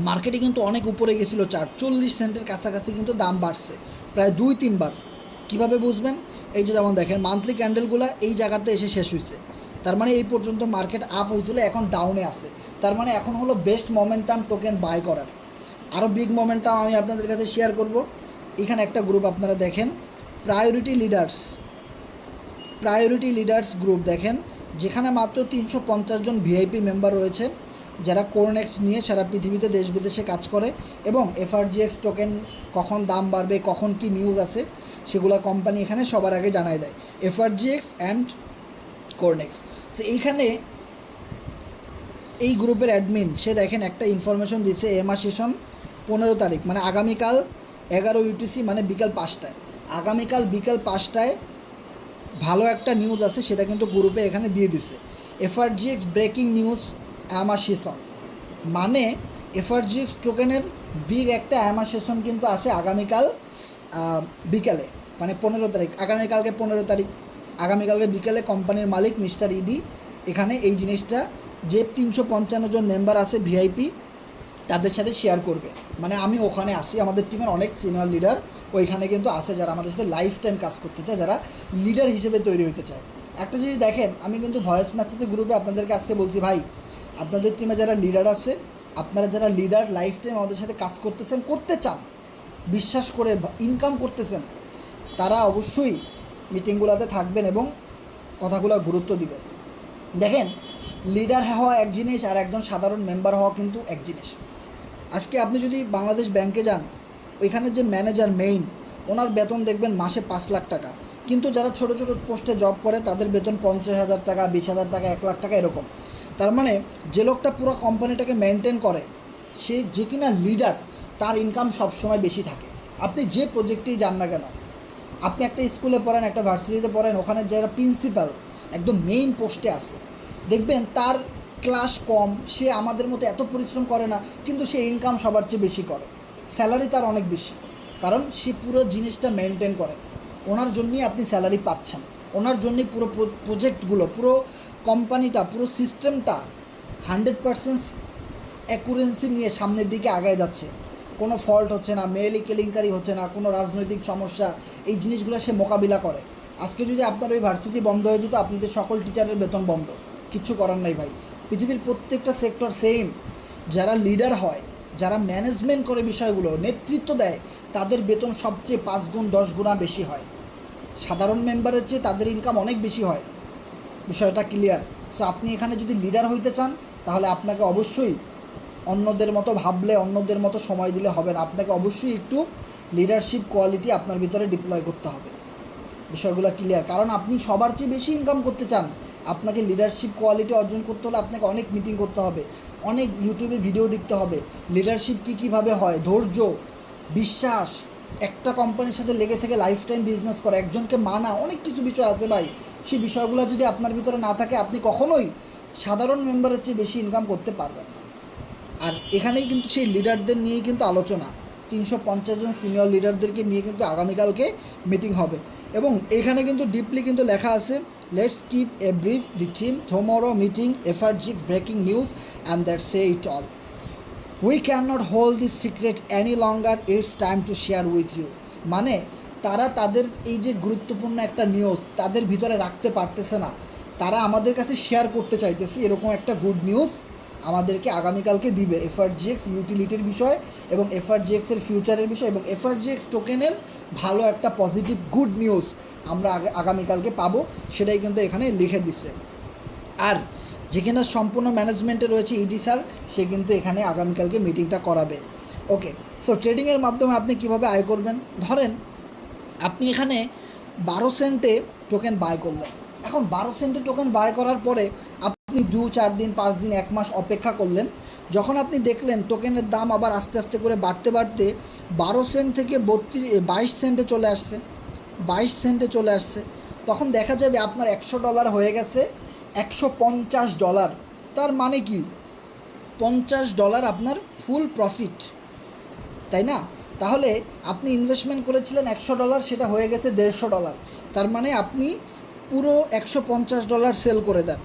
মার্কেটে কিন্তু অনেক উপরে গেছিলো, 40 সেন্টের কাছাকাছি কিন্তু দাম বাড়ছে প্রায় 2-3 বার। কীভাবে বুঝবেন? এই যে যেমন দেখেন মান্থলি ক্যান্ডেলগুলো এই জায়গাতে এসে শেষ হয়েছে, তার মানে এই পর্যন্ত মার্কেট আপ হয়েছিল, এখন ডাউনে আছে। তার মানে এখন হলো বেস্ট মোমেন্টাম টোকেন বাই করার। আরও বিগ মোমেন্টাম আমি আপনাদের কাছে শেয়ার করব। এখানে একটা গ্রুপ আপনারা দেখেন, প্রায়োরিটি লিডার্স গ্রুপ দেখেন, যেখানে মাত্র 350 জন ভিআইপি মেম্বার রয়েছে যারা কোরনেক্স নিয়ে সারা পৃথিবীতে দেশ বিদেশে কাজ করে এবং এফআরজিএক্স টোকেন কখন দাম বাড়বে, কখন কি নিউজ আছে সেগুলো কোম্পানি এখানে সবার আগে জানায় দেয়, এফআরজিএক্স অ্যান্ড কোরনেক্স। সো এইখানে এই গ্রুপের অ্যাডমিন সে দেখেন একটা ইনফরমেশন দিছে, এমা সেশন 15 তারিখ মানে আগামীকাল 11 UTC মানে বিকাল 5টায়, আগামীকাল বিকাল 5টায় ভালো একটা নিউজ আছে সেটা কিন্তু গ্রুপে এখানে দিয়ে দিছে। এফআরজিএক্স ব্রেকিং নিউজ অ্যামাসেশন, মানে এফআরজিএক্স টোকেনের বিগ একটা অ্যামাসেশন কিন্তু আছে আগামীকাল বিকালে, মানে 15 তারিখ, আগামীকালকে 15 তারিখ, আগামীকালকে বিকেলে কোম্পানির মালিক মিস্টার ইডি এখানে এই জিনিসটা যে 355 জন মেম্বার আছে ভিআইপি তাদের সাথে শেয়ার করবে। মানে আমি ওখানে আসি, আমাদের টিমের অনেক সিনিয়র লিডার ওইখানে কিন্তু আছে যারা আমাদের সাথে লাইফ টাইম কাজ করতে চায়, যারা লিডার হিসেবে তৈরি হতে চায়। একটা জিনিস দেখেন, আমি কিন্তু ভয়েস মেসেজের গ্রুপে আপনাদেরকে আজকে বলছি, ভাই আপনাদের টিমে যারা লিডার আছে, আপনারা যারা লিডার লাইফ টাইম আমাদের সাথে কাজ করতেছেন, করতে চান, বিশ্বাস করে ইনকাম করতেছেন, তারা অবশ্যই মিটিংগুলোতে থাকবেন এবং কথাগুলো গুরুত্ব দিবেন। দেখেন, লিডার হওয়া এক জিনিস আর একজন সাধারণ মেম্বার হওয়া কিন্তু এক জিনিস। আজকে আপনি যদি বাংলাদেশ ব্যাংকে যান, ওইখানে যে ম্যানেজার মেইন, ওনার বেতন দেখবেন মাসে 5 লাখ টাকা, কিন্তু যারা ছোট ছোট পোস্টে জব করে তাদের বেতন 50,000 টাকা, 20,000 টাকা, 1 লাখ টাকা এরকম। তার মানে যে লোকটা পুরো কোম্পানিটাকে মেনটেন করে, সে যে কিনা লিডার, তার ইনকাম সবসময় বেশি থাকে। আপনি যে প্রজেক্টেই যান না কেন, আপনি একটা স্কুলে পড়েন, একটা ভার্সিটিতে পড়েন, ওখানে যারা প্রিন্সিপাল একদম মেইন পোস্টে আছে, দেখবেন তার ক্লাস কম, সে আমাদের মতো এত পরিশ্রম করে না, কিন্তু সে ইনকাম সবার চেয়ে বেশি করে, স্যালারি তার অনেক বেশি, কারণ সে পুরো জিনিসটা মেনটেন করে। ওনার জন্যই আপনি স্যালারি পাচ্ছেন, ওনার জন্যই পুরো প্রজেক্টগুলো, পুরো কোম্পানিটা, পুরো সিস্টেমটা 100% অ্যাকুরেন্সি নিয়ে সামনের দিকে আগায় যাচ্ছে। কোনো ফল্ট হচ্ছে না, মেইলি কেলেঙ্কারি হচ্ছে না, কোনো রাজনৈতিক সমস্যা, এই জিনিসগুলো সে মোকাবিলা করে। আজকে যদি আপনার ওই ভার্সিটি বন্ধ হয়ে যেত, আপনাদের সকল টিচারের বেতন বন্ধ, কিচ্ছু করার নাই ভাই। পৃথিবীর প্রত্যেকটা সেক্টর সেম, যারা লিডার হয়, যারা ম্যানেজমেন্ট করে বিষয়গুলো, নেতৃত্ব দেয়, তাদের বেতন সবচেয়ে 5 গুণ 10 গুণা বেশি হয়। সাধারণ মেম্বারের চেয়ে তাদের ইনকাম অনেক বেশি হয়, বিষয়টা ক্লিয়ার। সো আপনি এখানে যদি লিডার হইতে চান, তাহলে আপনাকে অবশ্যই অন্যদের মতো ভাবলে, অন্যদের মতো সময় দিলে হবে না, আপনাকে অবশ্যই একটু লিডারশিপ কোয়ালিটি আপনার ভিতরে ডিপ্লয় করতে হবে। বিষয়গুলো ক্লিয়ার, কারণ আপনি সবার চেয়ে বেশি ইনকাম করতে চান, আপনাকে লিডারশিপ কোয়ালিটি অর্জন করতে হলে আপনাকে অনেক মিটিং করতে হবে, অনেক ইউটিউবে ভিডিও দেখতে হবে, লিডারশিপ কীভাবে হয়, ধৈর্য, বিশ্বাস, একটা কোম্পানির সাথে লেগে থেকে লাইফ টাইম বিজনেস করা, একজনকে মানা, অনেক কিছু বিষয় আছে ভাই। সেই বিষয়গুলো যদি আপনার ভিতরে না থাকে, আপনি কখনোই সাধারণ মেম্বারের চেয়ে বেশি ইনকাম করতে পারবেন না। আর এখানেই কিন্তু সেই লিডারদের নিয়েই কিন্তু আলোচনা, 350 জন সিনিয়র লিডারদেরকে নিয়ে কিন্তু আগামীকালকে মিটিং হবে। এবং এখানে কিন্তু ডিপলি কিন্তু লেখা আছে, let's keep a brief the team tomorrow meeting FRGX breaking news and that say it all, we can not hold this secret any longer, it's time to share with you. মানে তারা তাদের এই যে গুরুত্বপূর্ণ একটা নিউজ তাদের ভিতরে রাখতে পারতেছে না, তারা আমাদের কাছে শেয়ার করতে চাইতেছে, এরকম একটা গুড নিউজ আমাদেরকে আগামীকালকে দিবে এফআরজিএক্স ইউটিলিটির বিষয় এবং এফআরজিএক্সের ফিউচারের বিষয় এবং এফআরজিএক্স টোকেনের ভালো একটা পজিটিভ গুড নিউজ আমরা আগামীকালকে পাবো, সেটাই কিন্তু এখানে লিখে দিচ্ছে। আর যেখানে সম্পূর্ণ ম্যানেজমেন্টে রয়েছে ইডি স্যার, সে কিন্তু এখানে আগামীকালকে মিটিংটা করাবে। ওকে, সো ট্রেডিংয়ের মাধ্যমে আপনি কিভাবে আয় করবেন, ধরেন আপনি এখানে 12 সেন্টে টোকেন বাই করলেন। এখন 12 সেন্টে টোকেন বাই করার পরে আপনি 2-4 দিন 5 দিন 1 মাস অপেক্ষা করলেন, যখন আপনি দেখলেন টোকেনের দাম আবার আস্তে আস্তে করে বাড়তে বাড়তে 12 সেন্ট থেকে 22 সেন্টে চলে আসছে, 22 সেন্টে চলে আসছে, তখন দেখা যাবে আপনার $100 হয়ে গেছে $150। তার মানে কি $50 আপনার ফুল প্রফিট, তাই না? তাহলে আপনি ইনভেস্টমেন্ট করেছিলেন $100, সেটা হয়ে গেছে $150। তার মানে আপনি পুরো $150 সেল করে দেন,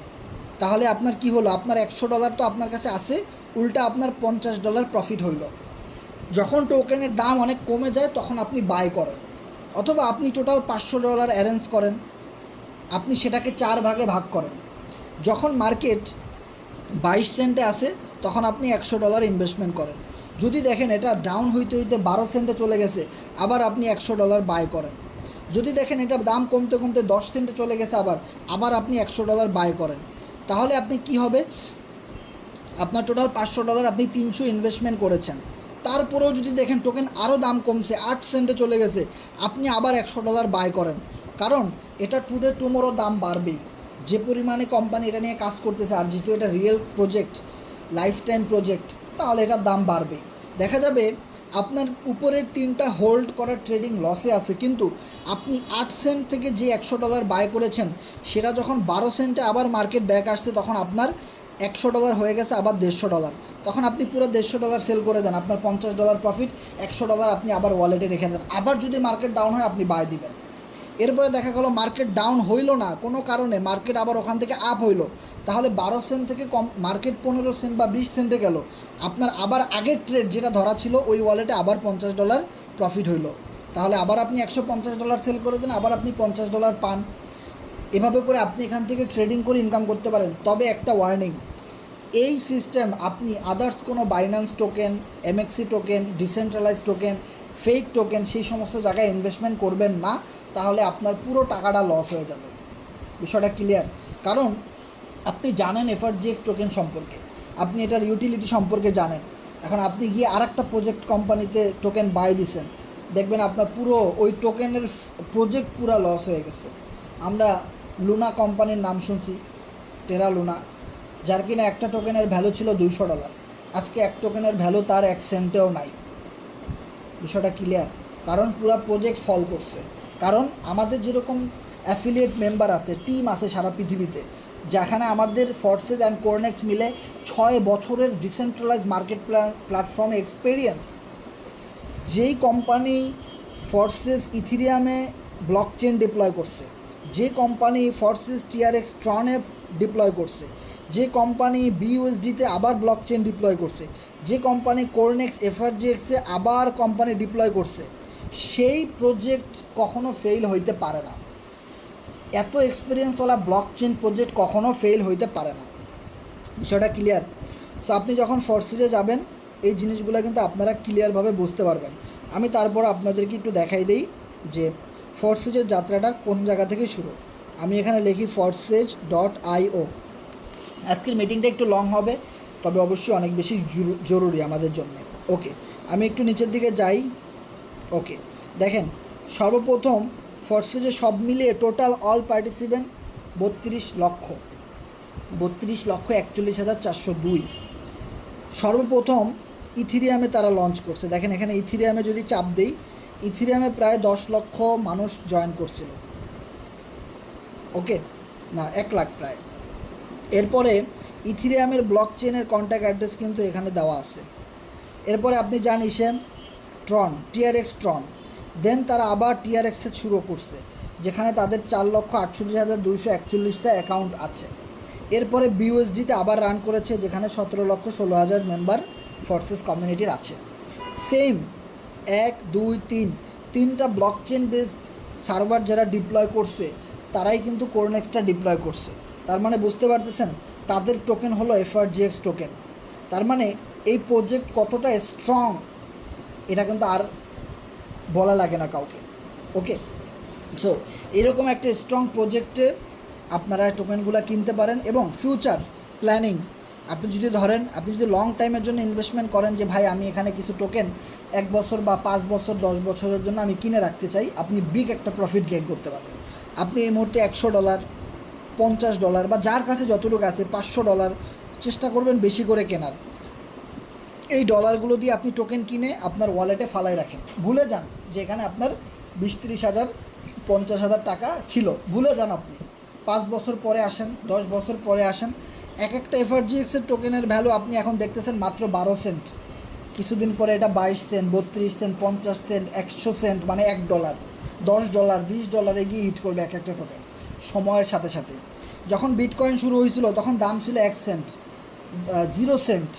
তাহলে আপনার কি হলো? আপনার $100 তো আপনার কাছে আসে, উল্টা আপনার $50 প্রফিট হইল। যখন টোকেনের দাম অনেক কমে যায় তখন আপনি বাই করেন, অথবা আপনি টোটাল $500 অ্যারেঞ্জ করেন, আপনি সেটাকে 4 ভাগে ভাগ করেন। যখন মার্কেট 22 সেন্টে আসে তখন আপনি $100 ইনভেস্টমেন্ট করেন। যদি দেখেন এটা ডাউন হইতে হইতে 12 সেন্টে চলে গেছে, আবার আপনি $100 বাই করেন। যদি দেখেন এটা দাম কমতে কমতে 10 সেন্টে চলে গেছে, আবার আপনি $100 বাই করেন। তাহলে আপনি কি হবে? আপনার টোটাল $500, আপনি 300 ইনভেস্টমেন্ট করেছেন। তারপরেও যদি দেখেন টোকেন আরও দাম কমছে, 8 সেন্টে চলে গেছে, আপনি আবার $100 বাই করেন। কারণ এটা টুডে টুমোরো দাম বাড়বেই, যে পরিমাণে কোম্পানি এটা নিয়ে কাজ করতেছে, আর যেহেতু এটা real project, life time project, তাহলে এটার দাম বাড়বে। দেখা যাবে আপনার উপরের 3টা হোল্ড করার ট্রেডিং লসে আছে, কিন্তু আপনি 8 সেন্ট থেকে যে $100 বাই করেছেন, সেটা যখন 12 সেন্টে আবার মার্কেট ব্যাক আসছে, তখন আপনার $100 হয়ে গেছে আবার $150। তখন আপনি পুরো $150 সেল করে দেন, আপনার $50 প্রফিট, $100 আপনি আবার ওয়ালেটে রেখে দেন। আবার যদি মার্কেট ডাউন হয় আপনি বাই দিবেন। এরপরে দেখা গেলো মার্কেট ডাউন হইল না কোনো কারণে, মার্কেট আবার ওখান থেকে আপ হইলো, তাহলে 12 সেন্ট থেকে কম মার্কেট 15 সেন্ট বা 20 সেন্টে গেল, আপনার আবার আগের ট্রেড যেটা ধরা ছিল ওই ওয়ালেটে আবার $50 প্রফিট হইলো, তাহলে আবার আপনি $150 সেল করে দেন, আবার আপনি $50 পান। এভাবে করে আপনি এখান থেকে ট্রেডিং করে ইনকাম করতে পারেন। তবে একটা ওয়ার্নিং, এই সিস্টেম আপনি আদার্স কোনো Binance token, MXC token, decentralize token, fake token, সেই সমস্ত জায়গায় ইনভেস্টমেন্ট করবেন না, তাহলে আপনার পুরো টাকাটা লস হয়ে যাবে। বিষয়টা ক্লিয়ার? কারণ আপনি জানেন এফআরজিএক্স টোকেন সম্পর্কে, আপনি এটার ইউটিলিটি সম্পর্কে জানেন। এখন আপনি গিয়ে আরেকটা প্রজেক্ট কোম্পানিতে টোকেন বাই দিছেন, দেখবেন আপনার পুরো ওই টোকেনের প্রজেক্ট পুরো লস হয়ে গেছে। আমরা লুনা কোম্পানির নাম শুনছি, টেরা লুনা, যার কিনা একটা টোকেনের ভ্যালু ছিল $200, আজকে এক টোকেনের ভ্যালু তার 1 সেন্টেও নাই। বিষয়টা ক্লিয়ার? কারণ পুরো প্রজেক্ট ফল করছে। কারণ আমাদের যেরকম অ্যাফিলিয়েট মেম্বার আছে, টিম আছে সারা পৃথিবীতে, যেখানে আমাদের ফর্সেস অ্যান্ড কোরনেক্স মিলে 6 বছরের ডিসেন্ট্রালাইজ মার্কেট প্ল্যাটফর্মে এক্সপিরিয়েন্স। যেই কোম্পানি ফর্সেস ইথিরিয়ামে ব্লকচেন ডিপ্লয় করছে, যে কোম্পানি ফর্সেস টিআরএক্স ট্রনে ডিপ্লয় করছে, যে কোম্পানি বিইউএসডিতে আবার ব্লকচেন ডিপ্লয় করছে, যে কোম্পানি কোরনেক্স এফআরজিএক্সে আবার কোম্পানি ডিপ্লয় করছে, সেই প্রজেক্ট কখনো ফেল হইতে পারে না। এত এক্সপিরিয়েন্সওয়ালা ব্লকচেন প্রজেক্ট কখনো ফেল হইতে পারে না। বিষয়টা ক্লিয়ার? সো আপনি যখন ফর্সেসে যাবেন এই জিনিসগুলো কিন্তু আপনারা ক্লিয়ারভাবে বুঝতে পারবেন। আমি তারপর আপনাদেরকে একটু দেখাই দিই যে ফর্সেজের যাত্রাটা কোন জায়গা থেকে শুরু। আমি এখানে লিখি forces.io। আজকের মিটিংটা একটু লং হবে, তবে অবশ্যই অনেক বেশি জরুরি আমাদের জন্য। ওকে, আমি একটু নিচের দিকে যাই। ওকে, দেখেন সর্বপ্রথম ফর্সেজে সব মিলিয়ে টোটাল অল পার্টিসিপেন্ট 32,41,402। সর্বপ্রথম ইথিরিয়ামে তারা লঞ্চ করছে। দেখেন এখানে ইথিরিয়ামে যদি চাপ দেই, ইথিরিয়ামে প্রায় 10 লক্ষ মানুষ জয়েন করছিল। ওকে, না 1 লাখ প্রায়। এরপরে ইথিরিয়ামের ব্লকচেনের কন্ট্যাক্ট অ্যাড্রেস কিন্তু এখানে দেওয়া আছে। এরপরে আপনি জান ইসে ট্রন, টিআরএক্স ট্রন, দেন তারা আবার টিআরএক্সে শুরু করছে, যেখানে তাদের 4,68,241টা অ্যাকাউন্ট আছে। এরপরে বিইউএসডিতে আবার রান করেছে, যেখানে 17,16,000 মেম্বার ফর্সেস কমিউনিটির আছে। সেম 1, 2, 3 তিনটা ব্লকচেন বেসড সার্ভার যারা ডিপ্লয় করছে, তারাই কিন্তু কোরনেক্সটা ডিপ্লয় করছে। তার মানে বুঝতে পারতেছেন তাদের টোকেন হলো এফআরজিএক্স টোকেন। তার মানে এই প্রজেক্ট কতটা স্ট্রং এটা কিন্তু আর বলা লাগে না কাউকে। ওকে, সো এরকম একটা স্ট্রং প্রজেক্টে আপনারা টোকেনগুলো কিনতে পারেন। এবং ফিউচার প্ল্যানিং, আপনি যদি ধরেন আপনি যদি লং টাইমের জন্য ইনভেস্টমেন্ট করেন, যে ভাই আমি এখানে কিছু টোকেন 1 বছর বা 5 বছর 10 বছরের জন্য আমি কিনে রাখতে চাই, আপনি বিগ একটা প্রফিট গেইন করতে পারবেন। আপনি এই মুহূর্তে $100, $50 বা যার কাছে যতটুকু আছে $500 চেষ্টা করবেন বেশি করে কেনার। এই ডলারগুলো দিয়ে আপনি টোকেন কিনে আপনার ওয়ালেটে ফালাই রাখেন। ভুলে যান যে এখানে আপনার 20-30 হাজার 50,000 টাকা ছিল, ভুলে যান আপনি। 5 বছর পরে আসেন, 10 বছর পরে আসেন, এক একটা এফআরজিএক্সের টোকেনের ভ্যালু আপনি এখন দেখতেছেন মাত্র 12 সেন্ট। কিছুদিন পরে এটা 22 সেন্ট, 32 সেন্ট, 50 সেন্ট, 100 সেন্ট, মানে $1, $10, $20 গিয়ে হিট করবে এক একটা টোকেন সময়ের সাথে সাথে। যখন বিটকয়েন শুরু হয়েছিল তখন দাম ছিল 1 সেন্ট, 0 সেন্ট।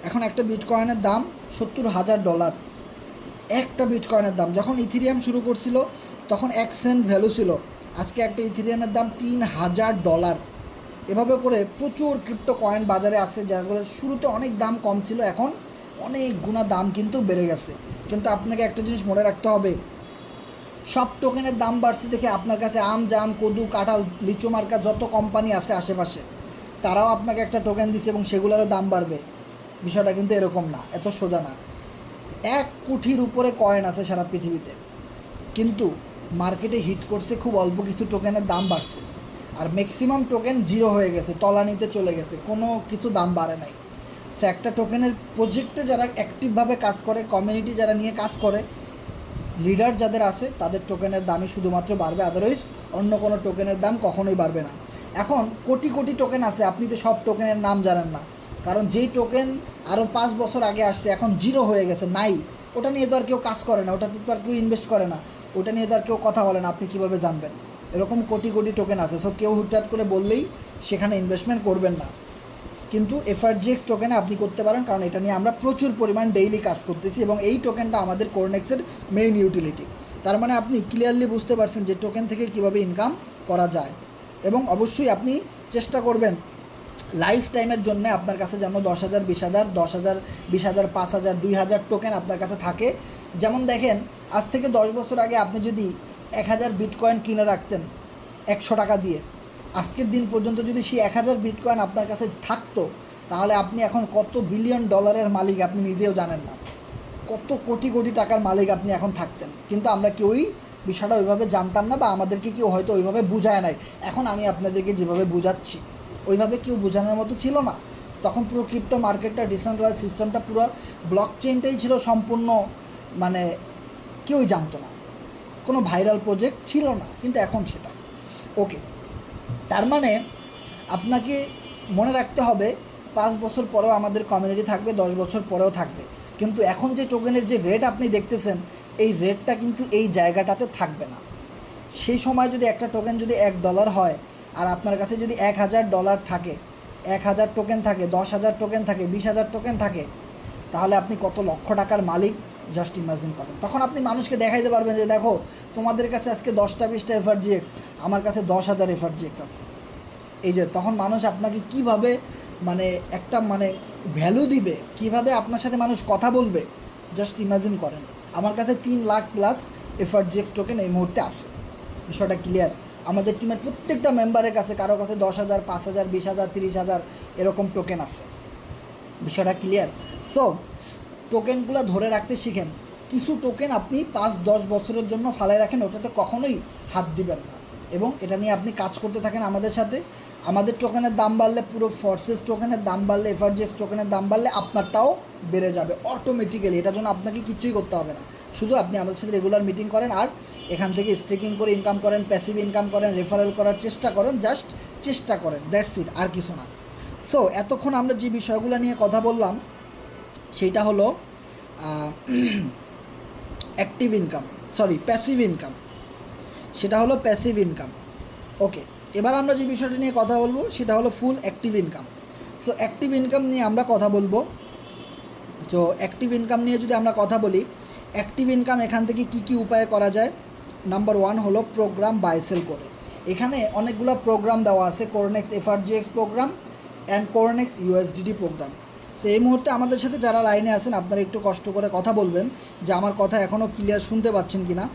এখন একটা বিটকয়েনের দাম $70,000, একটা বিটকয়েনের দাম। যখন ইথিরিয়াম শুরু করছিল তখন 1 সেন্ট ভ্যালু ছিল, আজকে একটা ইথিরিয়ামের দাম $3,000। এভাবে করে প্রচুর ক্রিপ্টো কয়েন বাজারে আছে, যাগুলো শুরুতে অনেক দাম কম ছিল, এখন অনেক গুণা দাম কিন্তু বেড়ে গেছে। কিন্তু আপনাকে একটা জিনিস মনে রাখতে হবে, সব টোকেনের দাম বাড়ছে দেখে আপনার কাছে আম, জাম, কদু, কাঁঠাল, লিচু মার্কা যত কোম্পানি আছে আশেপাশে, তারাও আপনাকে একটা টোকেন দিচ্ছে এবং সেগুলোরও দাম বাড়বে। বিষয়টা কিন্তু এরকম না, এত সোজা না। 1 কোটির উপরে কয়েন আছে সারা পৃথিবীতে, কিন্তু মার্কেটে হিট করছে খুব অল্প কিছু টোকেনের দাম বাড়ছে, আর ম্যাক্সিমাম টোকেন জিরো হয়ে গেছে, তলানিতে চলে গেছে, কোনো কিছু দাম বাড়ে নাই। সো একটা টোকেনের প্রজেক্টে যারা অ্যাক্টিভভাবে কাজ করে, কমিউনিটি যারা নিয়ে কাজ করে, লিডার যাদের আছে, তাদের টোকেনের দামই শুধুমাত্র বাড়বে, আদারওয়াইজ অন্য কোনো টোকেনের দাম কখনোই বাড়বে না। এখন কোটি কোটি টোকেন আছে, আপনি তো সব টোকেনের নাম জানেন না, কারণ যেই টোকেন আরও 5 বছর আগে আসছে এখন জিরো হয়ে গেছে, নাই, ওটা নিয়ে তো আর কেউ কাজ করে না, ওটাতে তো আর কেউ ইনভেস্ট করে না, ওটা নিয়ে তো আর কেউ কথা বলে না, আপনি কীভাবে জানবেন? এরকম কোটি কোটি টোকেন আছে। সো কেউ হুটহাট করে বললেই সেখানে ইনভেস্টমেন্ট করবেন না। কিন্তু এফআরজিএক্স টোকেনে আপনি করতে পারেন, কারণ এটা নিয়ে আমরা প্রচুর পরিমাণ ডেইলি কাজ করতেছি এবং এই টোকেনটা আমাদের কোরনেক্সের মেইন ইউটিলিটি। তার মানে আপনি ক্লিয়ারলি বুঝতে পারছেন যে টোকেন থেকে কিভাবে ইনকাম করা যায়। এবং অবশ্যই আপনি চেষ্টা করবেন লাইফ টাইমের জন্য আপনার কাছে যেন 10,000, 20,000, 10,000, 20,000, 5,000, 2,000 টোকেন আপনার কাছে থাকে। যেমন দেখেন, আজ থেকে 10 বছর আগে আপনি যদি 1,000 বিটকয়েন কিনে রাখতেন 100 টাকা দিয়ে, আজকের দিন পর্যন্ত যদি সেই 1,000 বিটকয়েন আপনার কাছে থাকতো, তাহলে আপনি এখন কত $বিলিয়ন মালিক আপনি নিজেও জানেন না, কত কোটি কোটি টাকার মালিক আপনি এখন থাকতেন। কিন্তু আমরা কেউই বিষয়টা ওইভাবে জানতাম না, বা আমাদেরকে কেউ হয়তো ওইভাবে বুঝায় নাই। এখন আমি আপনাদেরকে যেভাবে বুঝাচ্ছি ওইভাবে কেউ বোঝানোর মতো ছিল না। তখন পুরো ক্রিপ্টো মার্কেটটা, ডিসেন্ট্রালাইজ সিস্টেমটা, পুরো ব্লক চেইনটাই ছিল সম্পূর্ণ, মানে কেউই জানতো না, কোনো ভাইরাল প্রজেক্ট ছিল না, কিন্তু এখন সেটা ওকে। তার মানে আপনাকে মনে রাখতে হবে 5 বছর পরেও আমাদের কমিউনিটি থাকবে, 10 বছর পরেও থাকবে, কিন্তু এখন যে টোকেনের যে রেট আপনি দেখতেছেন, এই রেটটা কিন্তু এই জায়গাটাতে থাকবে না। সেই সময় যদি একটা টোকেন যদি $1 হয়, আর আপনার কাছে যদি $1,000 থাকে, 1,000 টোকেন থাকে, 10,000 টোকেন থাকে, 20,000 টোকেন থাকে, তাহলে আপনি কত লক্ষ টাকার মালিক জাস্ট ইমাজিন করেন। তখন আপনি মানুষকে দেখাইতে পারবেন যে দেখো, তোমাদের কাছে আজকে 10টা 20টা এফআরজিএক্স, আমার কাছে 10,000 এফআরজিএক্স আছে। এই যে তখন মানুষ আপনাকে কিভাবে মানে একটা মানে ভ্যালু দিবে, কিভাবে আপনার সাথে মানুষ কথা বলবে, জাস্ট ইমাজিন করেন। আমার কাছে 3 লাখ প্লাস এফআরজিএক্স টোকেন এই মুহূর্তে আছে। বিষয়টা ক্লিয়ার? আমাদের টিমের প্রত্যেকটা মেম্বারের কাছে কারো কাছে 10,000, 5,000, 20,000, 30,000 এরকম টোকেন আছে। বিষয়টা ক্লিয়ার? সো টোকেনগুলো ধরে রাখতে শিখেন। কিছু টোকেন আপনি 5-10 বছরের জন্য ফালায় রাখেন, ওটাতে কখনোই হাত দিবেন না, এবং এটা নিয়ে আপনি কাজ করতে থাকেন আমাদের সাথে। আমাদের টোকেনের দাম বাড়লে, পুরো ফোর্সেস টোকেনের দাম বাড়লে, এফআরজিএক্স টোকেনের দাম বাড়লে আপনারটাও বেড়ে যাবে অটোমেটিক্যালি। এটার জন্য আপনাকে কিছুই করতে হবে না, শুধু আপনি আমাদের সাথে রেগুলার মিটিং করেন, আর এখান থেকে স্টেকিং করে ইনকাম করেন, প্যাসিভ ইনকাম করেন, রেফারেল করার চেষ্টা করেন, জাস্ট চেষ্টা করেন, দ্যাটস ইট, আর কিছু না। সো এতক্ষণ আমরা যে বিষয়গুলো নিয়ে কথা বললাম সেইটা হলো অ্যাক্টিভ ইনকাম, প্যাসিভ ইনকাম, সেটা হলো প্যাসিভ ইনকাম। ওকে, এবার আমরা যে বিষয়টা নিয়ে কথা বলবো সেটা হলো full active income. So active income নিয়ে আমরা কথা বলবো। তো অ্যাক্টিভ ইনকাম নিয়ে যদি আমরা কথা বলি, অ্যাক্টিভ ইনকাম এখান থেকে কি কি উপায়ে করা যায়। নাম্বার 1 হলো প্রোগ্রাম বাই সেল করে। এখানে অনেকগুলো প্রোগ্রাম দেওয়া আছে, Cornex FRGX program and Cornex USDT program. So এই মুহূর্তে আমাদের সাথে যারা লাইনে আছেন, আপনারা একটু কষ্ট করে কথা বলবেন যে আমার কথা এখনও ক্লিয়ার শুনতে পাচ্ছেন কি না।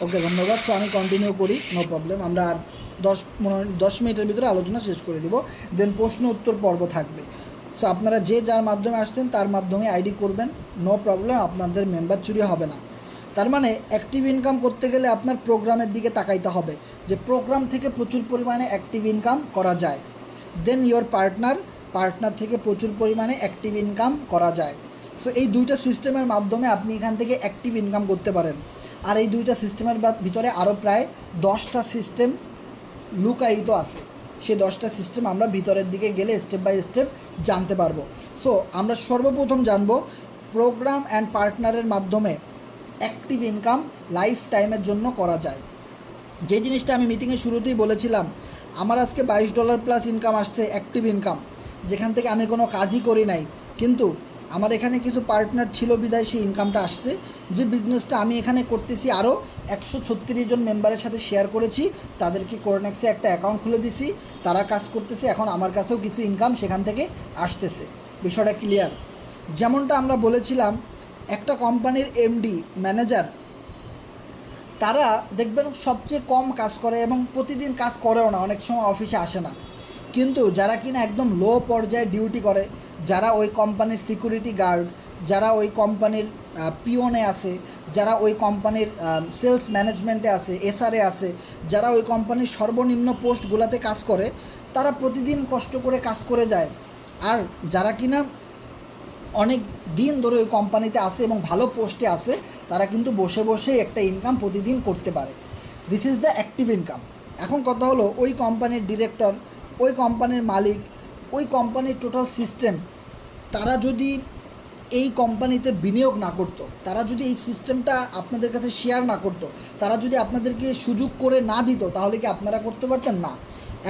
ওকে, ধন্যবাদ। সো আমি কন্টিনিউ করি, নো প্রবলেম। আমরা 10 মিনিটের ভিতরে আলোচনা শেষ করে দিব, দেন প্রশ্ন উত্তর পর্ব থাকবে। সো আপনারা যে যার মাধ্যমে আসছেন তার মাধ্যমে আইডি করবেন, নো প্রবলেম, আপনাদের মেম্বার চুরি হবে না। তার মানে অ্যাক্টিভ ইনকাম করতে গেলে আপনার প্রোগ্রামের দিকে তাকাইতে হবে, যে প্রোগ্রাম থেকে প্রচুর পরিমাণে অ্যাক্টিভ ইনকাম করা যায়। দেন ইয়োর পার্টনার থেকে প্রচুর পরিমাণে অ্যাক্টিভ ইনকাম করা যায়। সো এই দুইটা সিস্টেমের মাধ্যমে আপনি এখান থেকে অ্যাক্টিভ ইনকাম করতে পারেন। আর এই দুইটা সিস্টেমের ভিতরে আরও প্রায় 10টা সিস্টেম লুকায়িত আছে। সেই 10টা সিস্টেম আমরা ভিতরের দিকে গেলে স্টেপ বাই স্টেপ জানতে পারবো। সো আমরা সর্বপ্রথম জানবো প্রোগ্রাম অ্যান্ড পার্টনারের মাধ্যমে অ্যাক্টিভ ইনকাম লাইফ টাইমের জন্য করা যায়। যে জিনিসটা আমি মিটিংয়ের শুরুতেই বলেছিলাম, আমার আজকে $22 প্লাস ইনকাম আসছে, অ্যাক্টিভ ইনকাম, যেখান থেকে আমি কোনো কাজই করি নাই, কিন্তু আমার এখানে কিছু পার্টনার ছিল বিদায় সেই ইনকামটা আসছে। যে বিজনেসটা আমি এখানে করতেছি আরও 136 জন মেম্বারের সাথে শেয়ার করেছি, তাদেরকে কোরনেক্সে একটা অ্যাকাউন্ট খুলে দিছি, তারা কাজ করতেছে, এখন আমার কাছেও কিছু ইনকাম সেখান থেকে আসতেছে। বিষয়টা ক্লিয়ার? যেমনটা আমরা বলেছিলাম, একটা কোম্পানির এমডি ম্যানেজার তারা দেখবেন সবচেয়ে কম কাজ করে এবং প্রতিদিন কাজ করেও না, অনেক সময় অফিসে আসে না। কিন্তু যারা কিনা একদম লো পর্যায়ে ডিউটি করে, যারা ওই কোম্পানির সিকিউরিটি গার্ড, যারা ওই কোম্পানির পিওনে আছে, যারা ওই কোম্পানির সেলস ম্যানেজমেন্টে আছে, এসআরএ আছে, যারা ওই কোম্পানির সর্বনিম্ন পোস্টগুলোতে কাজ করে, তারা প্রতিদিন কষ্ট করে কাজ করে যায়। আর যারা কিনা অনেক দিন ধরে ওই কোম্পানিতে আসে এবং ভালো পোস্টে আসে, তারা কিন্তু বসে বসে একটা ইনকাম প্রতিদিন করতে পারে। This is the active income. এখন কথা হলো, ওই কোম্পানির ডিরেক্টর, ওই কোম্পানির মালিক, ওই কোম্পানির টোটাল সিস্টেম, তারা যদি এই কোম্পানিতে বিনিয়োগ না করতো, তারা যদি এই সিস্টেমটা আপনাদের কাছে শেয়ার না করতো, তারা যদি আপনাদেরকে সুযোগ করে না দিত, তাহলে কি আপনারা করতে পারতেন? না।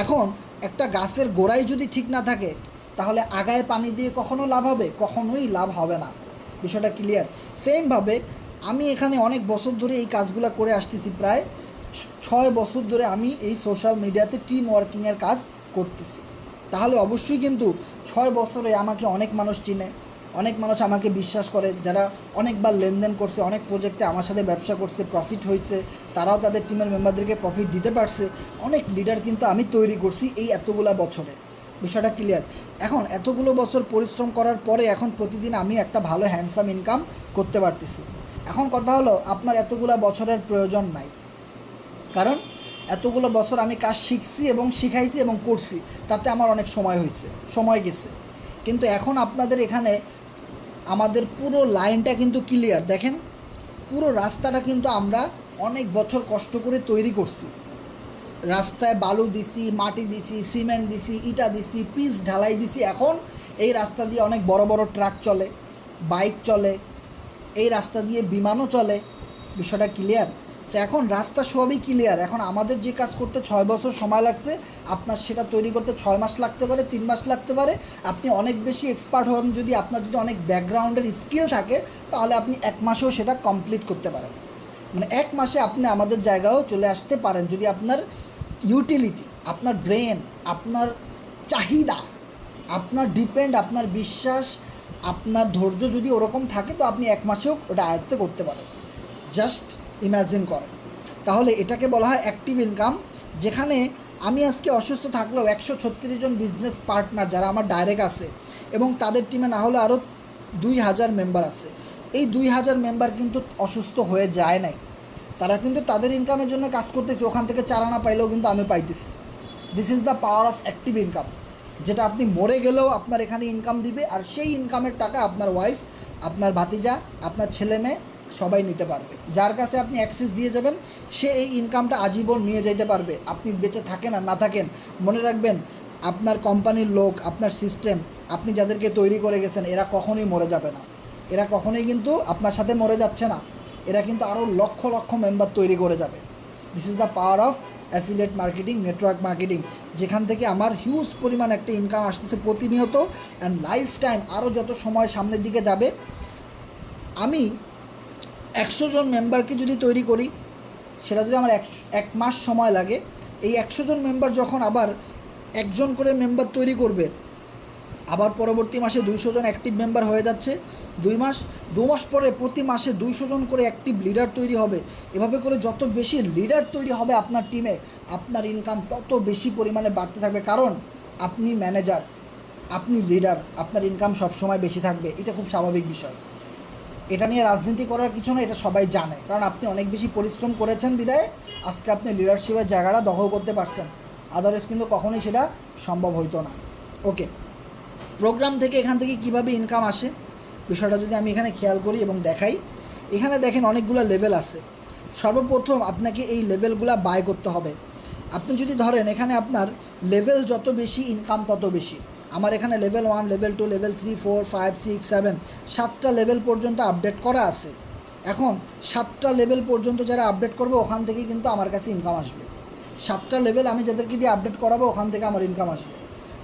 এখন একটা গাছের গোড়াই যদি ঠিক না থাকে, তাহলে আগায় পানি দিয়ে কখনো লাভ হবে? কখনোই লাভ হবে না। বিষয়টা ক্লিয়ার? সেমভাবে আমি এখানে অনেক বছর ধরে এই কাজগুলো করে আসতেছি, প্রায় 6 বছর ধরে আমি এই সোশ্যাল মিডিয়াতে টিম ওয়ার্কিংয়ের কাজ করতেছি। তাহলে অবশ্যই কিন্তু 6 বছরে আমাকে অনেক মানুষ চিনে, অনেক মানুষ আমাকে বিশ্বাস করে, যারা অনেকবার লেনদেন করছে, অনেক প্রজেক্টে আমার সাথে ব্যবসা করছে, প্রফিট হয়েছে, তারাও তাদের টিমের মেম্বারদেরকে প্রফিট দিতে পারছে। অনেক লিডার কিন্তু আমি তৈরি করছি এই এতগুলো বছরে। বিষয়টা ক্লিয়ার? এখন এতগুলো বছর পরিশ্রম করার পরে এখন প্রতিদিন আমি একটা ভালো হ্যান্ডসাম ইনকাম করতে পারতেছি। এখন কথা হলো, আপনার এতগুলো বছরের প্রয়োজন নাই, কারণ এতগুলো বছর আমি কাজ শিখছি এবং শিখাইছি এবং করছি, তাতে আমার অনেক সময় হয়েছে, সময় গেছে। কিন্তু এখন আপনাদের এখানে আমাদের পুরো লাইনটা কিন্তু ক্লিয়ার। দেখেন, পুরো রাস্তাটা কিন্তু আমরা অনেক বছর কষ্ট করে তৈরি করছি। রাস্তায় বালু দিছি, মাটি দিছি, সিমেন্ট দিছি, ইটা দিছি, পিচ ঢালাই দিছি। এখন এই রাস্তা দিয়ে অনেক বড় বড় ট্রাক চলে, বাইক চলে, এই রাস্তা দিয়ে বিমানও চলে। বিষয়টা ক্লিয়ার? এখন রাস্তা সবই ক্লিয়ার। এখন আমাদের যে কাজ করতে 6 বছর সময় লাগছে, আপনার সেটা তৈরি করতে 6 মাস লাগতে পারে, 3 মাস লাগতে পারে। আপনি অনেক বেশি এক্সপার্ট হন, যদি আপনার যদি অনেক ব্যাকগ্রাউন্ডের স্কিল থাকে, তাহলে আপনি 1 মাসেও সেটা কমপ্লিট করতে পারেন। মানে 1 মাসে আপনি আমাদের জায়গায়ও চলে আসতে পারেন, যদি আপনার ইউটিলিটি, আপনার ব্রেন, আপনার চাহিদা, আপনার ডিপেন্ড, আপনার বিশ্বাস, আপনার ধৈর্য যদি ওরকম থাকে, তো আপনি 1 মাসেও ওটা আয়ত্তে করতে পারেন। জাস্ট ইমাজিন করেন। তাহলে এটাকে বলা হয় অ্যাক্টিভ ইনকাম, যেখানে আমি আজকে অসুস্থ থাকলেও 136 জন বিজনেস পার্টনার যারা আমার ডাইরেক্ট আছে, এবং তাদের টিমে না হলে আরও 2000 মেম্বার আছে। এই 2000 মেম্বার কিন্তু অসুস্থ হয়ে যায় নাই, তারা কিন্তু তাদের ইনকামের জন্য কাজ করতেছে, ওখান থেকে চারানা পাইলেও কিন্তু আমি পাইতেছি। This is the power of active income, যেটা আপনি মরে গেলেও আপনার এখানে ইনকাম দিবে, আর সেই ইনকামের টাকা আপনার ওয়াইফ, আপনার ভাতিজা, আপনার ছেলে মেয়ে সবাই নিতে পারবে। যার কাছে আপনি অ্যাক্সেস দিয়ে যাবেন, সে এই ইনকামটা আজীবন নিয়ে যেতে পারবে, আপনি বেঁচে থাকেন আর না থাকেন। মনে রাখবেন, আপনার কোম্পানির লোক, আপনার সিস্টেম, আপনি যাদেরকে তৈরি করে গেছেন, এরা কখনোই মরে যাবে না। এরা কখনোই কিন্তু আপনার সাথে মরে যাচ্ছে না, এরা কিন্তু আরও লক্ষ লক্ষ মেম্বার তৈরি করে যাবে। This is the power of affiliate marketing, network marketing, যেখান থেকে আমার হিউজ পরিমাণ একটা ইনকাম আসতেছে প্রতিনিয়ত, অ্যান্ড লাইফ টাইম আরও যত সময় সামনের দিকে যাবে। আমি 100 জন মেম্বারকে যদি তৈরি করি, সেটা যদি আমার 1 মাস সময় লাগে, এই 100 জন মেম্বার যখন আবার একজন করে মেম্বার তৈরি করবে, আবার পরবর্তী মাসে 200 জন অ্যাক্টিভ মেম্বার হয়ে যাচ্ছে। 2 মাস পরে প্রতি মাসে 200 জন করে অ্যাক্টিভ লিডার তৈরি হবে। এভাবে করে যত বেশি লিডার তৈরি হবে আপনার টিমে, আপনার ইনকাম তত বেশি পরিমাণে বাড়তে থাকবে। কারণ আপনি ম্যানেজার, আপনি লিডার, আপনার ইনকাম সবসময় বেশি থাকবে। এটা খুব স্বাভাবিক বিষয়, এটা নিয়ে রাজনীতি করার কিছু না, এটা সবাই জানে। কারণ আপনি অনেক বেশি পরিশ্রম করেছেন বিদায় আজকে আপনি লিডারশিপের জায়গাটা দখল করতে পারছেন, আদারওয়াইজ কিন্তু কখনোই সেটা সম্ভব হইতো না। ওকে, প্রোগ্রাম থেকে এখান থেকে কিভাবে ইনকাম আসে, বিষয়টা যদি আমি এখানে খেয়াল করি এবং দেখাই, এখানে দেখেন অনেকগুলো লেভেল আছে। সর্বপ্রথম আপনাকে এই লেভেলগুলো বাই করতে হবে। আপনি যদি ধরেন এখানে আপনার লেভেল যত বেশি ইনকাম তত বেশি। আমার এখানে লেভেল 1, লেভেল 2, লেভেল 3, 4, 5, 6, 7 7টা লেভেল পর্যন্ত আপডেট করা আছে। এখন 7টা লেভেল পর্যন্ত যারা আপডেট করবে ওখান থেকে কিন্তু আমার কাছে ইনকাম আসবে। 7টা লেভেল আমি যাদেরকে দিয়ে আপডেট করাবো ওখান থেকে আমার ইনকাম আসবে।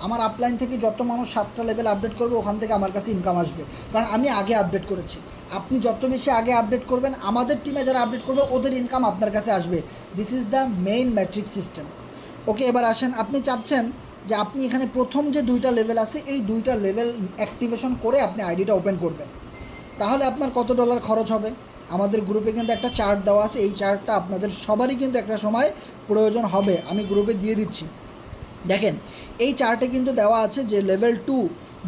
আমার আপলাইন থেকে যত মানুষ 7টা লেভেল আপডেট করবে ওখান থেকে আমার কাছে ইনকাম আসবে, কারণ আমি আগে আপডেট করেছি। আপনি যত বেশি আগে আপডেট করবেন, আমাদের টিমে যারা আপডেট করবে ওদের ইনকাম আপনার কাছে আসবে। This is the main matrix system. Okay, এবার আসেন, আপনি চাচ্ছেন যে আপনি এখানে প্রথম যে 2টা লেভেল আছে এই 2টা লেভেল অ্যাক্টিভেশন করে আপনি আইডিটা ওপেন করবেন। তাহলে আপনার কত ডলার খরচ হবে? আমাদের গ্রুপে কিন্তু একটা চার্ট দেওয়া আছে। এই চার্টটা আপনাদের সবারই কিন্তু একটা সময় প্রয়োজন হবে, আমি গ্রুপে দিয়ে দিচ্ছি। দেখেন এই চার্টে কিন্তু দেওয়া আছে যে লেভেল 2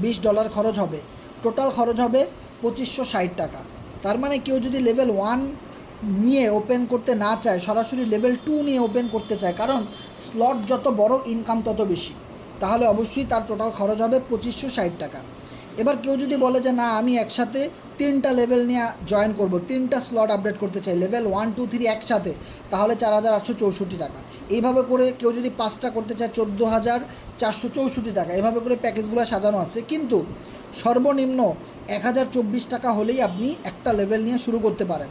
$20 খরচ হবে, টোটাল খরচ হবে 2560 টাকা। তার মানে কেউ যদি লেভেল 1 নিয়ে ওপেন করতে না চায়, সরাসরি লেভেল 2 নিয়ে ওপেন করতে চায়, কারণ স্লট যত বড় ইনকাম তত বেশি, তাহলে অবশ্যই তার টোটাল খরচ হবে 2560 টাকা। এবার কেউ যদি বলে যে না আমি একসাথে 3টা লেভেল নিয়ে জয়েন করব, 3টা স্লট আপডেট করতে চাই, লেভেল 1, 2, 3 একসাথে, তাহলে 4864 টাকা। এইভাবে করে কেউ যদি 5টা করতে চায় 14464 টাকা। এভাবে করে প্যাকেজগুলো সাজানো আছে, কিন্তু সর্বনিম্ন 1024 টাকা হলেই আপনি একটা লেভেল নিয়ে শুরু করতে পারেন।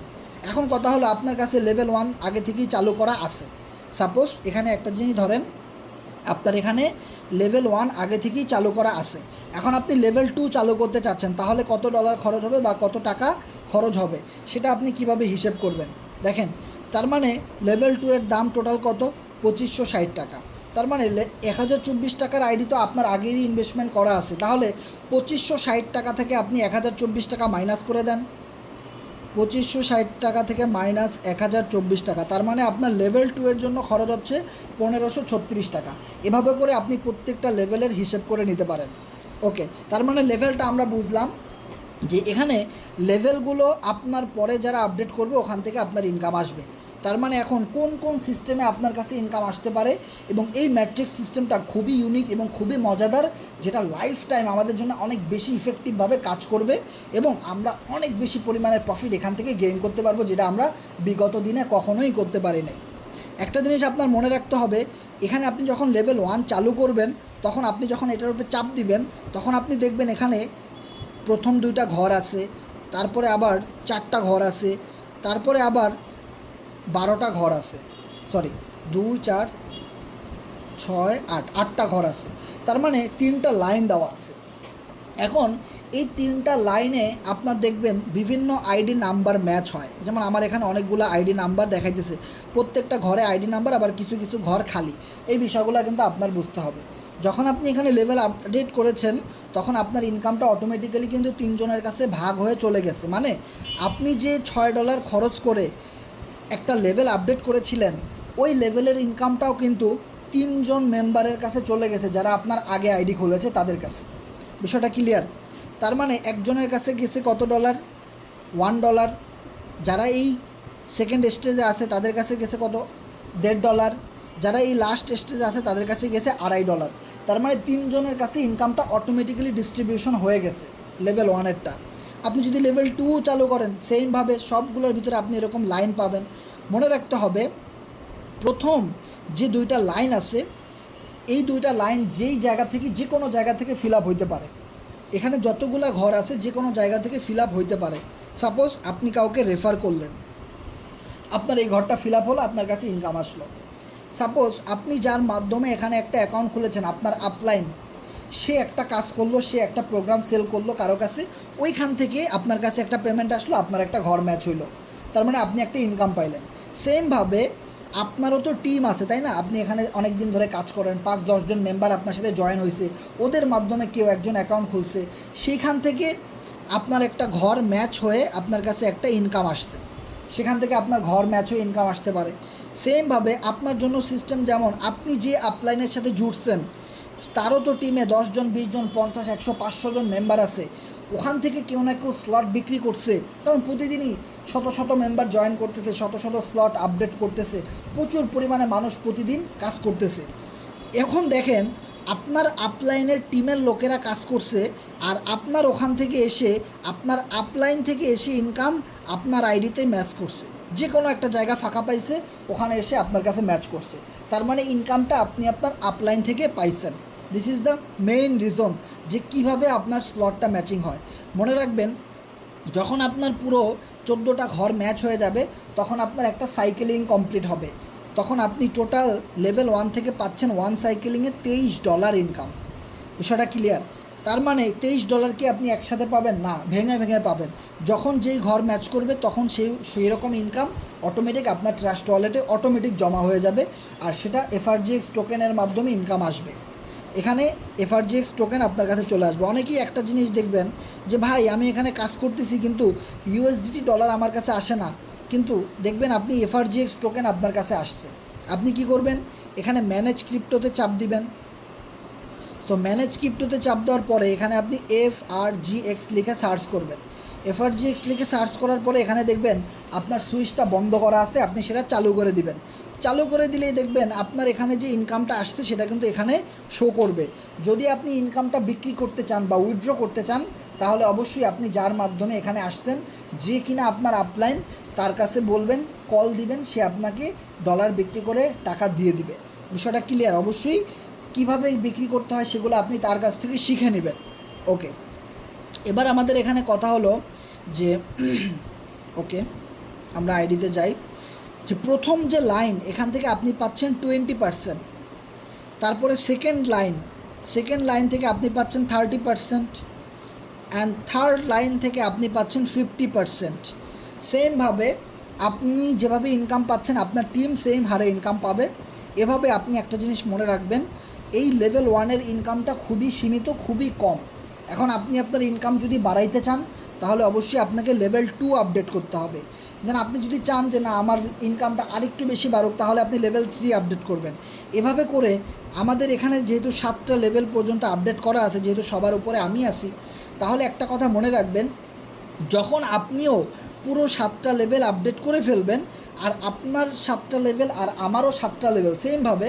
এখন কথা হলো আপনার কাছে লেভেল 1 আগে থেকেই চালু করা আছে। সাপোজ এখানে একটা জিনিস ধরেন, আপনার এখানে লেভেল 1 আগে থেকেই চালু করা আছে। এখন আপনি লেভেল 2 চালু করতে চাচ্ছেন, তাহলে কত ডলার খরচ হবে বা কত টাকা খরচ হবে সেটা আপনি কিভাবে হিসেব করবেন? দেখেন, তার মানে লেভেল 2 এর দাম টোটাল কত? 2560 টাকা। তার মানে 1024 টাকার আইডি তো আপনার আগেরই ইনভেস্টমেন্ট করা আছে, তাহলে 2560 টাকা থেকে আপনি 1024 টাকা মাইনাস করে দেন। 2560 টাকা থেকে মাইনাস 1024 টাকা, তার মানে আপনার লেভেল 2 এর জন্য খরচ হচ্ছে 1536 টাকা। এভাবে করে আপনি প্রত্যেকটা লেভেলের হিসেব করে নিতে পারেন। ওকে, তার মানে লেভেলটা আমরা বুঝলাম যে এখানে লেভেলগুলো আপনার পরে যারা আপডেট করবে ওখান থেকে আপনার ইনকাম আসবে। তার মানে এখন কোন কোন সিস্টেমে আপনার কাছে ইনকাম আসতে পারে, এবং এই ম্যাট্রিক্স সিস্টেমটা খুবই ইউনিক এবং খুবই মজাদার, যেটা লাইফ টাইম আমাদের জন্য অনেক বেশি ইফেক্টিভভাবে কাজ করবে এবং আমরা অনেক বেশি পরিমাণের প্রফিট এখান থেকে গেইন করতে পারবো, যেটা আমরা বিগত দিনে কখনোই করতে পারি নাই। একটা জিনিস আপনার মনে রাখতে হবে, এখানে আপনি যখন লেভেল 1 চালু করবেন, তখন আপনি যখন এটার উপরে চাপ দিবেন, তখন আপনি দেখবেন এখানে প্রথম 2টা ঘর আছে, তারপরে আবার 4টা ঘর আছে, তারপরে আবার 12টা ঘর আছে, সরি 2, 4, 6, 8 8টা ঘর আছে। তার মানে 3টা লাইন দেওয়া আছে। এখন এই 3টা লাইনে আপনার দেখবেন বিভিন্ন আইডি নাম্বার ম্যাচ হয়। যেমন আমার এখানে অনেকগুলো আইডি নাম্বার দেখাইতেছে, প্রত্যেকটা ঘরে আইডি নাম্বার, আবার কিছু কিছু ঘর খালি। এই বিষয়গুলো কিন্তু আপনার বুঝতে হবে। যখন আপনি এখানে লেভেল আপডেট করেছেন, তখন আপনার ইনকামটা অটোমেটিক্যালি কিন্তু 3 জনের কাছে ভাগ হয়ে চলে গেছে। মানে আপনি যে $6 খরচ করে একটা লেভেল আপডেট করেছিলেন, ওই লেভেলের ইনকামটাও কিন্তু 3 জন মেম্বারের কাছে চলে গেছে, যারা আপনার আগে আইডি খুলেছে তাদের কাছে। বিষয়টা ক্লিয়ার? তার মানে একজনের কাছে গেছে কত ডলার? $1। যারা এই সেকেন্ড স্টেজে আছে তাদের কাছে গেছে কত? $1.5। যারা এই লাস্ট স্টেজে আছে তাদের কাছে গেছে $2.5। তার মানে 3 জনের কাছে ইনকামটা অটোমেটিক্যালি ডিস্ট্রিবিউশন হয়ে গেছে লেভেল 1-এরটা। আপনি যদি লেভেল 2 চালু করেন, সেমভাবে সবগুলোর ভিতরে আপনি এরকম লাইন পাবেন। মনে রাখতে হবে, প্রথম যে 2টা লাইন আছে, এই 2টা লাইন যেই জায়গা থেকে, যে কোনো জায়গা থেকে ফিল আপ হইতে পারে। এখানে যতগুলো ঘর আছে যে কোনো জায়গা থেকে ফিল আপ হইতে পারে। সাপোজ আপনি কাউকে রেফার করলেন, আপনার এই ঘরটা ফিল আপ হলো, আপনার কাছে ইনকাম আসলো। সাপোজ আপনি যার মাধ্যমে এখানে একটা অ্যাকাউন্ট খুলেছেন, আপনার আপলাইন, সে একটা কাজ করলো, সে একটা প্রোগ্রাম সেল করলো কারো কাছে, ওইখান থেকে আপনার কাছে একটা পেমেন্ট আসলো, আপনার একটা ঘর ম্যাচ হইলো, তার মানে আপনি একটা ইনকাম পাইলেন। সেমভাবে আপনারও তো টিম আছে, তাই না? আপনি এখানে অনেক দিন ধরে কাজ করেন, 5-10 জন মেম্বার আপনার সাথে জয়েন হয়েছে, ওদের মাধ্যমে কেউ একজন অ্যাকাউন্ট খুলছে, সেইখান থেকে আপনার একটা ঘর ম্যাচ হয়ে আপনার কাছে একটা ইনকাম আসছে, সেখান থেকে আপনার ঘর ম্যাচ হয়ে ইনকাম আসতে পারে। সেমভাবে আপনার জন্য সিস্টেম, যেমন আপনি যে আপলাইনের সাথে জুড়ছেন তারও তো টিমে 10 জন, 20 জন, 50, 100, 500 জন মেম্বার আছে, ওখান থেকে কেউ না কেউ স্লট বিক্রি করছে, কারণ প্রতিদিনই শত শত মেম্বার জয়েন করতেছে, শত শত স্লট আপডেট করতেছে, প্রচুর পরিমাণে মানুষ প্রতিদিন কাজ করতেছে। এখন দেখেন আপনার আপলাইনের টিমের লোকেরা কাজ করছে, আর আপনার ওখান থেকে এসে আপনার আপলাইন থেকে এসে ইনকাম আপনার আইডিতে ম্যাচ করছে, যে কোনো একটা জায়গা ফাঁকা পাইছে ওখানে এসে আপনার কাছে ম্যাচ করছে, তার মানে ইনকামটা আপনি আপনার আপলাইন থেকে পাইছেন। This is the main reason যে কিভাবে আপনার স্লটটা ম্যাচিং হয়। মনে রাখবেন, যখন আপনার পুরো 14টা ঘর ম্যাচ হয়ে যাবে তখন আপনার একটা সাইকেলিং কমপ্লিট হবে, তখন আপনি টোটাল লেভেল 1 থেকে পাচ্ছেন 1 সাইকেলিংয়ে $23 ইনকাম। বিষয়টা ক্লিয়ার? তার মানে $23 কি আপনি একসাথে পাবেন না, ভেঙে ভেঙে পাবেন। যখন যেই ঘর ম্যাচ করবে তখন সেই রকম ইনকাম অটোমেটিক আপনার ট্রাস্ট ওয়ালেটে অটোমেটিক জমা হয়ে যাবে, আর সেটা এফআরজিএক্স টোকেনের মাধ্যমে ইনকাম আসবে। এখানে এফআরজিএক্স টোকেন আপনার কাছে চলে আসবে। অনেকেই একটা জিনিস দেখবেন যে ভাই আমি এখানে কাজ করতেছি কিন্তু ইউএসডিটি ডলার আমার কাছে আসে না, কিন্তু দেখবেন আপনি এফআরজিএক্স টোকেন আপনার কাছে আসছে। আপনি কি করবেন, এখানে ম্যানেজ ক্রিপ্টোতে চাপ দিবেন। সো ম্যানেজ ক্রিপ্টোতে চাপ দেওয়ার পরে এখানে আপনি এফআরজিএক্স লিখে সার্চ করবেন। এফআরজিএক্স লিখে সার্চ করার পরে এখানে দেখবেন আপনার সুইচটা বন্ধ করা আছে, আপনি সেটা চালু করে দিবেন। চালু করে দিলেই দেখবেন আপনার এখানে যে ইনকামটা আসছে সেটা কিন্তু এখানে শো করবে। যদি আপনি ইনকামটা বিক্রি করতে চান বা উইথড্র করতে চান তাহলে অবশ্যই আপনি যার মাধ্যমে এখানে আসছেন, যে কিনা আপনার আপলাইন, তার কাছে বলবেন, কল দিবেন, সে আপনাকে ডলার বিক্রি করে টাকা দিয়ে দিবে। বিষয়টা ক্লিয়ার? অবশ্যই কিভাবে বিক্রি করতে হয় সেগুলো আপনি তার কাছ থেকে শিখে নেবেন। ওকে, এবার আমাদের এখানে কথা হলো যে ওকে আমরা আইডিতে যাই, যে প্রথম যে লাইন এখান থেকে আপনি পাচ্ছেন 20%, তারপরে সেকেন্ড লাইন থেকে আপনি পাচ্ছেন 30%, অ্যান্ড থার্ড লাইন থেকে আপনি পাচ্ছেন 50%। সেমভাবে আপনি যেভাবে ইনকাম পাচ্ছেন আপনার টিম সেম হারে ইনকাম পাবে। এভাবে আপনি একটা জিনিস মনে রাখবেন, এই লেভেল 1-এর ইনকামটা খুবই সীমিত, খুবই কম। এখন আপনি আপনার ইনকাম যদি বাড়াইতে চান তাহলে অবশ্যই আপনাকে লেভেল 2 আপডেট করতে হবে। দেন আপনি যদি চান যে না আমার ইনকামটা আরেকটু বেশি বাড়ুক তাহলে আপনি লেভেল 3 আপডেট করবেন। এভাবে করে আমাদের এখানে যেহেতু 7টা লেভেল পর্যন্ত আপডেট করা আছে, যেহেতু সবার উপরে আমি আছি, তাহলে একটা কথা মনে রাখবেন, যখন আপনিও পুরো 7টা লেভেল আপডেট করে ফেলবেন, আর আপনার 7টা লেভেল আর আমারও 7টা লেভেল, সেমভাবে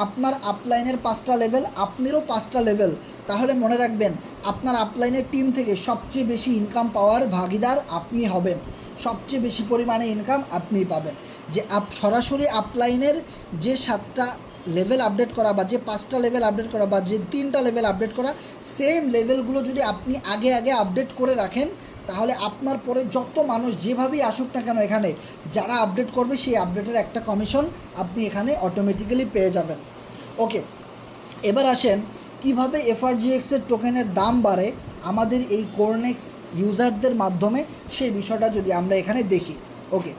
আপনার আপলাইনের 5টা লেভেল, আপনারও 5টা লেভেল, তাহলে মনে রাখবেন আপনার আপলাইনের টিম থেকে সবচেয়ে বেশি ইনকাম পাওয়ার ভাগিদার আপনি হবেন, সবচেয়ে বেশি পরিমাণে ইনকাম আপনিই পাবেন। যে সরাসরি আপলাইনের যে 7টা লেভেল আপডেট করা বা যে 5টা লেভেল আপডেট করা বা যে 3টা লেভেল আপডেট করা, সেম লেভেলগুলো যদি আপনি আগে আপডেট করে রাখেন তাহলে আপনার পরে যত মানুষ যেভাবেই আসুক না কেন এখানে, যারা আপডেট করবে সেই আপডেটের একটা কমিশন আপনি এখানে অটোমেটিক্যালি পেয়ে যাবেন। ওকে, এবার আসেন কিভাবে এফআরজিএক্সের টোকেনের দাম বাড়ে আমাদের এই কোরনেক্স ইউজারদের মাধ্যমে, সেই বিষয়টা যদি আমরা এখানে দেখি। ওকে,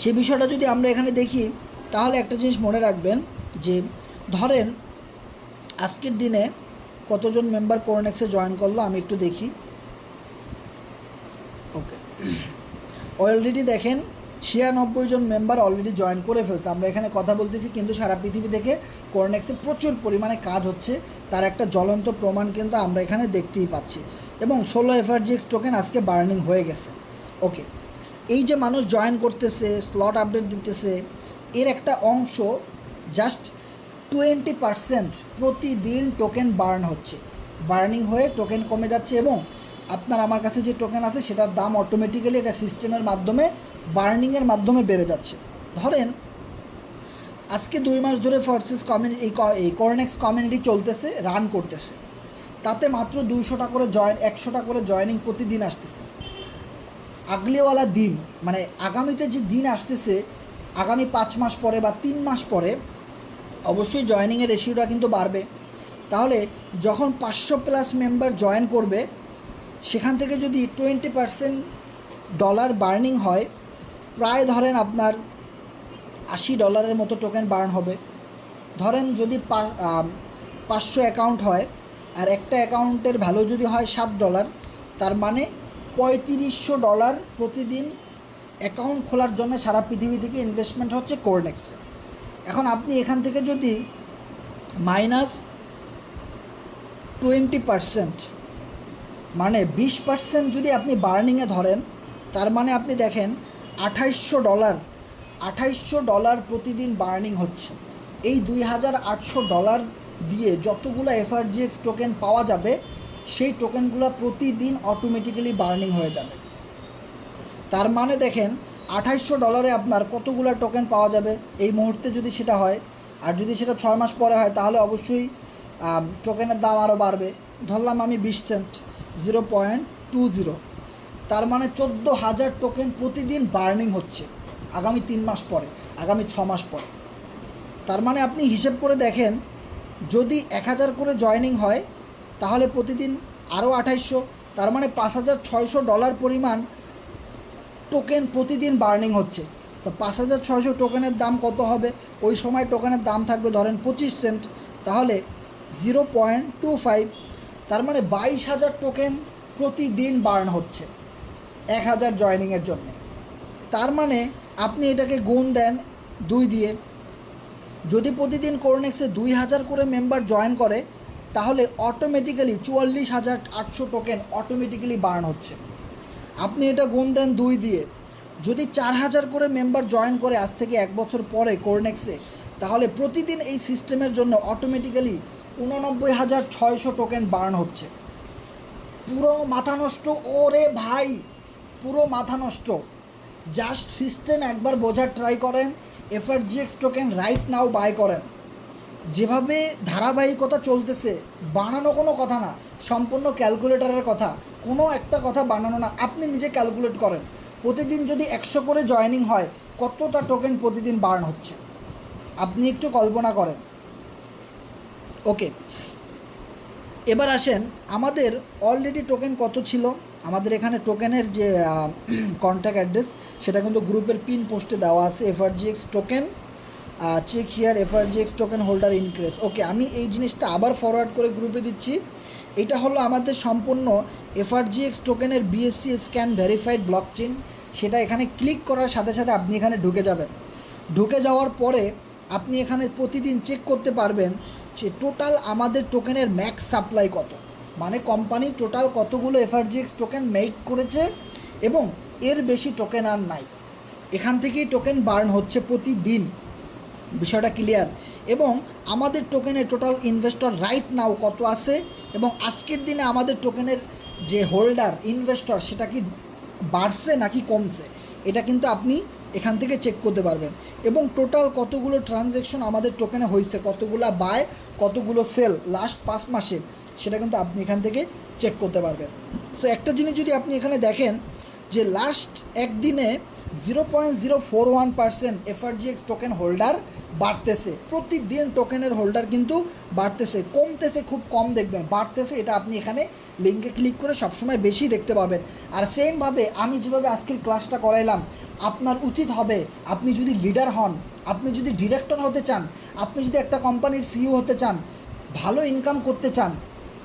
সেই বিষয়টা যদি আমরা এখানে দেখি তাহলে একটা জিনিস মনে রাখবেন যে ধরেন আজকের দিনে কতজন মেম্বার কোরনেক্সে জয়েন করলো আমি একটু দেখি। ওকে, অলরেডি দেখেন 96 জন মেম্বার অলরেডি জয়েন করে ফেলছে। আমরা এখানে কথা বলতেছি কিন্তু সারা পৃথিবী থেকে কোরনেক্সে প্রচুর পরিমাণে কাজ হচ্ছে, তার একটা জ্বলন্ত প্রমাণ কিন্তু আমরা এখানে দেখতেই পাচ্ছি। এবং 16 এফআরজিএক্স টোকেন আজকে বার্নিং হয়ে গেছে। ওকে, এই যে মানুষ জয়েন করতেছে, স্লট আপডেট দিতেছে, এর একটা অংশ জাস্ট 20% প্রতিদিন টোকেন বার্ন হচ্ছে, বার্নিং হয়ে টোকেন কমে যাচ্ছে, এবং আপনার আমার কাছে যে টোকেন আছে সেটার দাম অটোমেটিক্যালি একটা সিস্টেমের মাধ্যমে বার্নিংয়ের মাধ্যমে বেড়ে যাচ্ছে। ধরেন আজকে 2 মাস ধরে ফোর্সেস কমিউনিটি এই কোরনেক্স কমিউনিটি চলতেছে, রান করতেছে, তাতে মাত্র 200টা করে 100টা করে জয়েনিং প্রতিদিন আসতেছে। আগলেওয়ালা দিন মানে আগামীতে যে দিন আসতেছে, আগামী 5 মাস পরে বা 3 মাস পরে অবশ্যই জয়েনিংয়ের রেশিওটা কিন্তু বাড়বে। তাহলে যখন 500+ মেম্বার জয়েন করবে, সেখান থেকে যদি 20% ডলার বার্নিং হয়, প্রায় ধরেন আপনার $80 মতো টোকেন বার্ন হবে। ধরেন যদি 500 অ্যাকাউন্ট হয় আর একটা অ্যাকাউন্টের ভ্যালু যদি হয় $7, তার মানে $3500 প্রতিদিন অ্যাকাউন্ট খোলার জন্য সারা পৃথিবী থেকে ইনভেস্টমেন্ট হচ্ছে কোরনেক্সে। এখন আপনি এখান থেকে যদি -20% মানে 20% যদি আপনি বার্নিংয়ে ধরেন, তার মানে আপনি দেখেন $2800 প্রতিদিন বার্নিং হচ্ছে। এই $2800 দিয়ে যতগুলো এফআরজিএক্স টোকেন পাওয়া যাবে সেই টোকেনগুলো প্রতিদিন অটোমেটিক্যালি বার্নিং হয়ে যাবে। তার মানে দেখেন $2800 আপনার কতগুলো টোকেন পাওয়া যাবে এই মুহূর্তে যদি সেটা হয়, আর যদি সেটা 6 মাস পরে হয় তাহলে অবশ্যই টোকেনের দাম আরও বাড়বে। ধরলাম আমি 20 সেন্ট, 0.20, তার মানে 14,000 টোকেন প্রতিদিন বার্নিং হচ্ছে আগামী 3 মাস পরে, আগামী 6 মাস পরে। তার মানে আপনি হিসেব করে দেখেন, যদি 1000 করে জয়েনিং হয় তাহলে প্রতিদিন আরও 2800, তার মানে $5,600 পরিমাণ টোকেন প্রতিদিন বার্নিং হচ্ছে। তো 5,600 টোকেনের দাম কত হবে? ওই সময় টোকেনের দাম থাকবে ধরেন 25 সেন্ট, তাহলে 0.25, তার মানে 22,000 টোকেন প্রতিদিন বার্ন হচ্ছে 1000 জয়েনিংয়ের জন্য। তার মানে আপনি এটাকে গুণ দেন 2 দিয়ে, যদি প্রতিদিন কোরনেক্সে 2000 করে মেম্বার জয়েন করে তাহলে অটোমেটিক্যালি 44,800 টোকেন অটোমেটিক্যালি বার্ন হচ্ছে। আপনি এটা গুণ দেন 2 দিয়ে, যদি 4000 করে মেম্বার জয়েন করে আজ থেকে 1 বছর পরে কোরনেক্সে, তাহলে প্রতিদিন এই সিস্টেমের জন্য অটোমেটিক্যালি 89,600 টোকেন বার্ন হচ্ছে। পুরো মাথা নষ্ট, ওরে ভাই পুরো মাথা নষ্ট। জাস্ট সিস্টেম একবার বোঝার ট্রাই করেন, FRGX token right now buy করেন। যেভাবে ধারাবাহিকতা চলতেছে, বানানো কোনো কথা না, সম্পূর্ণ ক্যালকুলেটরের কথা, কোনো একটা কথা বানানো না। আপনি নিজে ক্যালকুলেট করেন, প্রতিদিন যদি 100 করে জয়েনিং হয় কতটা টোকেন প্রতিদিন বার্ন হচ্ছে, আপনি একটু কল্পনা করেন। ওকে, এবার আসেন আমাদের অলরেডি টোকেন কত ছিল। আমাদের এখানে টোকেনের যে কন্ট্যাক্ট অ্যাড্রেস সেটা কিন্তু গ্রুপের পিন পোস্টে দেওয়া আছে, FRGX token check here FRGX token holder increase. Okay, আমি এই জিনিসটা আবার ফরওয়ার্ড করে গ্রুপে দিচ্ছি। এটা হলো আমাদের সম্পূর্ণ এফআরজিএক্স টোকেনের বিএসসি স্ক্যান ভেরিফাইড ব্লকচেন। সেটা এখানে ক্লিক করার সাথে সাথে আপনি এখানে ঢুকে যাবেন। ঢুকে যাওয়ার পরে আপনি এখানে প্রতিদিন চেক করতে পারবেন যে টোটাল আমাদের টোকেনের ম্যাক্স সাপ্লাই কত, মানে কোম্পানি টোটাল কতগুলো এফআরজিএক্স টোকেন মেক করেছে এবং এর বেশি টোকেন আর নাই। এখান থেকেই টোকেন বার্ন হচ্ছে প্রতিদিন, বিষয়টা ক্লিয়ার। এবং আমাদের টোকেনের টোটাল ইনভেস্টর রাইট নাও কত আছে এবং আজকের দিনে আমাদের টোকেনের যে হোল্ডার ইনভেস্টর সেটা কি বাড়ছে নাকি কমছে, এটা কিন্তু আপনি এখান থেকে চেক করতে পারবেন। এবং টোটাল কতগুলো ট্রানজ্যাকশন আমাদের টোকেনে হয়েছে, কতগুলো বাই কতগুলো সেল লাস্ট 5 মাসে, সেটা কিন্তু আপনি এখান থেকে চেক করতে পারবেন। সো একটা জিনিস যদি আপনি এখানে দেখেন যে লাস্ট একদিনে 0.041% এফআরজিএক্স টোকেন হোল্ডার বাড়তেছে, প্রতিদিন টোকেনের হোল্ডার কিন্তু বাড়তেছে, কমতেছে খুব কম দেখবেন, বাড়তেছে এটা আপনি এখানে লিঙ্কে ক্লিক করে সবসময় বেশি দেখতে পাবেন। আর সেমভাবে আমি যেভাবে আজকের ক্লাসটা করাইলাম, আপনার উচিত হবে, আপনি যদি লিডার হন, আপনি যদি ডিরেক্টর হতে চান, আপনি যদি একটা কোম্পানির সিইও হতে চান, ভালো ইনকাম করতে চান,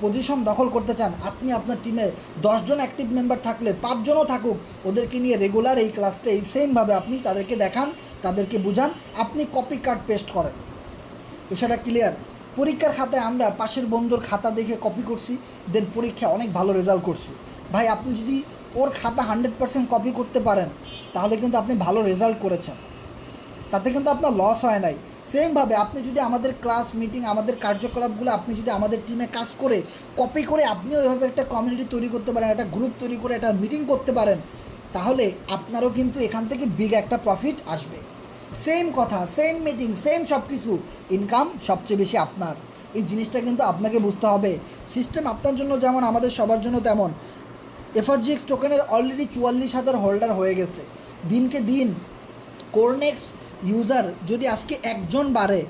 পজিশন দখল করতে চান, আপনি আপনার টিমে 10 জন অ্যাক্টিভ মেম্বার থাকলে 5 জনও থাকুক, ওদেরকে নিয়ে রেগুলার এই ক্লাসটা এই সেমভাবে আপনি তাদেরকে দেখান, তাদেরকে বুঝান, আপনি কপি কাট পেস্ট করেন। বিষয়টা ক্লিয়ার। পরীক্ষার খাতায় আমরা পাশের বন্ধুর খাতা দেখে কপি করছি, দেন পরীক্ষায় অনেক ভালো রেজাল্ট করছি। ভাই আপনি যদি ওর খাতা 100% কপি করতে পারেন তাহলে কিন্তু আপনি ভালো রেজাল্ট করেছেন, তাতে কিন্তু আপনার লস হয় নাই। সেমভাবে আপনি যদি আমাদের ক্লাস মিটিং আমাদের কার্যকলাপগুলো আপনি যদি আমাদের টিমে কাজ করে কপি করে আপনিও এভাবে একটা কমিউনিটি তৈরি করতে পারেন, একটা গ্রুপ তৈরি করে একটা মিটিং করতে পারেন, তাহলে আপনারও কিন্তু এখান থেকে বিগ একটা প্রফিট আসবে। সেম কথা, সেম মিটিং, সেম সব কিছু, ইনকাম সবচেয়ে বেশি আপনার। এই জিনিসটা কিন্তু আপনাকে বুঝতে হবে। সিস্টেম আপনার জন্য যেমন আমাদের সবার জন্য তেমন। এফআরজিএক্স টোকেনের অলরেডি 44,000 হোল্ডার হয়ে গেছে। দিনকে দিন কোরনেক্স ইউজার যদি আজকে 1 জন বাড়ে,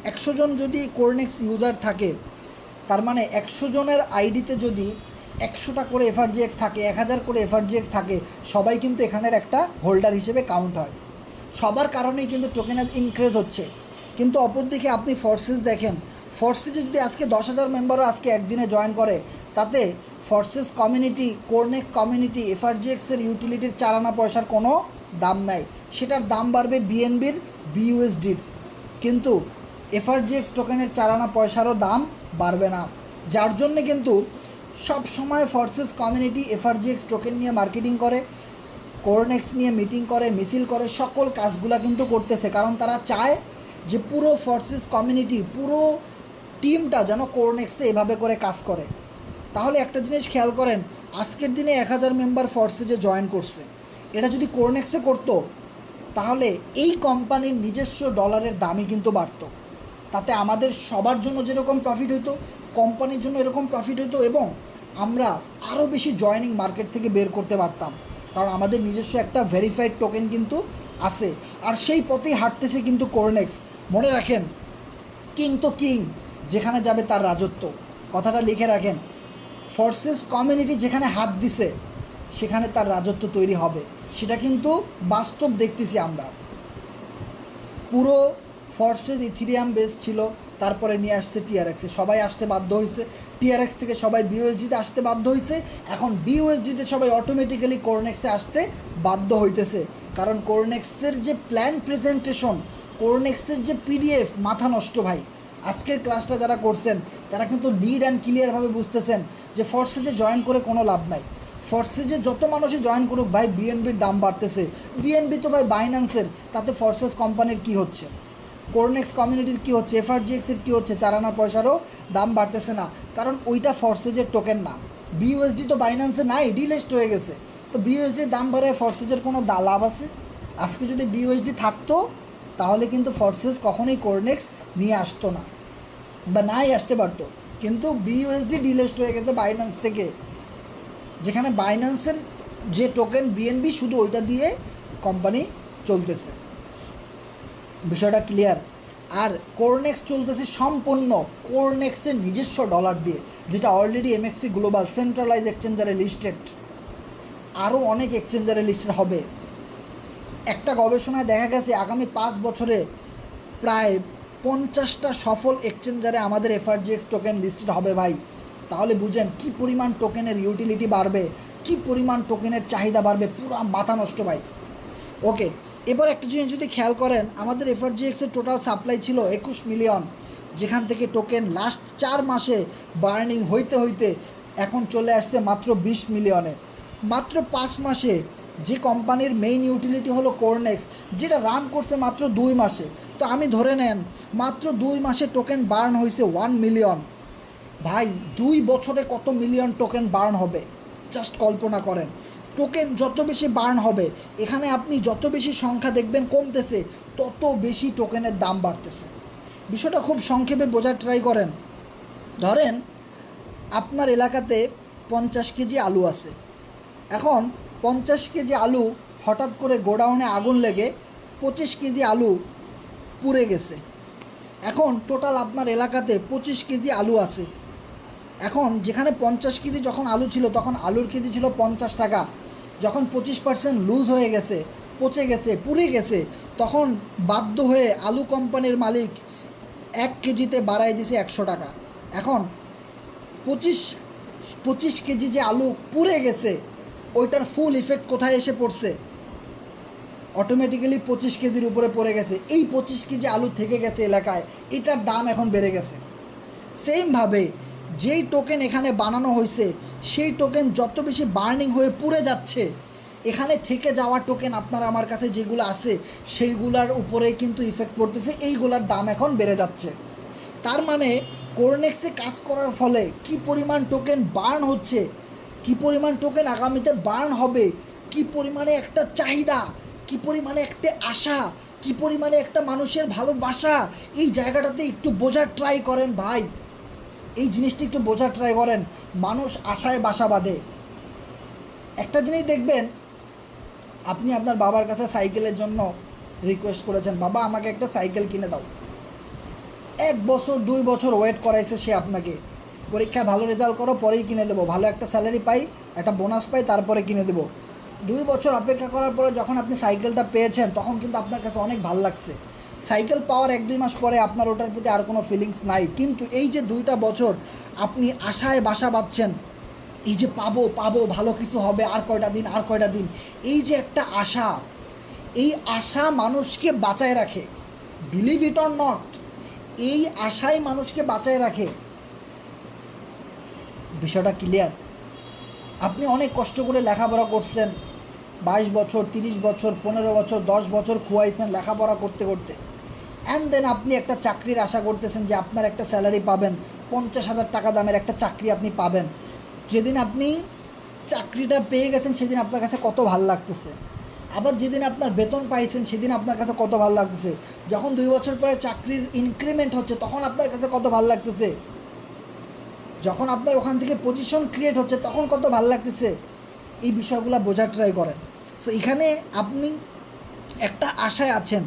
100 জন যদি কোরনেক্স ইউজার থাকে, তার মানে 100 জনের আইডিতে যদি 100টা করে এফআরজিএক্স থাকে, 1000 করে এফআরজিএক্স থাকে, সবাই কিন্তু এখানের একটা হোল্ডার হিসেবে কাউন্ট হয়। সবার কারণেই কিন্তু টোকেনের ইনক্রিজ হচ্ছে। কিন্তু অপরদিকে আপনি ফোর্সেস দেখেন, ফোর্সেসে যদি আজকে 10,000 মেম্বারও আজকে একদিনে জয়েন করে, তাতে ফোর্সেস কমিউনিটি, কোরনেক্স কমিউনিটি, এফআরজিএক্সের ইউটিলিটির 4 আনা পয়সার কোনো দাম নাই, সেটার দাম বাড়বে বিএনবির বিইউএসডির, কিন্তু এফআরজিএক্স টোকেনের 4 আনা পয়সারও দাম বাড়বে না। যার জন্যে কিন্তু সব সময় ফোর্সেস কমিউনিটি এফআরজিএক্স টোকেন নিয়ে মার্কেটিং করে, কোরনেক্স নিয়ে মিটিং করে, মিছিল করে, সকল কাজগুলো কিন্তু করতেছে, কারণ তারা চায় যে পুরো ফোর্সেস কমিউনিটি, পুরো টিমটা যেন কোরনেক্সে এভাবে করে কাজ করে। তাহলে একটা জিনিস খেয়াল করেন, আজকের দিনে 1000 মেম্বার ফোর্সে যে জয়েন করছে, এটা যদি কোরনেক্সে করতো তাহলে এই কোম্পানির নিজস্ব ডলারের দামই কিন্তু বাড়তো। তাতে আমাদের সবার জন্য যেরকম প্রফিট হইতো, কোম্পানির জন্য এরকম প্রফিট হইতো, এবং আমরা আরও বেশি জয়েনিং মার্কেট থেকে বের করতে পারতাম। কারণ আমাদের নিজস্ব একটা ভেরিফাইড টোকেন কিন্তু আছে, আর সেই পথেই হাঁটতেছে কিন্তু কোরনেক্স। মনে রাখেন, কিং তো কিং, যেখানে যাবে তার রাজত্ব, কথাটা লিখে রাখেন। ফোর্সেস কমিউনিটি যেখানে হাত দিছে সেখানে তার রাজত্ব তৈরি হবে, সেটা কিন্তু বাস্তব দেখতেছি আমরা। পুরো ফোর্সেস ইথিরিয়াম বেস ছিল, তারপরে নিয়ে আসছে টিআরএক্সে, সবাই আসতে বাধ্য হয়েছে। টিআরএক্স থেকে সবাই বিওএসজিতে আসতে বাধ্য হয়েছে, এখন বিওএসজিতে সবাই অটোমেটিক্যালি কোরনেক্সে আসতে বাধ্য হইতেছে। কারণ কোরনেক্সের যে প্ল্যান প্রেজেন্টেশন, কোরনেক্সের যে পিডিএফ, মাথা নষ্ট ভাই। আজকের ক্লাসটা যারা করছেন তারা কিন্তু নিড অ্যান্ড ক্লিয়ারভাবে বুঝতেছেন যে ফোর্সেজে জয়েন করে কোনো লাভ নাই। ফোর্সেজে যত মানুষই জয়েন করুক ভাই, বিএনবির দাম বাড়তেছে। বিএনবি তো ভাই বাইন্যান্সের, তাতে ফোর্সেস কোম্পানির কী হচ্ছে, কোরনেক্স কমিউনিটির কী হচ্ছে, এফআরজিএক্সের কী হচ্ছে? 4 আনা পয়সারও দাম বাড়তেছে না, কারণ ওইটা ফোর্সেজের টোকেন না। বিইউএসডি তো বাইন্যান্সে নাই, ডিলিস্ট হয়ে গেছে। তো বিইউএসডির দাম বাড়ে ফোর্সেজের কোনো লাভ আছে? আজকে যদি বিইউএসডি থাকতো তাহলে কিন্তু ফোর্সেস কখনোই কোরনেক্স নিয়ে আসতো না, বা নাই আসতে পারতো। কিন্তু বিইউএসডি ডিলিস্ট হয়ে গেছে বাইন্যান্স থেকে, যেখানে বাইন্যান্সের যে টোকেন বিএনবি, শুধু ওইটা দিয়ে কোম্পানি চলতেছে। বিষয়টা ক্লিয়ার। আর কোরনেক্স চলতেছে সম্পূর্ণ কোরনেক্সের নিজস্ব ডলার দিয়ে, যেটা অলরেডি এমএক্সি গ্লোবাল সেন্ট্রালাইজ এক্সচেঞ্জারে লিস্টেড, আরও অনেক এক্সচেঞ্জারে লিস্টেড হবে। একটা গবেষণায় দেখা গেছে আগামী 5 বছরে প্রায় 50টা সফল এক্সচেঞ্জারে আমাদের এফআরজিএক্স টোকেন লিস্টেড হবে ভাই। তাহলে বুঝেন কি পরিমাণ টোকেনের ইউটিলিটি বাড়বে, কি পরিমাণ টোকেনের চাহিদা বাড়বে, পুরো মাথা নষ্ট ভাই। ওকে, এবার একটা জিনিস যদি খেয়াল করেন, আমাদের এফআরজিএক্সের টোটাল সাপ্লাই ছিল 21 মিলিয়ন, যেখান থেকে টোকেন লাস্ট 4 মাসে বার্নিং হইতে হইতে এখন চলে আসছে মাত্র 20 মিলিয়নে। মাত্র 5 মাসে যে কোম্পানির মেইন ইউটিলিটি হলো কোরনেক্স, যেটা রান করছে মাত্র 2 মাসে, তো আমি ধরে নেন মাত্র 2 মাসে টোকেন বার্ন হয়েছে 1 মিলিয়ন। ভাই 2 বছরে কত মিলিয়ন টোকেন বার্ন হবে, জাস্ট কল্পনা করেন। টোকেন যত বেশি বার্ন হবে, এখানে আপনি যত বেশি সংখ্যা দেখবেন কমতেছে, তত বেশি টোকেনের দাম বাড়তেছে। বিষয়টা খুব সংক্ষেপে বোঝার ট্রাই করেন। ধরেন আপনার এলাকাতে 50 কেজি আলু আছে, এখন 50 কেজি আলু হঠাৎ করে গোডাউনে আগুন লেগে 25 কেজি আলু পুড়ে গেছে। এখন টোটাল আপনার এলাকাতে 25 কেজি আলু আছে। এখন যেখানে 50 কেজি যখন আলু ছিল, তখন আলুর কেজি ছিল 50 টাকা। যখন 25% লুজ হয়ে গেছে, পচে গেছে, পুড়ে গেছে, তখন বাধ্য হয়ে আলু কোম্পানির মালিক 1 কেজিতে বাড়ায় দিয়েছে 100 টাকা। এখন 25 কেজি যে আলু পুড়ে গেছে, ওইটার ফুল ইফেক্ট কোথায় এসে পড়ছে? অটোমেটিক্যালি 25 কেজির উপরে পড়ে গেছে। এই 25 কেজি আলু থেকে গেছে এলাকায়, এটার দাম এখন বেড়ে গেছে। সেমভাবে যেই টোকেন এখানে বানানো হয়েছে, সেই টোকেন যত বেশি বার্নিং হয়ে পুড়ে যাচ্ছে, এখানে থেকে যাওয়া টোকেন আপনার আমার কাছে যেগুলো আছে সেইগুলার উপরে কিন্তু ইফেক্ট পড়তেছে, এইগুলার দাম এখন বেড়ে যাচ্ছে। তার মানে কোরনেক্সে কাজ করার ফলে কি পরিমাণ টোকেন বার্ন হচ্ছে, কি পরিমাণ টোকেন আগামীতে বার্ন হবে, কি পরিমাণে একটা চাহিদা, কি পরিমাণে একটা আশা, কি পরিমাণে একটা মানুষের ভালোবাসা, এই জায়গাটাতে একটু বোঝার ট্রাই করেন ভাই। এই জিনিসটা একটু বোঝার ট্রাই করেন। মানুষ আশায় বাসা বাঁধে। একটা জিনিস দেখবেন, আপনি আপনার বাবার কাছে সাইকেলের জন্য রিকোয়েস্ট করেছেন, বাবা আমাকে একটা সাইকেল কিনে দাও। 1 বছর 2 বছর ওয়েট করাইছে সে আপনাকে, পরীক্ষায় ভালো রেজাল্ট করো পরেই কিনে দেবো, ভালো একটা স্যালারি পাই, একটা বোনাস পাই, তারপরে কিনে দেবো। 2 বছর অপেক্ষা করার পরে যখন আপনি সাইকেলটা পেয়েছেন, তখন কিন্তু আপনার কাছে অনেক ভালো লাগছে। সাইকেল পাওয়ার 1-2 মাস পরে আপনার ওটার প্রতি আর কোনো ফিলিংস নাই। কিন্তু এই যে 2টা বছর আপনি আশায় বাসা বাঁধছেন, এই যে পাবো পাবো, ভালো কিছু হবে, আর কয়টা দিন, আর কয়টা দিন, এই যে একটা আশা, এই আশা মানুষকে বাঁচায় রাখে। বিলিভ ইট অর নট, এই আশাই মানুষকে বাঁচায় রাখে। বিষয়টা ক্লিয়ার? আপনি অনেক কষ্ট করে লেখাপড়া করছেন, 22 বছর, 30 বছর, 15 বছর, 10 বছর খুয়াইছেন লেখাপড়া করতে করতে। অ্যান্ড দেন আপনি একটা চাকরির আশা করতেছেন যে আপনার একটা স্যালারি পাবেন, 50,000 টাকা দামের একটা চাকরি আপনি পাবেন। যেদিন আপনি চাকরিটা পেয়ে গেছেন সেদিন আপনার কাছে কত ভালো লাগতেছে, আবার যেদিন আপনার বেতন পাইছেন সেদিন আপনার কাছে কত ভালো লাগতেছে, যখন 2 বছর পরে চাকরির ইনক্রিমেন্ট হচ্ছে তখন আপনার কাছে কত ভালো লাগতেছে, যখন আপনার ওখান থেকে পজিশন ক্রিয়েট হচ্ছে তখন কত ভালো লাগতেছে। এই বিষয়গুলো বোঝার ট্রাই করেন। সো এখানে আপনি একটা আশায় আছেন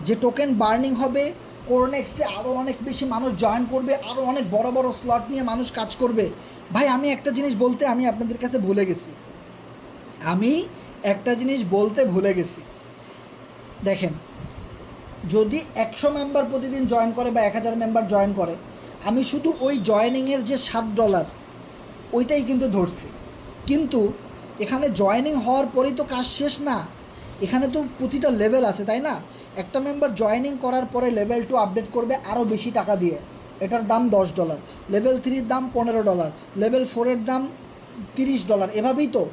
যে টোকেন বার্নিং হবে, কোরনেক্সে আরও অনেক বেশি মানুষ জয়েন করবে, আরও অনেক বড় বড় স্লট নিয়ে মানুষ কাজ করবে। ভাই আমি একটা জিনিস বলতে আপনাদের কাছে ভুলে গেছি, দেখেন, যদি 100 মেম্বার প্রতিদিন জয়েন করে বা 1000 মেম্বার জয়েন করে, আমি শুধু ওই জয়েনিংয়ের যে $7 ওইটাই কিন্তু ধরছি। কিন্তু এখানে জয়েনিং হওয়ার পরেই তো কাজ শেষ না, এখানে তো প্রতিটা লেভেল আছে, তাই না? একটা মেম্বার জয়েনিং করার পরে লেভেল 2 আপডেট করবে আরও বেশি টাকা দিয়ে, এটার দাম $10, লেভেল 3-র দাম $15, লেভেল 4-এর দাম $30। এভাবেই তো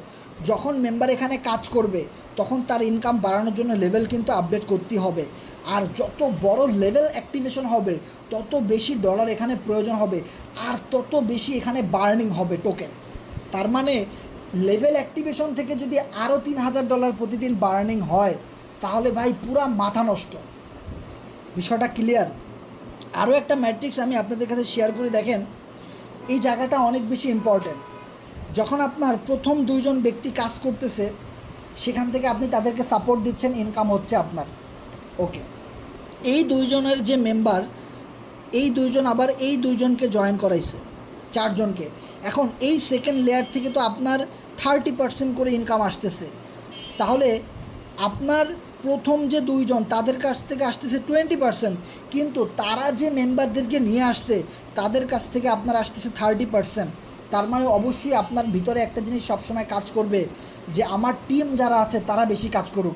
যখন মেম্বার এখানে কাজ করবে তখন তার ইনকাম বাড়ানোর জন্য লেভেল কিন্তু আপডেট করতেই হবে। আর যত বড় লেভেল অ্যাক্টিভেশন হবে তত বেশি ডলার এখানে প্রয়োজন হবে, আর তত বেশি এখানে বার্নিং হবে টোকেন। তার মানে লেভেল অ্যাক্টিভেশন থেকে যদি আরও $3000 প্রতিদিন বার্নিং হয় তাহলে ভাই পুরা মাথা নষ্ট। বিষয়টা ক্লিয়ার? আরও একটা ম্যাট্রিক্স আমি আপনাদের কাছে শেয়ার করে, দেখেন এই জায়গাটা অনেক বেশি ইম্পর্টেন্ট। যখন আপনার প্রথম 2 জন ব্যক্তি কাজ করতেছে সেখান থেকে আপনি তাদেরকে সাপোর্ট দিচ্ছেন, ইনকাম হচ্ছে আপনার, ওকে। এই 2 জনের যে মেম্বার, এই 2 জন আবার এই 2 জনকে জয়েন করাইছে, 4 জনকে। এখন এই সেকেন্ড লেয়ার থেকে তো আপনার 30% করে ইনকাম আসতেছে, তাহলে আপনার প্রথম যে 2 জন তাদের কাছ থেকে আসতেছে 20%, কিন্তু তারা যে মেম্বারদেরকে নিয়ে আসছে তাদের কাছ থেকে আপনার আসতেছে 30%। তার মানে অবশ্যই আপনার ভিতরে একটা জিনিস সবসময় কাজ করবে যে আমার টিম যারা আছে তারা বেশি কাজ করুক,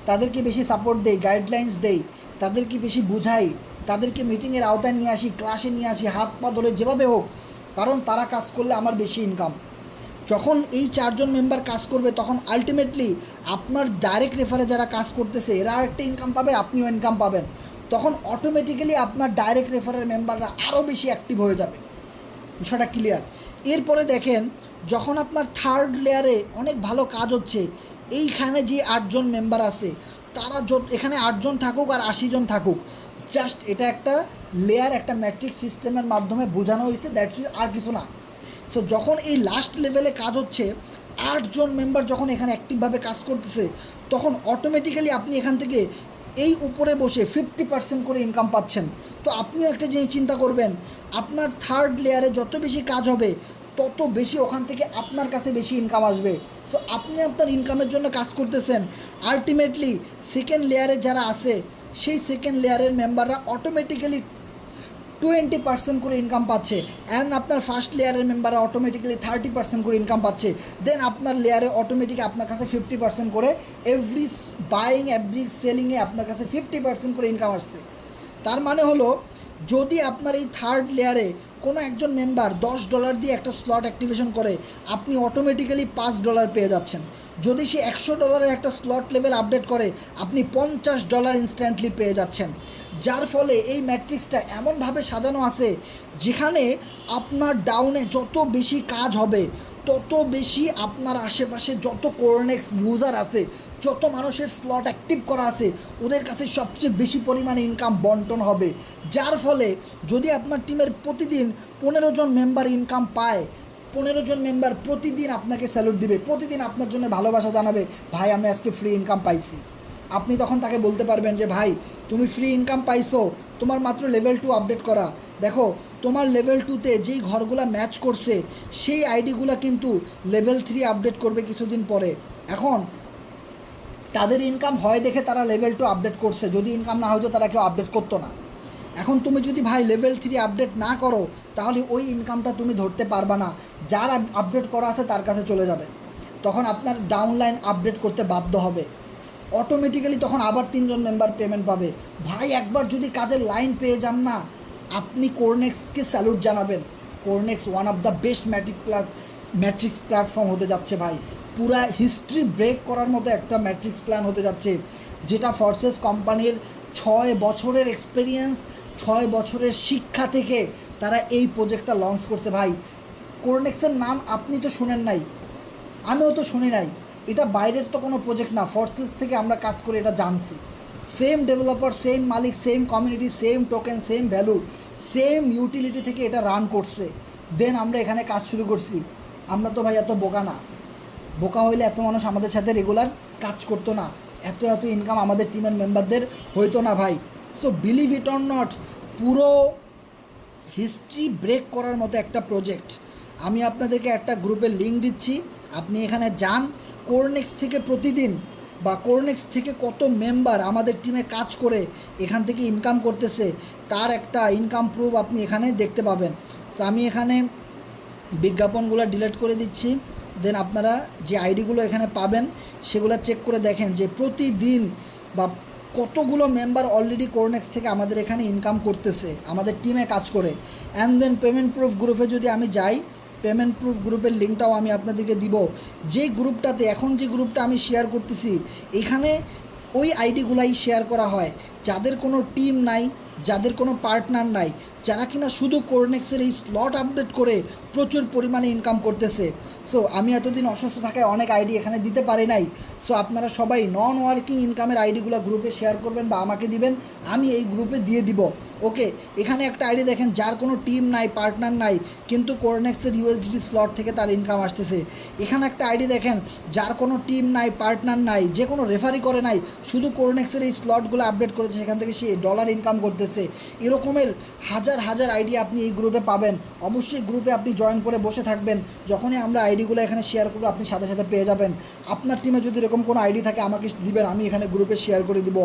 তাদেরকে বেশি সাপোর্ট দেই, গাইডলাইন্স দেই, তাদেরকে বেশি বুঝাই, তাদেরকে মিটিংয়ের আওতায় নিয়ে আসি, ক্লাসে নিয়ে আসি, হাত পা ধরে যেভাবে হোক, কারণ তারা কাজ করলে আমার বেশি ইনকাম। যখন এই 4 জন মেম্বার কাজ করবে তখন আলটিমেটলি আপনার ডাইরেক্ট রেফারে যারা কাজ করতেছে এরা একটা ইনকাম পাবে, আপনিও ইনকাম পাবেন। তখন অটোমেটিক্যালি আপনার ডাইরেক্ট রেফারের মেম্বাররা আরও বেশি অ্যাক্টিভ হয়ে যাবে। বিষয়টা ক্লিয়ার? এরপরে দেখেন, যখন আপনার 3rd লেয়ারে অনেক ভালো কাজ হচ্ছে, এইখানে যে 8 জন মেম্বার আছে তারা এখানে 8 জন থাকুক আর 80 জন থাকুক, জাস্ট এটা একটা লেয়ার, একটা ম্যাট্রিক্স সিস্টেমের মাধ্যমে বোঝানো হয়েছে, দ্যাটস ইজ, আর কিছু না। সো যখন এই লাস্ট লেভেলে কাজ হচ্ছে, 8 জন মেম্বার যখন এখানে অ্যাক্টিভভাবে কাজ করতেছে তখন অটোমেটিক্যালি আপনি এখান থেকে এই উপরে বসে 50% করে ইনকাম পাচ্ছেন। তো আপনিও একটা জিনিস চিন্তা করবেন, আপনার 3rd লেয়ারে যত বেশি কাজ হবে তত বেশি ওখান থেকে আপনার কাছে বেশি ইনকাম আসবে। সো আপনি আপনার ইনকামের জন্য কাজ করতেছেন, আলটিমেটলি সেকেন্ড লেয়ারে যারা আছে সেই সেকেন্ড লেয়ারের মেম্বাররা অটোমেটিক্যালি 20% করে ইনকাম পাচ্ছে, অ্যান্ড আপনার ফার্স্ট লেয়ারের মেম্বাররা অটোমেটিক্যালি 30% করে ইনকাম পাচ্ছে। দেন আপনার লেয়ারে অটোমেটিক আপনার কাছে 50% করে, এভরি বাইং এভরি সেলিংয়ে আপনার কাছে 50% করে ইনকাম আসছে। তার মানে হলো, যদি আপনার এই 3rd লেয়ারে কোনো একজন মেম্বার $10 দিয়ে একটা স্লট অ্যাক্টিভেশন করে, আপনি অটোমেটিক্যালি $5 পেয়ে যাচ্ছেন। যদি সে $100 একটা স্লট লেভেল আপডেট করে, আপনি $50 ইনস্ট্যান্টলি পেয়ে যাচ্ছেন। যার ফলে এই ম্যাট্রিক্সটা এমনভাবে সাজানো আছে যেখানে আপনার ডাউনে যত বেশি কাজ হবে তত বেশি আপনার আশেপাশে যত কোরনেক্স ইউজার আছে, যত মানুষের স্লট অ্যাক্টিভ করা আছে, ওদের কাছে সবচেয়ে বেশি পরিমাণে ইনকাম বন্টন হবে। যার ফলে যদি আপনার টিমের প্রতিদিন 15 জন মেম্বার ইনকাম পায়, 15 জন মেম্বার প্রতিদিন আপনাকে স্যালুট দিবে, প্রতিদিন আপনার জন্য ভালোবাসা জানাবে, ভাই আমি আজকে ফ্রি ইনকাম পাইছি। আপনি তখন তাকে বলতে পারবেন যে ভাই তুমি ফ্রি ইনকাম পাইছো, তোমার মাত্র লেভেল 2 আপডেট করা, দেখো তোমার লেভেল 2তে যেই ঘরগুলো ম্যাচ করছে সেই আইডিগুলো কিন্তু লেভেল 3 আপডেট করবে কিছুদিন পরে। এখন তাদের ইনকাম হয় দেখে তারা লেভেল 2 আপডেট করছে, যদি ইনকাম না হয়তো তারা কেউ আপডেট করতো না। এখন তুমি যদি ভাই লেভেল 3 আপডেট না করো তাহলে ওই ইনকামটা তুমি ধরতে পারবা না, যার আপডেট করা আছে তার কাছে চলে যাবে, তখন আপনার ডাউনলাইন আপডেট করতে বাধ্য হবে। অটোমেটিক্যালি তখন আবার 3 জন মেম্বার পেমেন্ট পাবে। ভাই একবার যদি কাজের লাইন পেয়ে যান না, আপনি কোরনেক্সকে স্যালুট জানাবেন। Cornex one of the best matrix platform হতে যাচ্ছে ভাই, পুরা হিস্ট্রি ব্রেক করার মতো একটা ম্যাট্রিক্স প্ল্যান হতে যাচ্ছে, যেটা ফোর্সেস কোম্পানির 6 বছরের এক্সপিরিয়েন্স, 6 বছরের শিক্ষা থেকে তারা এই প্রজেক্টটা লঞ্চ করছে ভাই। কোরনেক্সের নাম আপনি তো শুনেন নাই, আমিও তো শুনি নাই, এটা বাইরের তো কোনো প্রজেক্ট না, ফোর্সেস থেকে আমরা কাজ করে এটা জানছি। সেম ডেভেলপার, সেম মালিক, same community, same token, same value, same utility থেকে এটা রান করছে, দেন আমরা এখানে কাজ শুরু করছি। আমরা তো ভাই এত বোকা না, বোকা হইলে এত মানুষ আমাদের সাথে রেগুলার কাজ করতো না, এত এত ইনকাম আমাদের টিমের মেম্বারদের হইতো না ভাই। So believe it or not, পুরো হিস্ট্রি ব্রেক করার মতো একটা প্রজেক্ট। আমি আপনাদেরকে একটা গ্রুপের লিঙ্ক দিচ্ছি, আপনি এখানে যান। কোরনেক্স থেকে প্রতিদিন বা কোরনেক্স থেকে কত মেম্বার আমাদের টিমে কাজ করে এখান থেকে ইনকাম করতেছে তার একটা ইনকাম প্রুফ আপনি এখানে দেখতে পাবেন। তো আমি এখানে বিজ্ঞাপনগুলো ডিলিট করে দিচ্ছি, দেন আপনারা যে আইডিগুলো এখানে পাবেন সেগুলো চেক করে দেখেন যে প্রতিদিন বা কতগুলো মেম্বার অলরেডি কোরনেক্স থেকে আমাদের এখানে ইনকাম করতেছে আমাদের টিমে কাজ করে। অ্যান্ড দেন পেমেন্ট প্রুফ গ্রুপে যদি আমি যাই, পেমেন্ট প্রুফ গ্রুপের লিঙ্কটাও আমি আপনাদেরকে দিব। যে গ্রুপটাতে এখন যে গ্রুপটা আমি শেয়ার করতেছি এখানে ওই আইডিগুলাই শেয়ার করা হয় যাদের কোনো টিম নাই, যাদের কোনো পার্টনার নাই, যারা কিনা শুধু কোরনেক্সের এই স্লট আপডেট করে প্রচুর পরিমাণে ইনকাম করতেছে। সো আমি এতদিন অসুস্থ থাকায় অনেক আইডি এখানে দিতে পারি নাই। সো আপনারা সবাই নন ওয়ার্কিং ইনকামের আইডিগুলো গ্রুপে শেয়ার করবেন বা আমাকে দিবেন, আমি এই গ্রুপে দিয়ে দিব। ওকে, এখানে একটা আইডি দেখেন যার কোনো টিম নাই, পার্টনার নাই, কিন্তু কোরনেক্সের ইউএসডিটি স্লট থেকে তার ইনকাম আসতেছে। এখানে একটা আইডি দেখেন যার কোনো টিম নাই, পার্টনার নাই, যে কোনো রেফারি করে নাই, শুধু কোরনেক্সের এই স্লটগুলো আপডেট করেছে, সেখান থেকে সে ডলার ইনকাম করতেছে। এরকমের হাজার হাজার আইডি আপনি এই গ্রুপে পাবেন। অবশ্যই গ্রুপে আপনি জয়েন করে বসে থাকবেন, যখনই আমরা আইডিগুলো এখানে শেয়ার করবো আপনি সাথে সাথে পেয়ে যাবেন। আপনার টিমে যদি এরকম কোনো আইডি থাকে আমাকে দিবেন, আমি এখানে গ্রুপে শেয়ার করে দিব।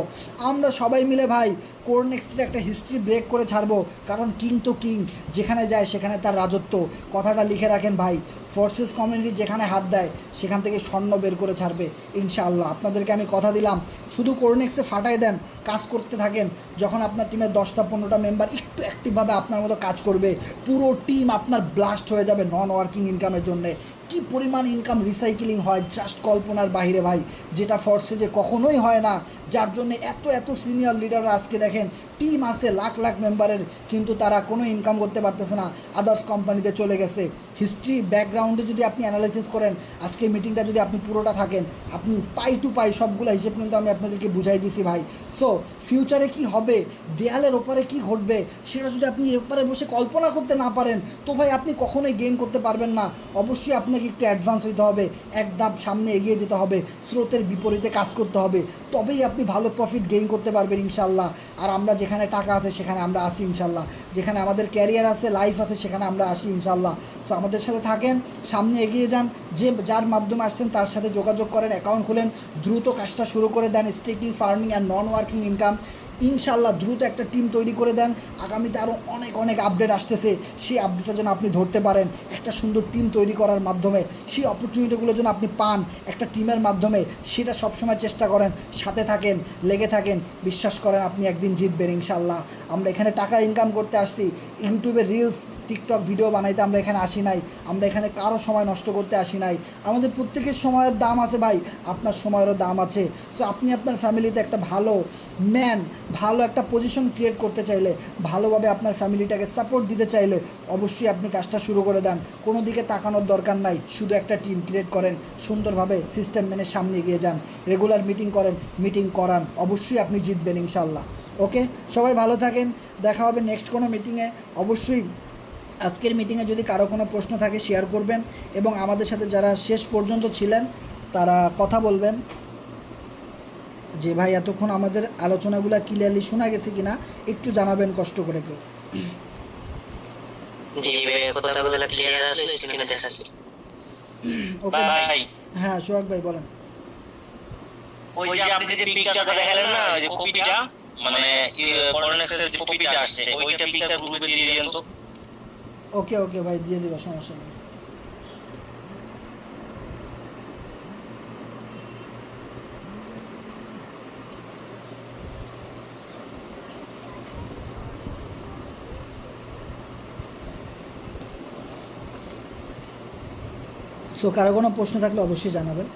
আমরা সবাই মিলে ভাই কোরনেক্সের একটা হিস্ট্রি ব্রেক করে ছাড়বো, কারণ কিং তো কিং, যেখানে যায় সেখানে তার রাজত্ব। কথাটা লিখে রাখেন ভাই, ফোর্সেস কমিউনিটি যেখানে হাত দেয় সেখান থেকে স্বর্ণ বের করে ছাড়বে ইনশাআল্লাহ। আপনাদেরকে আমি কথা দিলাম, শুধু কোরনেক্সে ফাটাই দেন, কাজ করতে থাকেন। যখন আপনার টিমের 10টা 15টা মেম্বার একটু অ্যাক্টিভভাবে আপনার মতো কাজ করবে, পুরো টিম আপনার ব্লাস্ট হয়ে যাবে নন ওয়ার্কিং ইনকামের জন্যে। কি পরিমাণ ইনকাম রিসাইকেলিং হয় জাস্ট কল্পনার বাহিরে ভাই, যেটা ফোর্সে যে কখনোই হয় না, যার জন্য এত এত সিনিয়র লিডাররা আজকে দেখেন টিম আছে লাখ লাখ মেম্বারের, কিন্তু তারা কোনো ইনকাম করতে পারতেছে না, আদার্স কোম্পানিতে চলে গেছে। হিস্ট্রি ব্যাকগ্রাউন্ডে যদি আপনি অ্যানালাইসিস করেন, আজকের মিটিংটা যদি আপনি পুরোটা থাকেন, আপনি পাই টু পাই সবগুলো হিসেব কিন্তু আমি আপনাদেরকে বুঝাই দিছি ভাই। সো ফিউচারে কি হবে, দেয়ালের ওপারে কি ঘটবে, সেটা যদি আপনি এপারে বসে কল্পনা করতে না পারেন তো ভাই আপনি কখনোই গেইন করতে পারবেন না। অবশ্যই আপনাকে একটু অ্যাডভান্স হইতে হবে, এক ধাপ সামনে এগিয়ে যেতে হবে, স্রোতের বিপরীতে কাজ করতে হবে, তবেই আপনি ভালো প্রফিট গেইন করতে পারবেন ইনশাল্লাহ। আর আমরা যেখানে টাকা আছে সেখানে আমরা আসি ইনশাল্লাহ, যেখানে আমাদের ক্যারিয়ার আছে, লাইফ আছে, সেখানে আমরা আসি ইনশাল্লাহ। সো আমাদের সাথে থাকেন, সামনে এগিয়ে যান, যে যার মাধ্যমে আসছেন তার সাথে যোগাযোগ করেন, অ্যাকাউন্ট খুলেন, দ্রুত কাজটা শুরু করে দেন। Staking, farming and non working income ইনশাল্লাহ দ্রুত একটা টিম তৈরি করে দেন। আগামীতে আরও অনেক অনেক আপডেট আসতেছে, সেই আপডেটটা যেন আপনি ধরতে পারেন একটা সুন্দর টিম তৈরি করার মাধ্যমে। সেই অপরচুনিটিগুলো যেন আপনি পান একটা টিমের মাধ্যমে, সেটা সবসময় চেষ্টা করেন। সাথে থাকেন, লেগে থাকেন, বিশ্বাস করেন আপনি একদিন জিতবেন ইনশাল্লাহ। আমরা এখানে টাকা ইনকাম করতে আসছি, ইউটিউবে রিলস, টিকটক ভিডিও বানাইতে আমরা এখানে আসি নাই, আমরা এখানে কারো সময় নষ্ট করতে আসি নাই। আমাদের প্রত্যেকের সময়ের দাম আছে ভাই, আপনার সময়েরও দাম আছে। সো আপনি আপনার ফ্যামিলিতে একটা ভালো ম্যান, ভালো একটা পজিশন ক্রিয়েট করতে চাইলে, ভালোভাবে আপনার ফ্যামিলিটাকে সাপোর্ট দিতে চাইলে অবশ্যই আপনি কাজটা শুরু করে দেন। কোনো দিকে তাকানোর দরকার নাই, শুধু একটা টিম ক্রিয়েট করেন, সুন্দরভাবে সিস্টেম মেনে সামনে এগিয়ে যান, রেগুলার মিটিং করেন, মিটিং করান, অবশ্যই আপনি জিতবেন ইনশাল্লাহ। ওকে, সবাই ভালো থাকেন, দেখা হবে নেক্সট কোনো মিটিংয়ে। অবশ্যই আজকের মিটিংয়ে যদি কারো কোনো প্রশ্ন থাকে শেয়ার করবেন, এবং আমাদের সাথে যারা শেষ পর্যন্ত ছিলেন তারা কথা বলবেন যে ভাই এতক্ষণ আমাদের আলোচনাগুলো ক্লিয়ারলি শোনা গেছে কিনা, একটু জানাবেন কষ্ট করে কেউ। জি ভাই, কথাগুলো ক্লিয়ার আছে, স্ক্রিনে দেখাচ্ছি। ওকে ভাই, হ্যাঁ সোহাগ ভাই বলেন। ওই যে আপনি যে পিকচারটা দেখালেন না, ওই যে কপিটা, মানে কোরনেক্সের যে কপিটা আসছে, ওইটা পিকচার গ্রুপে দিয়ে দিয়েন তো। ওকে ওকে ভাই, দিয়ে দেবো, সমস্যা নেই। সো কারো কোনো প্রশ্ন থাকলে অবশ্যই জানাবেন।